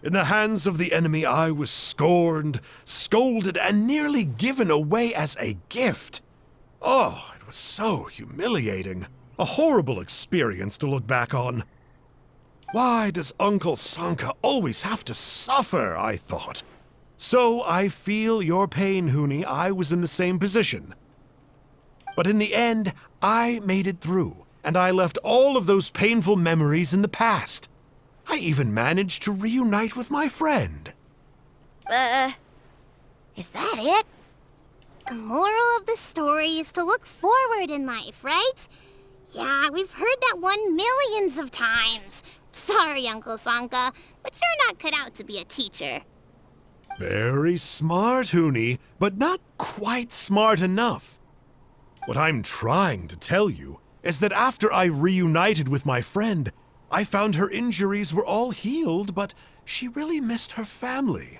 In the hands of the enemy, I was scorned, scolded, and nearly given away as a gift. Oh, it was so humiliating. A horrible experience to look back on. Why does Uncle Sanka always have to suffer, I thought. So I feel your pain, Huni. I was in the same position. But in the end, I made it through, and I left all of those painful memories in the past. I even managed to reunite with my friend. Is that it? The moral of the story is to look forward in life, right? Yeah, we've heard that one millions of times. Sorry, Uncle Sanka, but you're not cut out to be a teacher. Very smart, Huni, but not quite smart enough. What I'm trying to tell you is that after I reunited with my friend, I found her injuries were all healed, but she really missed her family.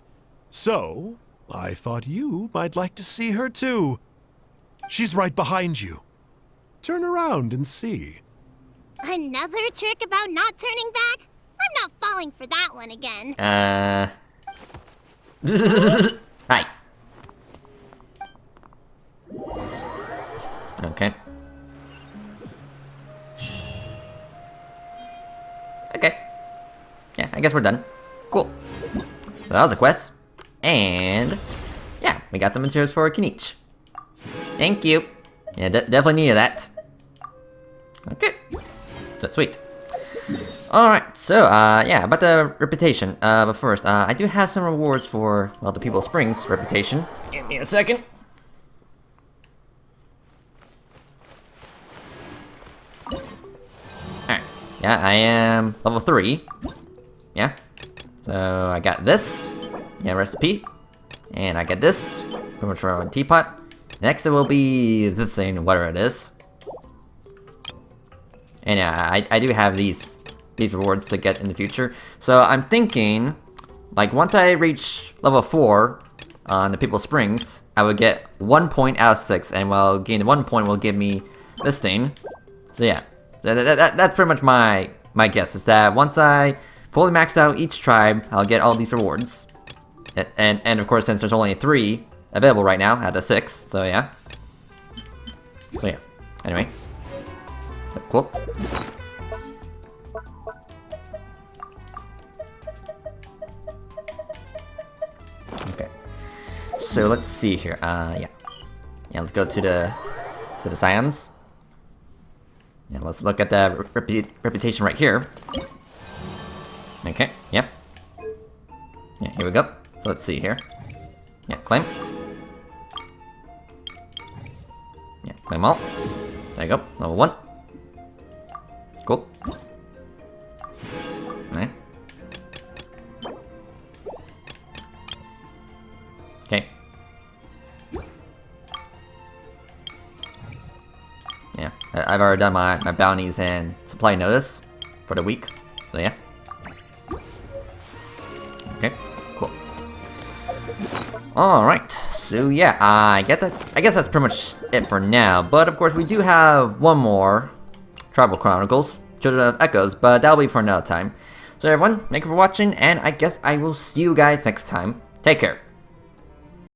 So, I thought you might like to see her too. She's right behind you. Turn around and see. Another trick about not turning back? I'm not falling for that one again. Hi. Okay. Okay. Yeah, I guess we're done. Cool. So that was a quest. And yeah, we got some materials for Kinich. Thank you. Yeah, definitely needed that. Okay. So sweet. Alright, so yeah, about the reputation. But first, I do have some rewards for, well, the People of Springs reputation. Give me a second. Alright. Yeah, I am level 3. Yeah. So I got this. Yeah, recipe. And I get this. Pretty much for a teapot. Next it will be this thing, whatever it is. And yeah, I do have these rewards to get in the future. So I'm thinking, like, once I reach level 4 on the People Springs, I would get 1 point out of 6, and while gaining 1 point will give me this thing. So yeah, that's pretty much my guess, is that once I fully maxed out each tribe, I'll get all these rewards. And of course, since there's only 3 available right now out of 6, so yeah. So yeah, anyway. Cool. Okay. So let's see here. Yeah, let's go to the Scions. Yeah, let's look at the reputation right here. Okay. Yep. Yeah, here we go. So let's see here. Yeah, claim. Yeah, claim all. There you go. Level 1. Cool. Alright. Okay. Yeah, I've already done my bounties and supply notice for the week. So yeah. Okay, cool. Alright, so yeah, I guess that's pretty much it for now. But of course we do have one more Tribal Chronicles, Children of Echoes, but that'll be for another time. So everyone, thank you for watching, and I guess I will see you guys next time. Take care.